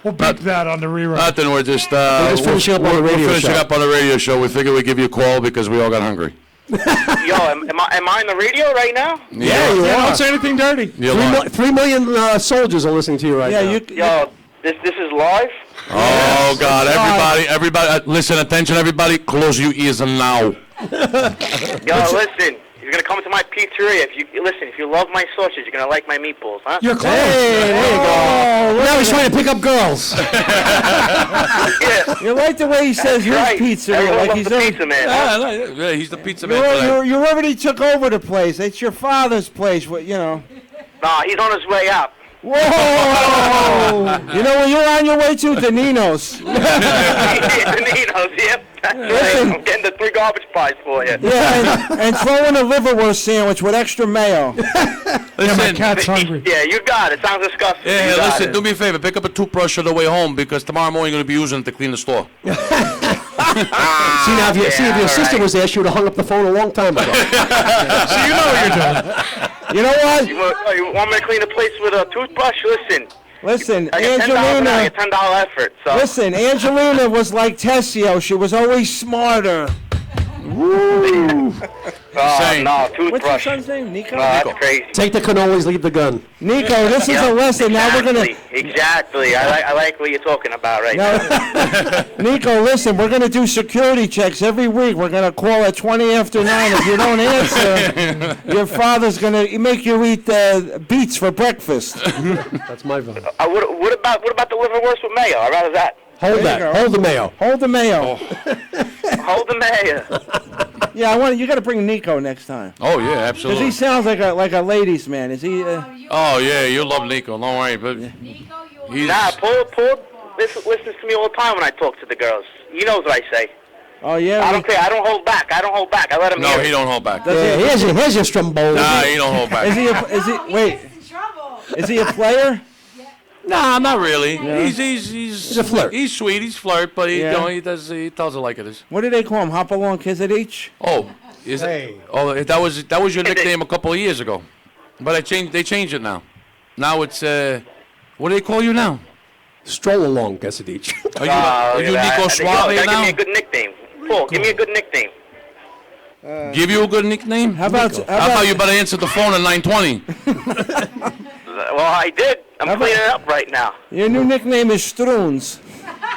We'll beat that on the rerun. Nothing. We're just finishing up on the radio We're finishing show. up on the radio show. We figured we'd give you a call because we all got hungry. Yo, am I on the radio right now? Yeah, you are. Don't say anything dirty. 3 million soldiers are listening to you right now. Yo, this is live? Oh God! Everybody, listen, attention, everybody, close your ears now. Yo, listen. You're gonna come to my pizzeria. If you love my sausage, you're gonna like my meatballs, huh? You're close. Hey, there you go. Now he's trying to pick up girls. Yeah. You like the way he says his right. pizza. Everyone Like loves he's the pizza man. Huh? Yeah, he's the pizza man. today. You already took over the place. It's your father's place. Nah, he's on his way out. Whoa! You know when you're on your way to Danino's. Danino's, yep. I'm getting the 3 garbage pies for you. Yeah, and throw in a liverwurst sandwich with extra mayo. My cat's hungry. Yeah, you got it. Sounds disgusting. Yeah, You got listen, it. do me a favor. Pick up a toothbrush on the way home because tomorrow morning you're going to be using it to clean the store. See, now, if your sister was there, she would have hung up the phone a long time ago. So you know what you're doing. You know what? You want me to clean the place with a toothbrush? Listen, I get $10 Angelina. I get $10 effort. So. Listen, Angelina was like Tessio. She was always smarter. Woo! No, toothbrush. What's your son's name? Nico? No, that's crazy. Take the cannolis, leave the gun. Nico, this is a lesson. Now we're gonna. Exactly. I like what you're talking about right now. Nico, listen, we're gonna do security checks every week. We're gonna call at 20 after 9. If you don't answer, your father's gonna make you eat beets for breakfast. That's my vote. What about the liverwurst with mayo? I'd rather that. Hold that. Hold the mayo. Hold the mayo. Hold the mayo. Yeah, you got to bring Nico next time. Oh yeah, absolutely. Because he sounds like a ladies' man. Is he? Oh yeah, you love Nico. Don't worry, but he's. Nah, Paul listens to me all the time when I talk to the girls. He knows what I say. Oh yeah. I don't care. I don't hold back. I let him hear No, it. he don't hold back. Yeah, here's your strombone. Nah, he don't hold back. Is he a player? Nah, not really. Yeah. He's a flirt. He's sweet. He's flirt, but he tells it like it is. What do they call him? Hop along, kiss at each? Oh, that was your nickname a couple of years ago, but they changed it now. Now it's what do they call you now? Stroll along, guess it each. Are you Nico Suave Give now? me a good nickname. Paul, give me a good nickname. Give you a good nickname? How about you better answer the phone at 9:20? Well, I did. I'm cleaning it up right now. Your new nickname is Struns.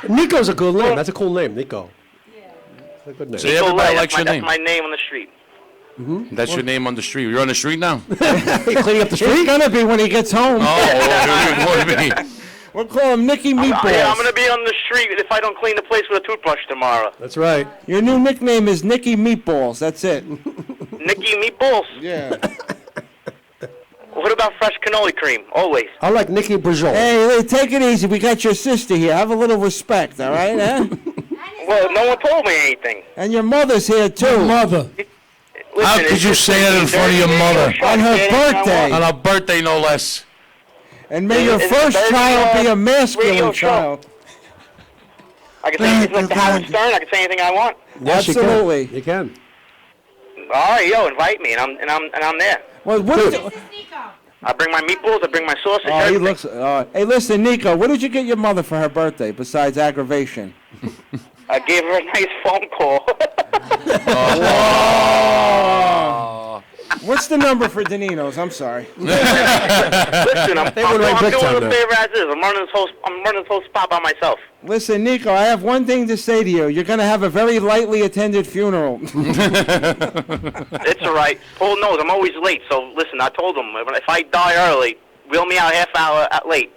Nico's a good name. That's a cool name, Nico. That's a good name. See, everybody likes your name. That's my name on the street. Mm-hmm. That's your name on the street. You're on the street now? Cleaning up the street? He's gonna be when he gets home. We'll call him Nicky Meatballs. I'm going to be on the street if I don't clean the place with a toothbrush tomorrow. That's right. Your new nickname is Nicky Meatballs. That's it. Nicky Meatballs? Yeah. What about fresh cannoli cream? Always. I like Nicky Brazil. Hey, take it easy. We got your sister here. Have a little respect, all right? Huh? Well, no one told me anything. And your mother's here, too. Your mother. How could you say that in front of your mother? On her birthday. On her birthday, no less. And may your first child be a masculine child. I can say anything like Howard Stern. I can say anything I want. Yes, Absolutely. You can. All right, yo, invite me, and I'm there. Well, what is it? I bring my meatballs. I bring my sausage. Oh, he everything. looks. Hey, listen, Nico. What did you get your mother for her birthday besides aggravation? I gave her a nice phone call. What's the number for Danino's? I'm sorry. Listen, I'm doing a favor as is. I'm running this whole spot by myself. Listen, Nico, I have one thing to say to you. You're going to have a very lightly attended funeral. It's all right. Paul knows I'm always late. So listen, I told him if I die early, wheel me out half hour late.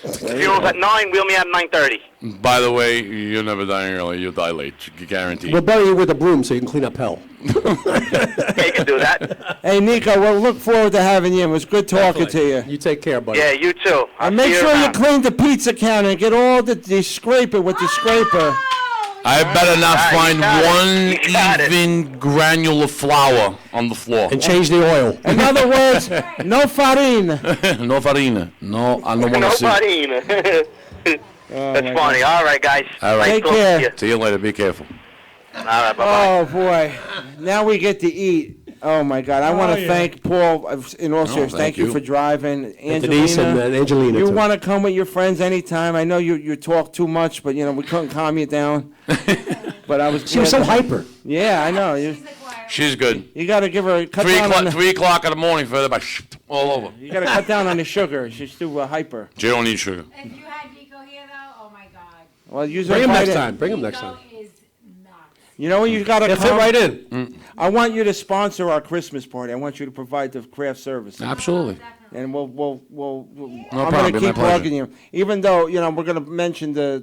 Funeral's at 9. Wheel me out at 9:30. By the way, you're never dying early. You'll die late. Guaranteed. We'll bury you with a broom so you can clean up hell. Yeah, you can do that. Hey, Nico, we'll look forward to having you. It was good talking to you. You take care, buddy. Yeah, you too. And make sure you clean the pizza counter and get all the scraper with the scraper. I better not find one You got it. even granular flour on the floor. And change the oil. In other words, no farina. No farina. No, I don't want to see. Nobody. That's funny. All right, guys. All right. Nice Take talking to care. you. See you later. Be careful. All right, bye-bye. Oh, boy. Now we get to eat. Oh, my God. I want to yeah. thank Paul, in all seriousness. thank Thank you you. for driving. Denise and Angelina, you too. want to come with your friends anytime. I know you talk too much, but, we couldn't calm you down. But I was She was so glad- hyper. Yeah, I know. She's good. You got to give her a cut 3 down on o'clock, the, 3 o'clock in the morning for everybody all over. You got to cut down on the sugar. She's too hyper. She don't need sugar. If you had Nico here, though, oh my God. Well, use Bring her him right next in. time. Bring him next time. Nico is nuts. You know, you got to He'll fit right in. I want you to sponsor our Christmas party. I want you to provide the craft service. Absolutely. And we'll I'm problem, going to my keep pleasure. plugging you. Even though, we're going to mention the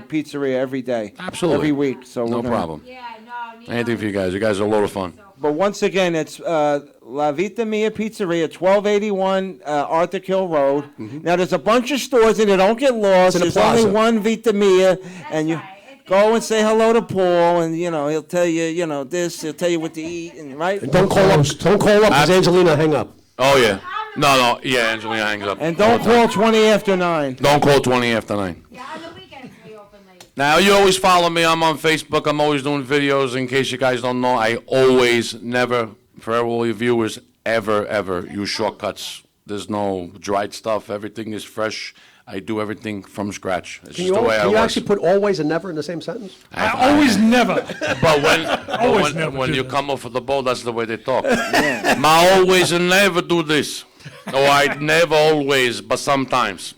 pizzeria every day. Absolutely. Every week. So No we're gonna, problem. Yeah, no, Nico. Anything for you guys. You guys are a load of fun. But once again, it's La Vita Mia Pizzeria, 1281 Arthur Hill Road. Now, there's a bunch of stores in it. Don't get lost. in the There's only plaza. one Vita Mia. And you go and say hello to Paul. And, he'll tell you, this. He'll tell you what to eat. And right? And don't call up. Don't call up because Angelina hang up. Oh, yeah. No. Yeah, Angelina hangs up. And don't call 20 after 9. Don't call 20 after 9. Yeah, on the weekends we open late. Now, you always follow me. I'm on Facebook. I'm always doing videos. In case you guys don't know, I always, never, for all your viewers, ever use shortcuts. There's no dried stuff. Everything is fresh. I do everything from scratch. It's Can just the way I you work. actually put always and never in the same sentence? I always never. But Always never when do you that. come off of the boat, that's the way they talk. I always and never do this. Or I never always, but sometimes.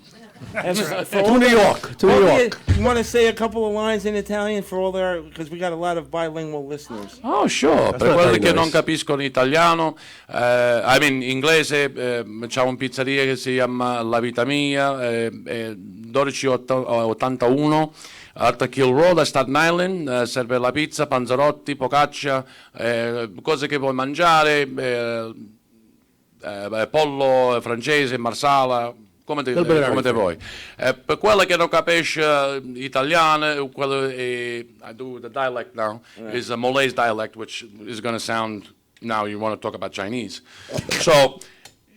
To New York. To New York. You want to say a couple of lines in Italian for all their, because we got a lot of bilingual listeners. Oh, sure. That's Per not quelli very che non nice. capiscono italiano, inglese, c'è un pizzeria che si chiama La Vita Mia, 1281, Arthur Hill Road a Staten Island, serve la pizza, panzerotti, focaccia, cose che puoi mangiare, pollo francese, marsala, come te vuoi. Per quella che non capisce italiano, I do the dialect now, is a Malays dialect, which is going to sound, now you want to talk about Chinese. So,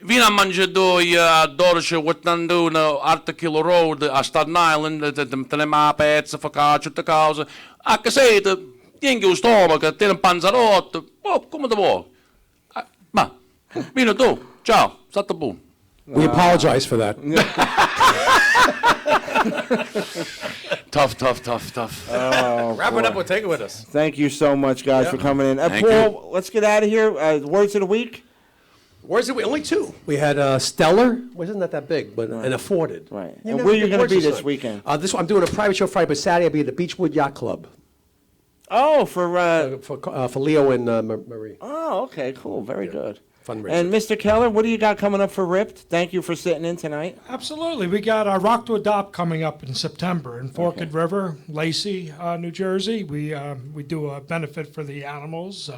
vieni a mangiare a 1281 Arthur Hill Road a Staten Island, teniamo la pezza, focaccia, tutte cose. A casetta, tieni lo stomaco, tieni un panzerotto, come te vuoi. Ma, vieni tu, ciao, stato buono. We apologize for that. Tough. Wrap it up. We'll take it with us. Thank you so much, guys, for coming in. Thank Paul, let's get out of here. Words of the week? Where's it? Only two. We had Stellar, wasn't that big, but and Afforded. Right. You And never where you get going to words be this this time. weekend? I'm doing a private show Friday, but Saturday I'll be at the Beechwood Yacht Club Oh, for Leo and Marie. Oh, okay, cool. Very good. Fundraiser. And Mr. Keller, what do you got coming up for Ripped? Thank you for sitting in tonight. Absolutely. We got our Rock to Adopt coming up in September in Forked River, Lacey, New Jersey. We do a benefit for the animals.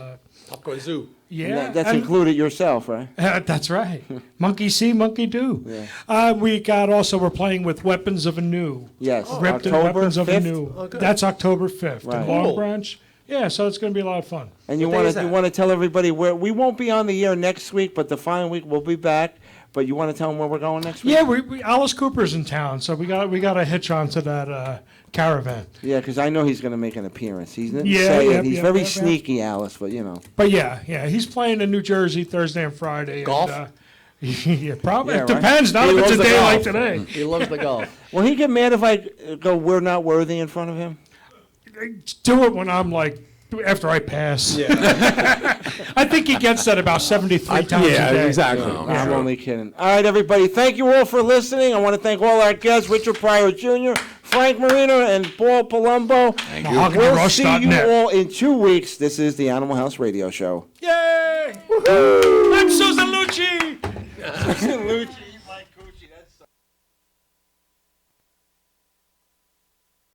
Popcorn Zoo. Yeah. That's and- included yourself, right? That's right. Monkey see, monkey do. Yeah. We got also, we're playing with Weapons of Anew. Yes. Ripped and October Weapons of 5th? Anew. Oh, good. That's October 5th Right. in Long Cool. Branch. Yeah, so it's going to be a lot of fun. And you What day want is to that? tell everybody where we won't be on the air next week, but the following week we'll be back But you want to tell them where we're going next week? Yeah, Alice Cooper's in town, so we got to hitch onto that caravan. Yeah, because I know he's going to make an appearance. He's he's very sneaky, Alice, but you know. But yeah, he's playing in New Jersey Thursday and Friday. Golf? And, yeah, probably. Yeah, It depends. Not if it's a day like today. He loves the golf. Will he get mad if I go, "We're not worthy" in front of him? Do it when I'm like, after I pass. Yeah. I think he gets that about 73 times a day. exactly. I'm only kidding. All right, everybody. Thank you all for listening. I want to thank all our guests, Richard Pryor Jr., Frank Marino, and Paul Palumbo. Thank you. We'll see you all in 2 weeks. This is the Animal House Radio Show. Yay! Woohoo! I'm Susan Lucci! Susan Lucci.